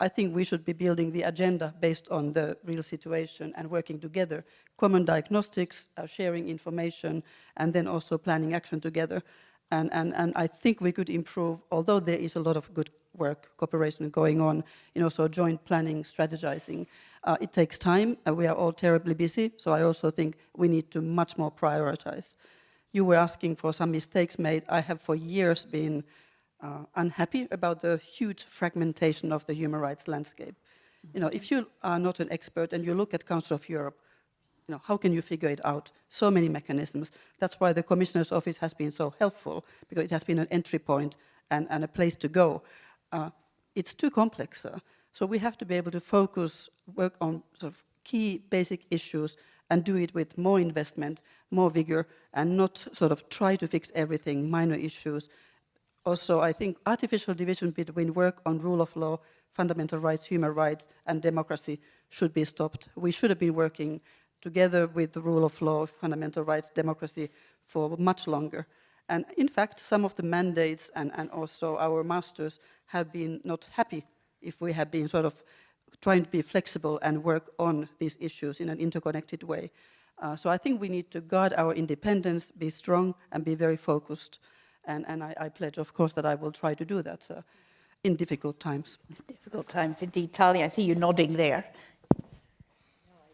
I think we should be building the agenda based on the real situation and working together, common diagnostics, sharing information, and then also planning action together. And I think we could improve, although there is a lot of good work, cooperation going on, so joint planning, strategizing. It takes time, we are all terribly busy, so I also think we need to much more prioritize. You were asking for some mistakes made. I have for years been unhappy about the huge fragmentation of the human rights landscape. If you are not an expert and you look at Council of Europe, how can you figure it out? So many mechanisms. That's why the Commissioner's Office has been so helpful, because it has been an entry point and a place to go. It's too complex. So we have to be able to focus, work on sort of key basic issues and do it with more investment, more vigor, and not sort of try to fix everything, minor issues. Also, I think artificial division between work on rule of law, fundamental rights, human rights, and democracy should be stopped. We should have been working together with the rule of law, fundamental rights, democracy for much longer. And in fact, some of the mandates and also our masters have been not happy if we have been sort of trying to be flexible and work on these issues in an interconnected way. So I think we need to guard our independence, be strong, and be very focused. And I pledge, of course, that I will try to do that in difficult times. Difficult times, indeed. Talia, I see you nodding there. No, I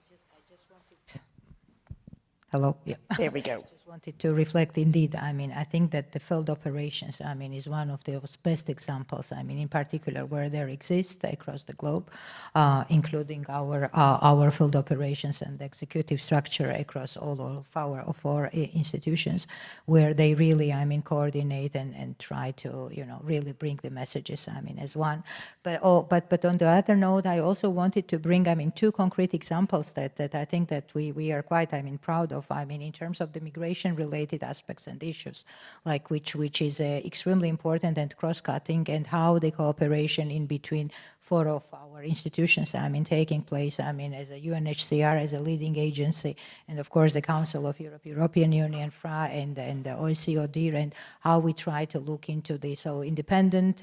Hello? Yeah. There we go. Just wanted to reflect indeed. I mean, I think that the field operations, I mean, is one of the best examples. I mean, in particular, where there exists across the globe, including our field operations and the executive structure across all of our institutions, where they really, I mean, coordinate and try to, you know, really bring the messages, I mean, as one. But on the other note, I also wanted to bring, I mean, two concrete examples that I think that we are quite, I mean, proud of. I mean, in terms of the migration-related aspects and issues, like which is extremely important and cross-cutting, and how the cooperation in between four of our institutions, I mean, taking place, I mean, as a UNHCR, as a leading agency, and of course the Council of Europe, European Union, FRA, and the OECD, and how we try to look into this, so independent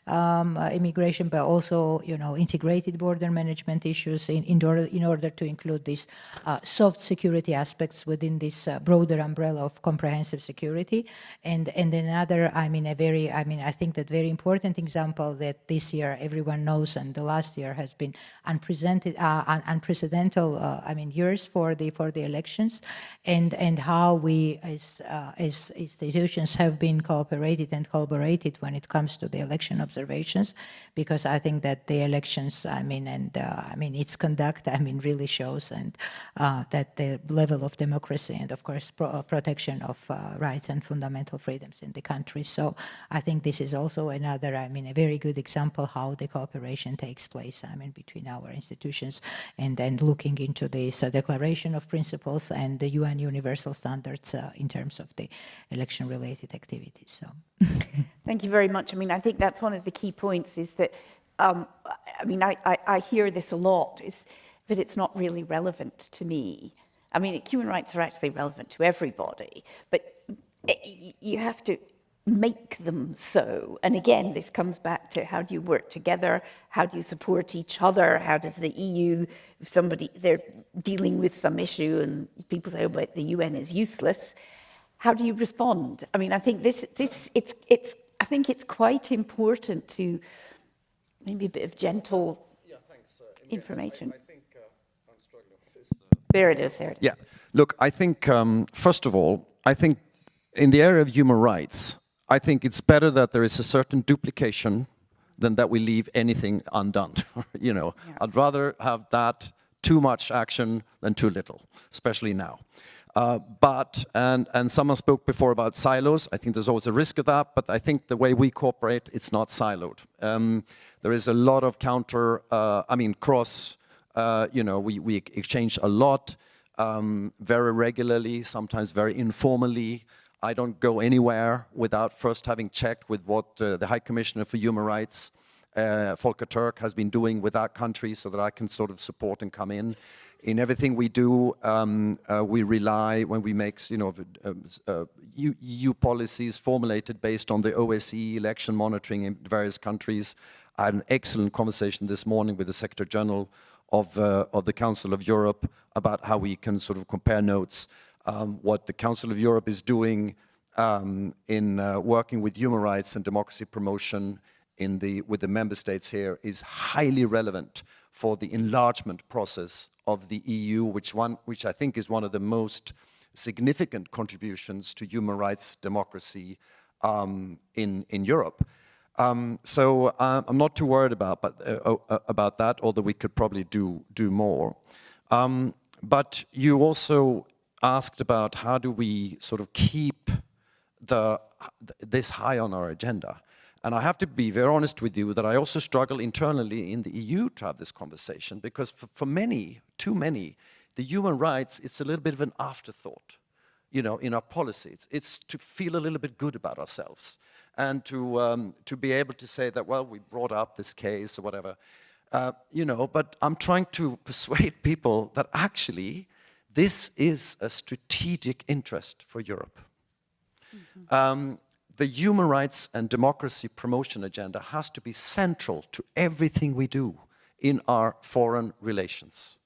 immigration, but also, you know, integrated border management issues in order to include these soft security aspects within this broader umbrella of comprehensive security. And another, I mean, I think that very important example that this year everyone knows, and the last year has been unprecedented, I mean, years for the elections, and how we as institutions have been cooperated and collaborated when it comes to the election observations, because I think that the elections, I mean, and its conduct, I mean, really shows and that the level of democracy and of course protection of rights and fundamental freedoms in the country. So I think this is also another, I mean, a very good example how the cooperation takes place, I mean, between our institutions, and looking into this Declaration of Principles and the UN Universal Standards in terms of the election-related activities. So, thank you very much. I mean, I think that's one of the key points is that, I mean, I hear this a lot, is that it's not really relevant to me. I mean, human rights are actually relevant to everybody, but you have to make them so. And again, this comes back to how do you work together? How do you support each other? How does the EU, if they're dealing with some issue and people say, oh, but the UN is useless, how do you respond? I mean, I think I think it's quite important to maybe a bit of gentle information. I think I'm struggling with this. There it is. Yeah. Look, I think, first of all, I think in the area of human rights, I think it's better that there is a certain duplication than that we leave anything undone. You know, yeah. I'd rather have that too much action than too little, especially now. And someone spoke before about silos. I think there's always a risk of that, but I think the way we cooperate, it's not siloed. There is a lot of cross, you know, we exchange a lot, very regularly, sometimes very informally. I don't go anywhere without first having checked with what the High Commissioner for Human Rights, Volker Turk, has been doing with that country, so that I can sort of support and come in. In everything we do, we rely, when we make, you know, EU policies formulated based on the OSCE election monitoring in various countries. I had an excellent conversation this morning with the Secretary General of the Council of Europe about how we can sort of compare notes. What the Council of Europe is doing in working with human rights and democracy promotion with the member states here is highly relevant for the enlargement process of the EU, which I think is one of the most significant contributions to human rights democracy in Europe. So I'm not too worried about that, although we could probably do more. But you also asked about how do we sort of keep this high on our agenda. And I have to be very honest with you that I also struggle internally in the EU to have this conversation, because for many, too many, the human rights, it's a little bit of an afterthought, you know, in our policies. It's to feel a little bit good about ourselves and to be able to say that, well, we brought up this case or whatever, you know, but I'm trying to persuade people that actually this is a strategic interest for Europe. Mm-hmm. The human rights and democracy promotion agenda has to be central to everything we do in our foreign relations.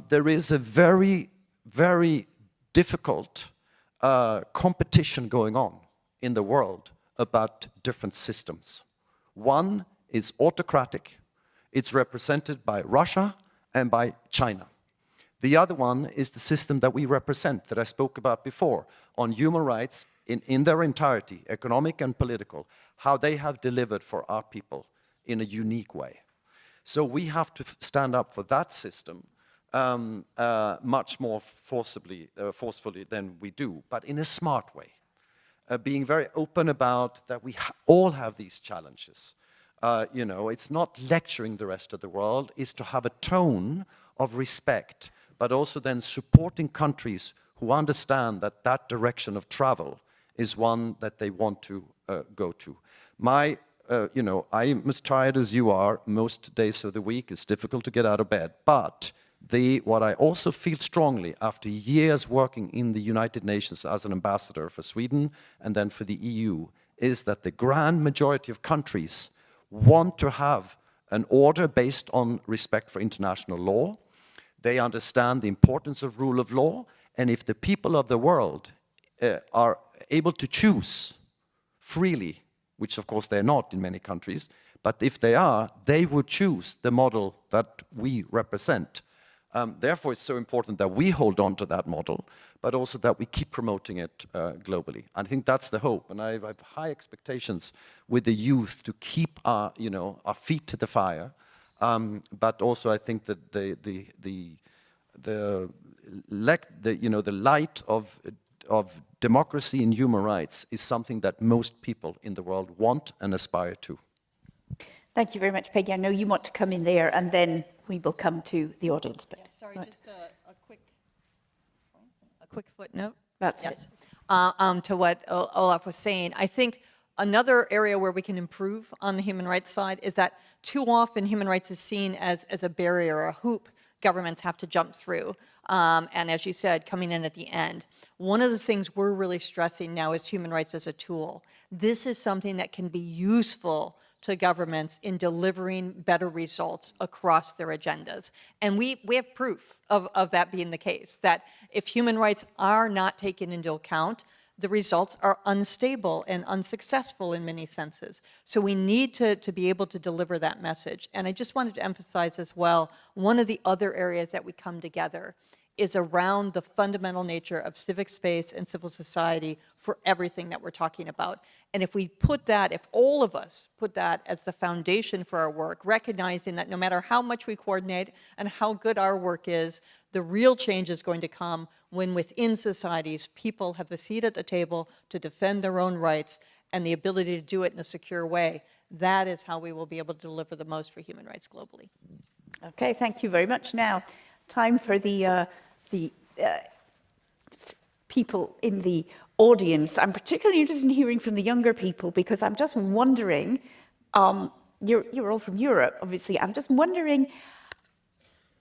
There is a very, very difficult competition going on in the world about different systems. One is autocratic. It's represented by Russia and by China. The other one is the system that we represent, that I spoke about before, on human rights in their entirety, economic and political, how they have delivered for our people in a unique way. So we have to stand up for that system much more forcefully than we do, but in a smart way. Being very open about that we all have these challenges. You know, it's not lecturing the rest of the world, it's to have a tone of respect, but also then supporting countries who understand that that direction of travel is one that they want to go to. You know, I'm as tired as you are most days of the week. It's difficult to get out of bed. But what I also feel strongly after years working in the United Nations as an ambassador for Sweden and then for the EU is that the grand majority of countries want to have an order based on respect for international law. They understand the importance of rule of law. And if the people of the world are able to choose freely, which of course they're not in many countries, but if they are, they would choose the model that we represent. Therefore, it's so important that we hold on to that model, but also that we keep promoting it globally. I think that's the hope, and I have high expectations with the youth to keep our feet to the fire. But also, I think that the light of democracy and human rights is something that most people in the world want and aspire to. Thank you very much, Peggy. I know you want to come in there, and then we will come to the audience. But, yeah, sorry, right. Just a quick footnote. That's yes. To what Olaf was saying. I think another area where we can improve on the human rights side is that too often human rights is seen as a barrier, a hoop governments have to jump through. And as you said, coming in at the end. One of the things we're really stressing now is human rights as a tool. This is something that can be useful to governments in delivering better results across their agendas. And we have proof of that being the case, that if human rights are not taken into account, the results are unstable and unsuccessful in many senses. So we need to be able to deliver that message. And I just wanted to emphasize as well, one of the other areas that we come together is around the fundamental nature of civic space and civil society for everything that we're talking about. And if we put that, if all of us put that as the foundation for our work, recognizing that no matter how much we coordinate and how good our work is, the real change is going to come when within societies, people have a seat at the table to defend their own rights and the ability to do it in a secure way. That is how we will be able to deliver the most for human rights globally. Okay, thank you very much. Now, time for the people in the audience. I'm particularly interested in hearing from the younger people because I'm just wondering, you're all from Europe, obviously. I'm just wondering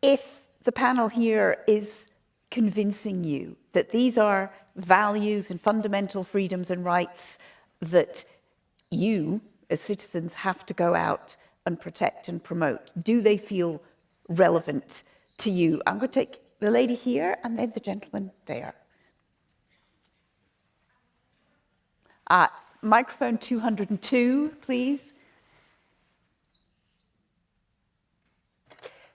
if the panel here is convincing you that these are values and fundamental freedoms and rights that you, as citizens, have to go out and protect and promote. Do they feel relevant to you? I'm going to take the lady here and then the gentleman there. Microphone 202, please.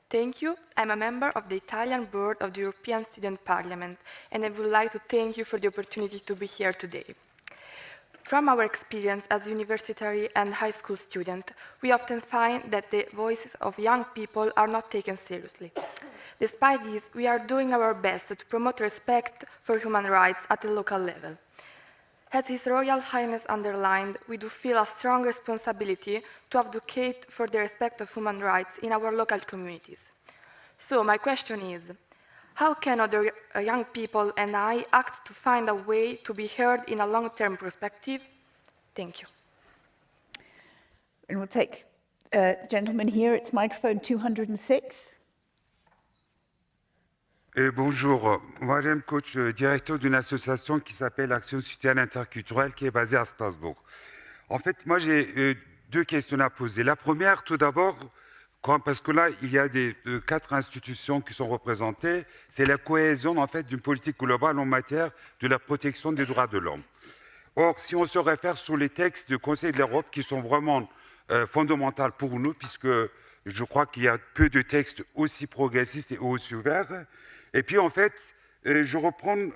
Thank you. I'm a member of the Italian board of the European Student Parliament, and I would like to thank you for the opportunity to be here today. From our experience as university and high school students, we often find that the voices of young people are not taken seriously. Despite this, we are doing our best to promote respect for human rights at the local level. As His Royal Highness underlined, we do feel a strong responsibility to advocate for the respect of human rights in our local communities. So my question is, how can other young people and I act to find a way to be heard in a long-term perspective? Thank you. And we'll take the gentleman here. It's microphone 206. Bonjour, moi j'aime coach directeur d'une association qui s'appelle Action Citoyenne Interculturelle qui est basée à Strasbourg. En fait, moi j'ai deux questions à poser. La première, tout d'abord, parce que là il y a 4 institutions qui sont représentées, c'est la cohésion en fait d'une politique globale en matière de la protection des droits de l'homme. Or, si on se réfère sur les textes du Conseil de l'Europe qui sont vraiment fondamentaux pour nous, puisque je crois qu'il y a peu de textes aussi progressistes et aussi ouverts, Et puis en fait, je reprends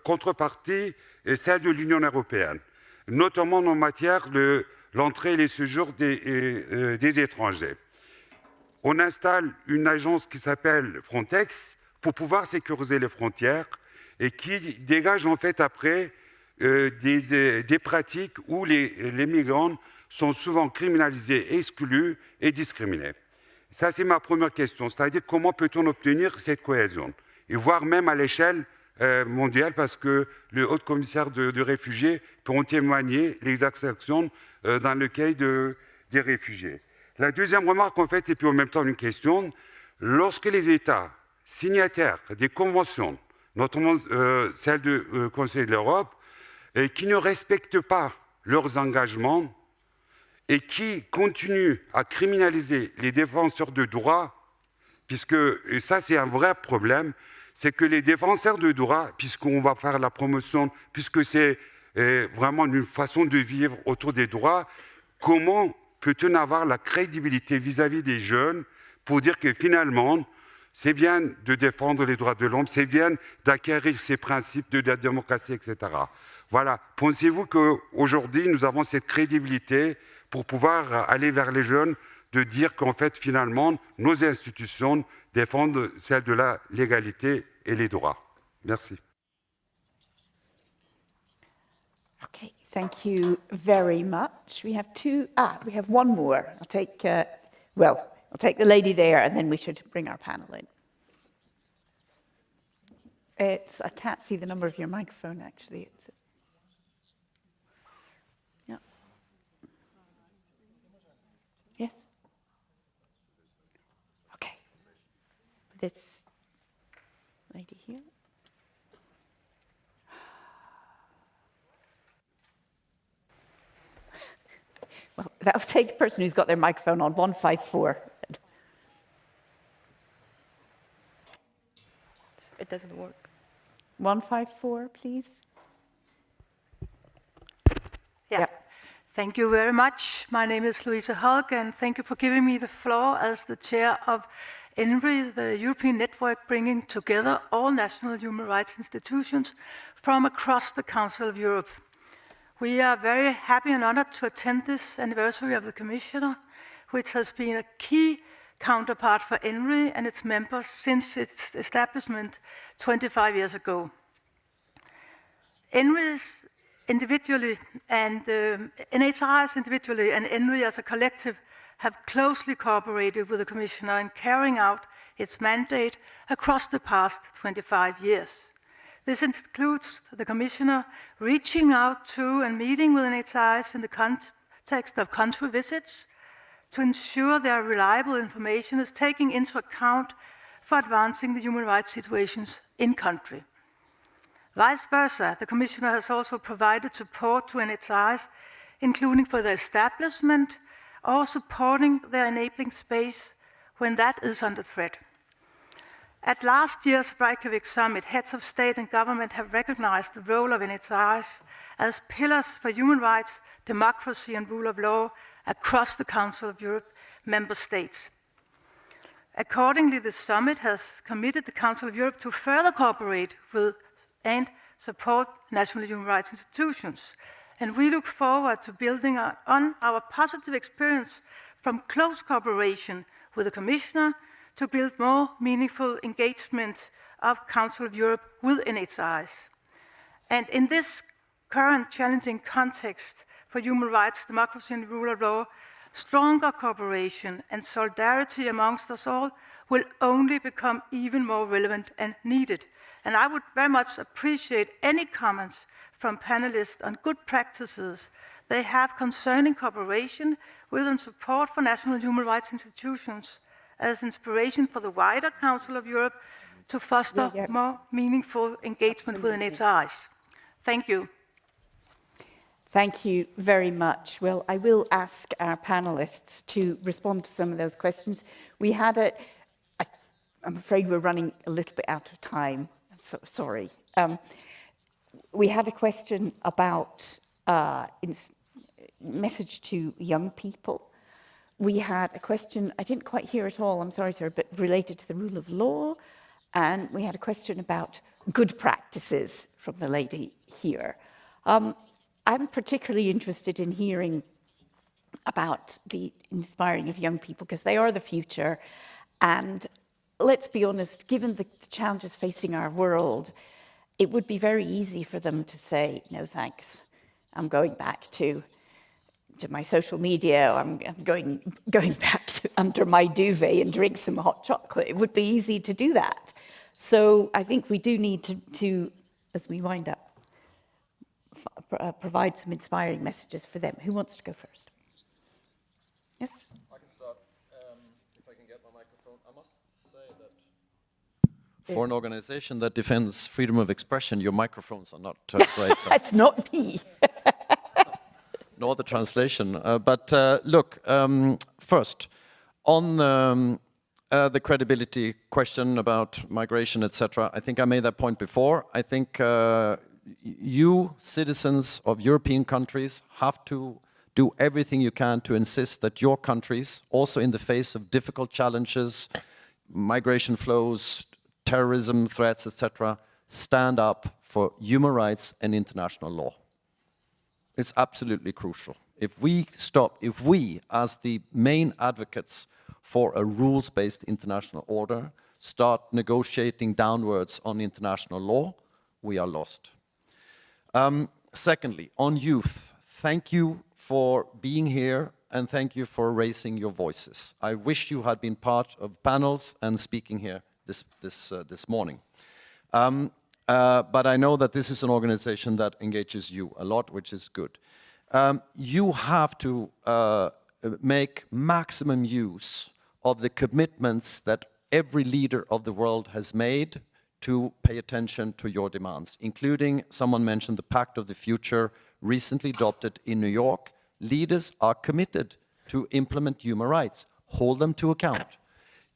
contrepartie celle de l'Union européenne, notamment en matière de l'entrée et les séjours des étrangers. On installe une agence qui s'appelle Frontex pour pouvoir sécuriser les frontières et qui dégage en fait après des pratiques où les migrants sont souvent criminalisés, exclus et discriminés. Ça, c'est ma première question, c'est-à-dire comment peut-on obtenir cette cohésion, et voire même à l'échelle mondiale, parce que le haut-commissaire de réfugiés peut en témoigner, les actions dans le cas des réfugiés. La deuxième remarque, en fait, et puis en même temps une question, lorsque les États signataires des conventions, notamment celle du Conseil de l'Europe, qui ne respectent pas leurs engagements et qui continuent à criminaliser les défenseurs de droits, puisque et ça c'est un vrai problème, c'est que les défenseurs de droits, puisqu'on va faire la promotion, puisque c'est vraiment une façon de vivre autour des droits, comment peut-on avoir la crédibilité vis-à-vis des jeunes pour dire que finalement, c'est bien de défendre les droits de l'homme, c'est bien d'acquérir ces principes de la démocratie, etc. Voilà. Pensez-vous qu'aujourd'hui, nous avons cette crédibilité pour pouvoir aller vers les jeunes, de dire qu'en fait, finalement, nos institutions défendent celle de la légalité et les droits. Merci. Okay, thank you very much. We have we have one more. I'll take the lady there, and then we should bring our panel in. I can't see the number of your microphone, actually. Yeah. Yes? Okay. This lady here. Well, that'll take the person who's got their microphone on, 154. It doesn't work. 154, please. Yeah. Thank you very much. My name is Louisa Hulk, and thank you for giving me the floor as the chair of Henri, the European network bringing together all national human rights institutions from across the Council of Europe. We are very happy and honored to attend this anniversary of the Commissioner, which has been a key counterpart for Henri and its members since its establishment 25 years ago. Henri's individually and NHRs individually and Henri as a collective have closely cooperated with the Commissioner in carrying out its mandate across the past 25 years. This includes the Commissioner reaching out to and meeting with NHRs in the context of country visits to ensure their reliable information is taken into account for advancing the human rights situations in country. Vice versa, the Commissioner has also provided support to NHRs, including for the establishment or supporting their enabling space when that is under threat. At last year's Reykjavik summit, heads of state and government have recognized the role of NHRs as pillars for human rights, democracy and rule of law across the Council of Europe member states. Accordingly, the summit has committed the Council of Europe to further cooperate with and support national human rights institutions. And we look forward to building on our positive experience from close cooperation with the Commissioner to build more meaningful engagement of Council of Europe with NHRs. And in this current challenging context for human rights, democracy and rule of law, stronger cooperation and solidarity amongst us all will only become even more relevant and needed. And I would very much appreciate any comments from panelists on good practices they have concerning cooperation with and support for national human rights institutions as inspiration for the wider Council of Europe to foster more meaningful engagement with NHRs. Thank you. Thank you very much. Well, I will ask our panelists to respond to some of those questions. We had I'm afraid we're running a little bit out of time. I'm so sorry. We had a question about message to young people. We had a question, I didn't quite hear it all, I'm sorry, sir, but related to the rule of law. And we had a question about good practices from the lady here. I'm particularly interested in hearing about the inspiring of young people, because they are the future. And let's be honest, given the challenges facing our world, it would be very easy for them to say, no thanks, I'm going back to my social media, I'm going back to under my duvet and drink some hot chocolate. It would be easy to do that. So I think we do need to as we wind up, provide some inspiring messages for them. Who wants to go first? Yes? I can start, if I can get my microphone. I must say that for an organization that defends freedom of expression, your microphones are not great. It's not me. Nor the translation. But look, first, on the credibility question about migration, etc., I think I made that point before. I think you, citizens of European countries, have to do everything you can to insist that your countries, also in the face of difficult challenges, migration flows, terrorism threats, etc., stand up for human rights and international law. It's absolutely crucial. If we, as the main advocates for a rules-based international order, start negotiating downwards on international law, we are lost. Secondly, on youth, thank you for being here and thank you for raising your voices. I wish you had been part of panels and speaking here this morning. But I know that this is an organization that engages you a lot, which is good. You have to make maximum use of the commitments that every leader of the world has made to pay attention to your demands, including, someone mentioned the Pact of the Future, recently adopted in New York. Leaders are committed to implement human rights, hold them to account.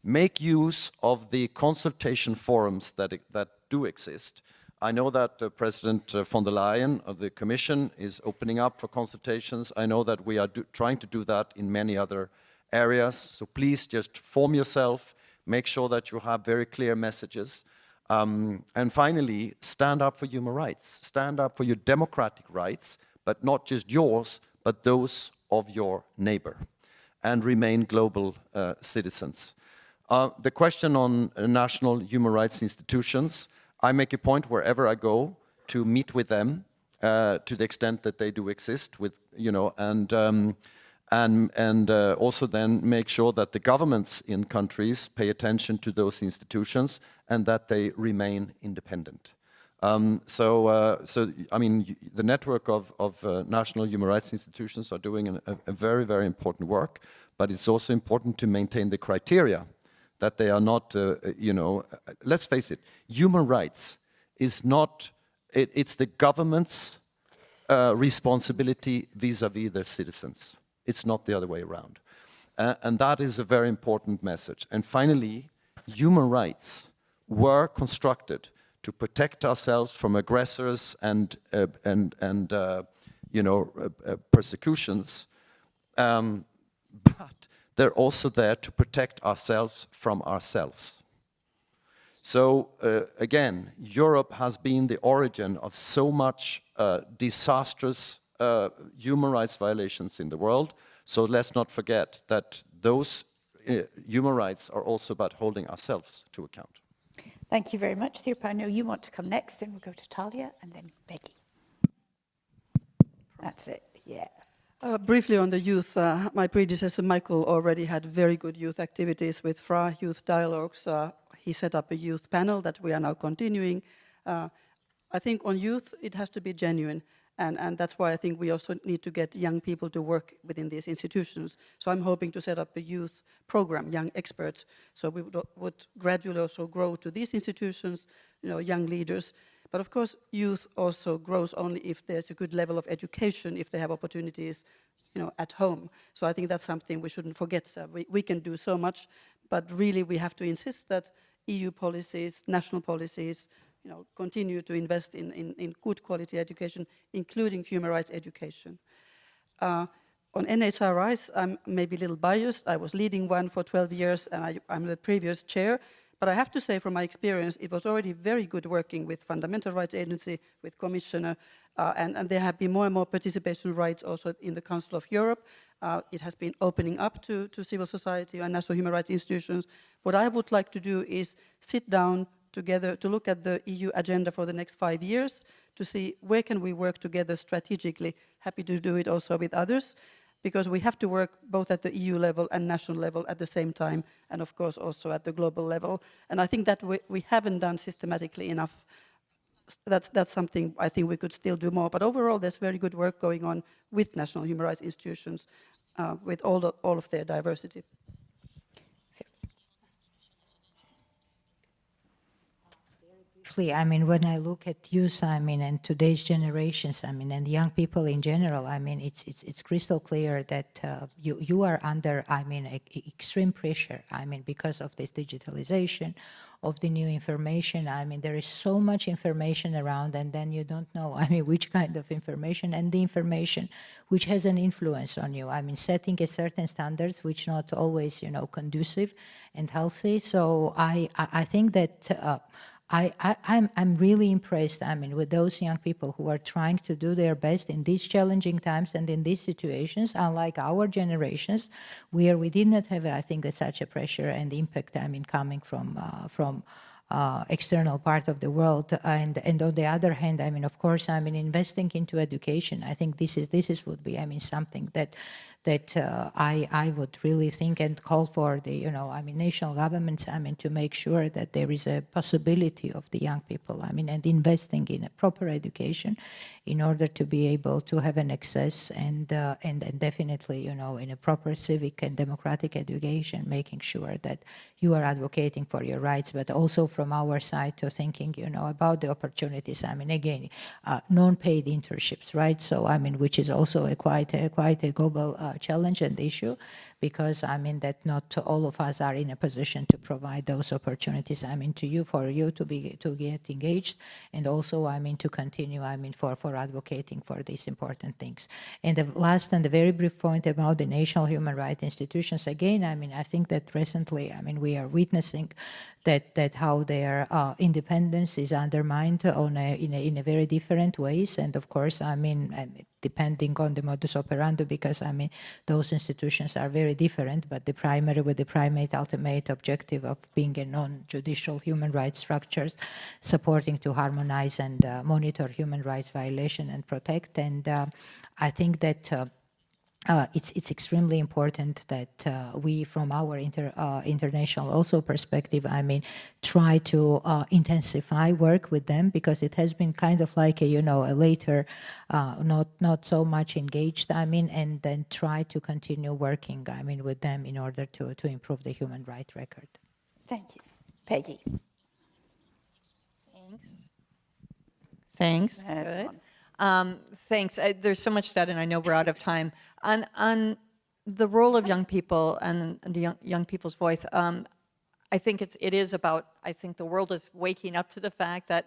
Make use of the consultation forums that do exist. I know that President von der Leyen of the Commission is opening up for consultations. I know that we are trying to do that in many other areas. So please just form yourself, make sure that you have very clear messages. And finally, stand up for human rights. Stand up for your democratic rights, but not just yours, but those of your neighbor. And remain global citizens. The question on national human rights institutions, I make a point wherever I go to meet with them to the extent that they do exist, with and also then make sure that the governments in countries pay attention to those institutions and that they remain independent. So I mean, the network of national human rights institutions are doing a very, very important work, but it's also important to maintain the criteria that they are not, let's face it, human rights is not, it's the government's responsibility vis-à-vis their citizens. It's not the other way around. And that is a very important message. And finally, human rights were constructed to protect ourselves from aggressors and persecutions, but they're also there to protect ourselves from ourselves. So again, Europe has been the origin of so much disastrous human rights violations in the world. So let's not forget that those human rights are also about holding ourselves to account. Thank you very much, Sirpa. I know you want to come next, then we'll go to Talia and then Becky. That's it, yeah. Briefly on the youth, my predecessor Michael already had very good youth activities with FRA Youth Dialogues. He set up a youth panel that we are now continuing. I think on youth, it has to be genuine. And that's why I think we also need to get young people to work within these institutions. So I'm hoping to set up a youth program, young experts. So we would gradually also grow to these institutions, young leaders. But of course, youth also grows only if there's a good level of education, if they have opportunities, at home. So I think that's something we shouldn't forget. We can do so much, but really we have to insist that EU policies, national policies, continue to invest in good quality education, including human rights education. On NHRIs, I'm maybe a little biased. I was leading one for 12 years, and I'm the previous chair. But I have to say, from my experience, it was already very good working with Fundamental Rights Agency, with Commissioner, and there have been more and more participation rights also in the Council of Europe. It has been opening up to civil society and national human rights institutions. What I would like to do is sit down together to look at the EU agenda for the next 5 years, to see where can we work together strategically. Happy to do it also with others, because we have to work both at the EU level and national level at the same time, and of course also at the global level. And I think that we haven't done systematically enough. That's something I think we could still do more. But overall, there's very good work going on with national human rights institutions, with all of their diversity. I mean, when I look at youth, I mean, and today's generations, I mean, and young people in general, I mean, it's crystal clear that you are under, I mean, extreme pressure. I mean, because of this digitalization, of the new information. I mean, there is so much information around, and then you don't know, I mean, which kind of information, and the information which has an influence on you. I mean, setting a certain standards which not always, you know, conducive and healthy. So I think that. I'm really impressed, I mean, with those young people who are trying to do their best in these challenging times and in these situations, unlike our generations, where we did not have, I think, such a pressure and impact, I mean, coming from external part of the world. And on the other hand, I mean, of course, I mean, investing into education, I think this would be, I mean, something that I would really think and call for the, you know, I mean, national governments, I mean, to make sure that there is a possibility of the young people, I mean, and investing in a proper education in order to be able to have an access and definitely, you know, in a proper civic and democratic education, making sure that you are advocating for your rights, but also from our side to thinking, you know, about the opportunities. I mean, again, non-paid internships, right? So, I mean, which is also quite a global challenge and issue, because I mean that not all of us are in a position to provide those opportunities. I mean, for you to get engaged, and also I mean to continue. I mean for advocating for these important things. And the last and the very brief point about the national human rights institutions. Again, I mean I think that recently, I mean we are witnessing that how their independence is undermined in a very different ways. And of course, I mean, depending on the modus operandi, because I mean, those institutions are very different, but the primate ultimate objective of being a non-judicial human rights structures, supporting to harmonize and monitor human rights violation and protect. And I think that it's extremely important that we, from our international also perspective, I mean, try to intensify work with them, because it has been kind of like a, you know, a later, not so much engaged, I mean, and then try to continue working, I mean, with them in order to improve the human rights record. Thank you. Peggy. Thanks. Good. Thanks. There's so much said, and I know we're out of time. On the role of young people and the young people's voice, I think it is about, I think the world is waking up to the fact that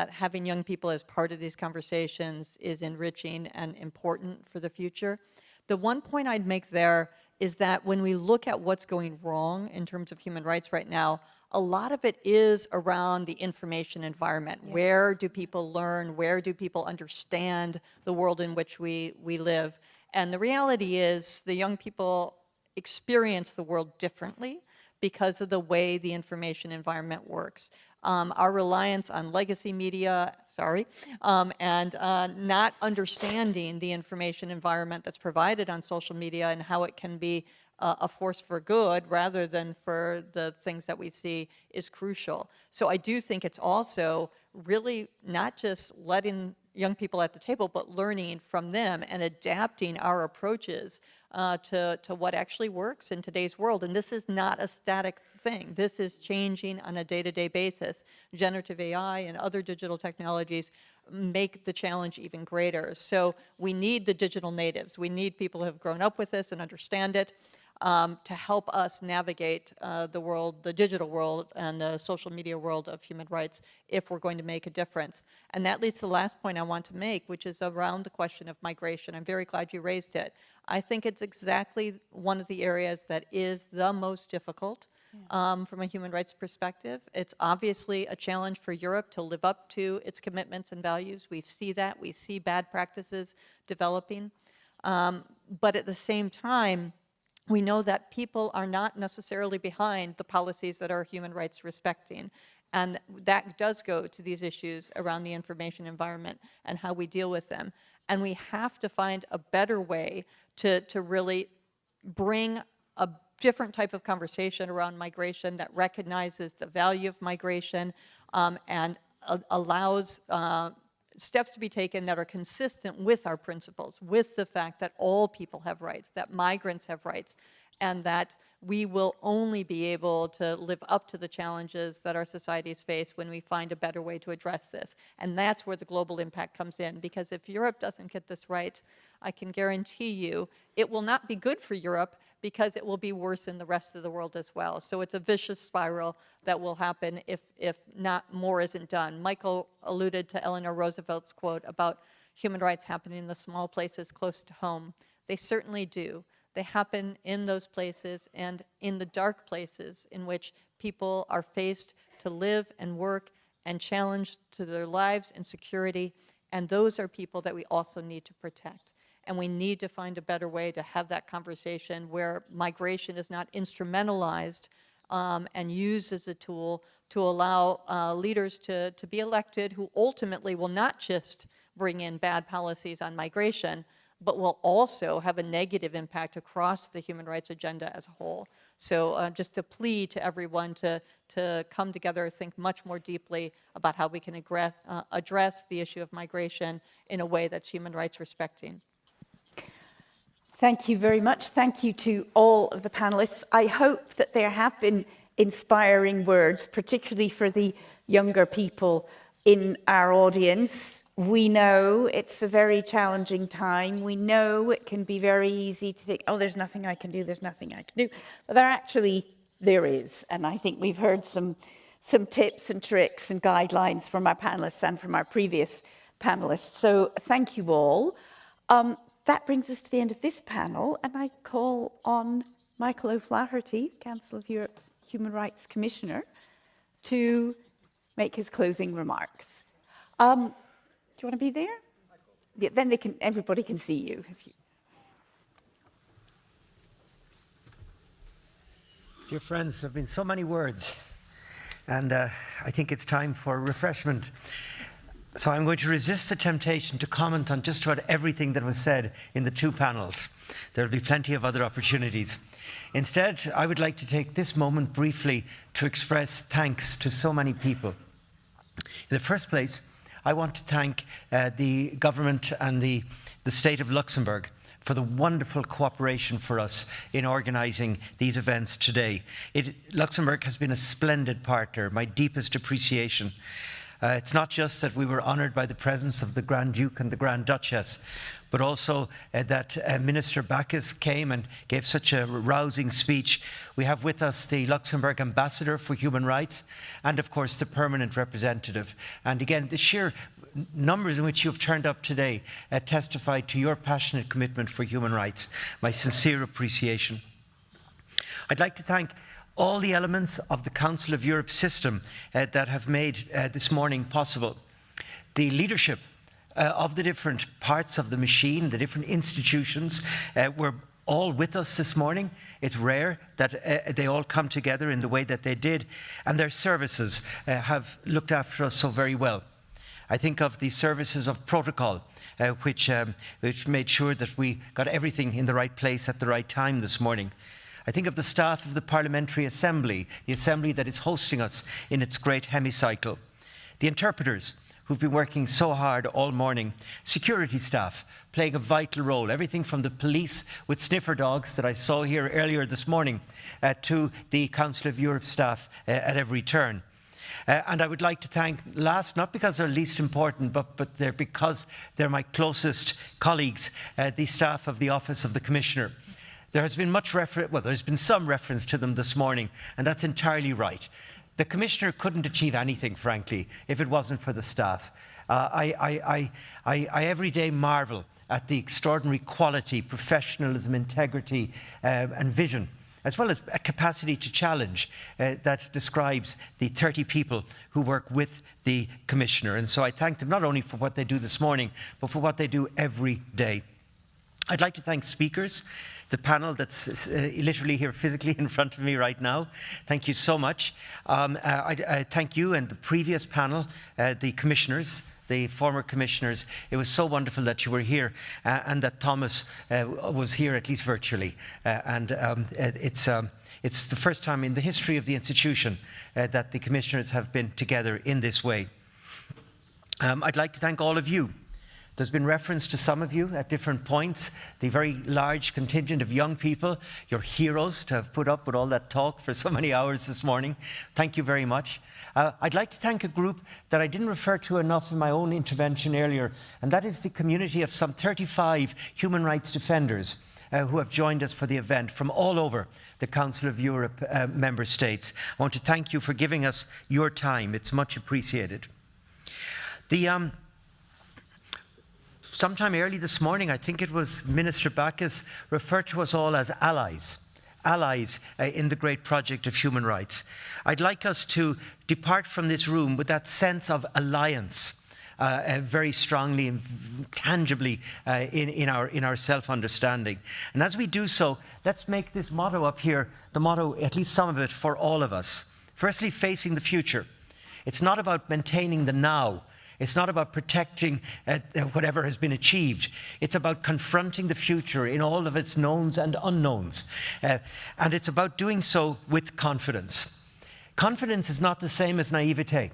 having young people as part of these conversations is enriching and important for the future. The one point I'd make there is that when we look at what's going wrong in terms of human rights right now, a lot of it is around the information environment. Yeah. Where do people learn? Where do people understand the world in which we live? And the reality is the young people experience the world differently because of the way the information environment works. Our reliance on legacy media, and not understanding the information environment that's provided on social media and how it can be a force for good rather than for the things that we see is crucial. So I do think it's also really not just letting young people at the table, but learning from them and adapting our approaches to what actually works in today's world. And this is not a static thing. This is changing on a day-to-day basis. Generative AI and other digital technologies make the challenge even greater. So we need the digital natives. We need people who have grown up with this and understand it to help us navigate the world, the digital world and the social media world of human rights if we're going to make a difference. And that leads to the last point I want to make, which is around the question of migration. I'm very glad you raised it. I think it's exactly one of the areas that is the most difficult from a human rights perspective. It's obviously a challenge for Europe to live up to its commitments and values. We see that. We see bad practices developing. But at the same time, we know that people are not necessarily behind the policies that are human rights respecting. And that does go to these issues around the information environment and how we deal with them. And we have to find a better way to really bring a different type of conversation around migration that recognizes the value of migration and allows steps to be taken that are consistent with our principles, with the fact that all people have rights, that migrants have rights, and that we will only be able to live up to the challenges that our societies face when we find a better way to address this. And that's where the global impact comes in, because if Europe doesn't get this right, I can guarantee you it will not be good for Europe, because it will be worse in the rest of the world as well. So it's a vicious spiral that will happen if not more isn't done. Michael alluded to Eleanor Roosevelt's quote about human rights happening in the small places close to home. They certainly do. They happen in those places and in the dark places in which people are faced to live and work and challenged to their lives and security. And those are people that we also need to protect. And we need to find a better way to have that conversation where migration is not instrumentalized and used as a tool to allow leaders to be elected who ultimately will not just bring in bad policies on migration, but will also have a negative impact across the human rights agenda as a whole. So just a plea to everyone to come together, think much more deeply about how we can address the issue of migration in a way that's human rights respecting. Thank you very much. Thank you to all of the panelists. I hope that there have been inspiring words, particularly for the younger people in our audience. We know it's a very challenging time. We know it can be very easy to think, oh, there's nothing I can do, there's nothing I can do. But there is. And I think we've heard some tips and tricks and guidelines from our panelists and from our previous panelists. So thank you all. That brings us to the end of this panel, and I call on Michael O'Flaherty, Council of Europe's Human Rights Commissioner, to make his closing remarks. Do you want to be there? Yeah, then everybody can see you. Dear friends, there have been so many words, and I think it's time for refreshment. So I'm going to resist the temptation to comment on just about everything that was said in the two panels. There will be plenty of other opportunities. Instead, I would like to take this moment briefly to express thanks to so many people. In the first place, I want to thank the government and the state of Luxembourg for the wonderful cooperation for us in organising these events today. Luxembourg has been a splendid partner, my deepest appreciation. It's not just that we were honoured by the presence of the Grand Duke and the Grand Duchess, but also that Minister Bacchus came and gave such a rousing speech. We have with us the Luxembourg Ambassador for Human Rights and, of course, the permanent representative. And again, the sheer numbers in which you've turned up today testify to your passionate commitment for human rights. My sincere appreciation. I'd like to thank all the elements of the Council of Europe system that have made this morning possible. The leadership of the different parts of the machine, the different institutions, were all with us this morning. It's rare that they all come together in the way that they did, and their services have looked after us so very well. I think of the services of protocol, which made sure that we got everything in the right place at the right time this morning. I think of the staff of the Parliamentary Assembly, the assembly that is hosting us in its great Hemicycle. The interpreters, who've been working so hard all morning. Security staff, playing a vital role. Everything from the police with sniffer dogs that I saw here earlier this morning to the Council of Europe staff at every turn. And I would like to thank last, not because they're least important, but because they're my closest colleagues, the staff of the Office of the Commissioner. There has been there's been some reference to them this morning, and that's entirely right. The Commissioner couldn't achieve anything, frankly, if it wasn't for the staff. I every day marvel at the extraordinary quality, professionalism, integrity, and vision as well as a capacity to challenge that describes the 30 people who work with the Commissioner. And so I thank them not only for what they do this morning, but for what they do every day. I'd like to thank speakers, the panel that's literally here physically in front of me right now. Thank you so much. I thank you and the previous panel, the commissioners, the former commissioners. It was so wonderful that you were here and that Thomas was here, at least virtually. It's the first time in the history of the institution that the commissioners have been together in this way. I'd like to thank all of you. There's been reference to some of you at different points, the very large contingent of young people, your heroes, to have put up with all that talk for so many hours this morning. Thank you very much. I'd like to thank a group that I didn't refer to enough in my own intervention earlier, and that is the community of some 35 human rights defenders who have joined us for the event from all over the Council of Europe member states. I want to thank you for giving us your time. It's much appreciated. Sometime early this morning, I think it was Minister Backus referred to us all as allies in the great project of human rights. I'd like us to depart from this room with that sense of alliance very strongly and tangibly in our self-understanding. And as we do so, let's make this motto up here, the motto, at least some of it, for all of us. Firstly, facing the future. It's not about maintaining the now. It's not about protecting whatever has been achieved. It's about confronting the future in all of its knowns and unknowns. And it's about doing so with confidence. Confidence is not the same as naivete.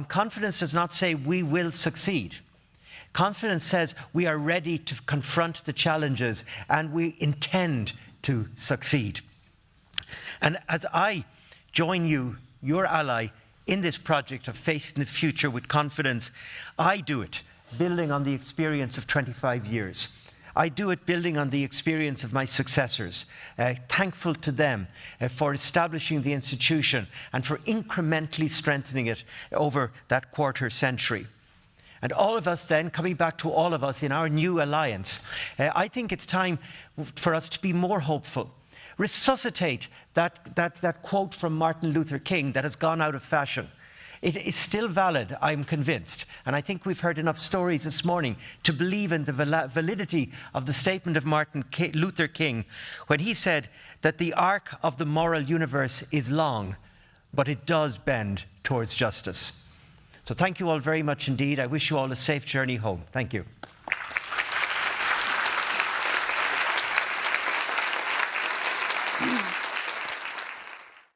Confidence does not say we will succeed. Confidence says we are ready to confront the challenges and we intend to succeed. And as I join you, your ally, in this project of facing the future with confidence, I do it building on the experience of 25 years. I do it building on the experience of my successors, thankful to them for establishing the institution and for incrementally strengthening it over that quarter century. And all of us then, coming back to all of us in our new alliance, I think it's time for us to be more hopeful. Resuscitate that quote from Martin Luther King that has gone out of fashion. It is still valid, I'm convinced, and I think we've heard enough stories this morning to believe in the validity of the statement of Martin Luther King when he said that the arc of the moral universe is long, but it does bend towards justice. So thank you all very much indeed. I wish you all a safe journey home. Thank you.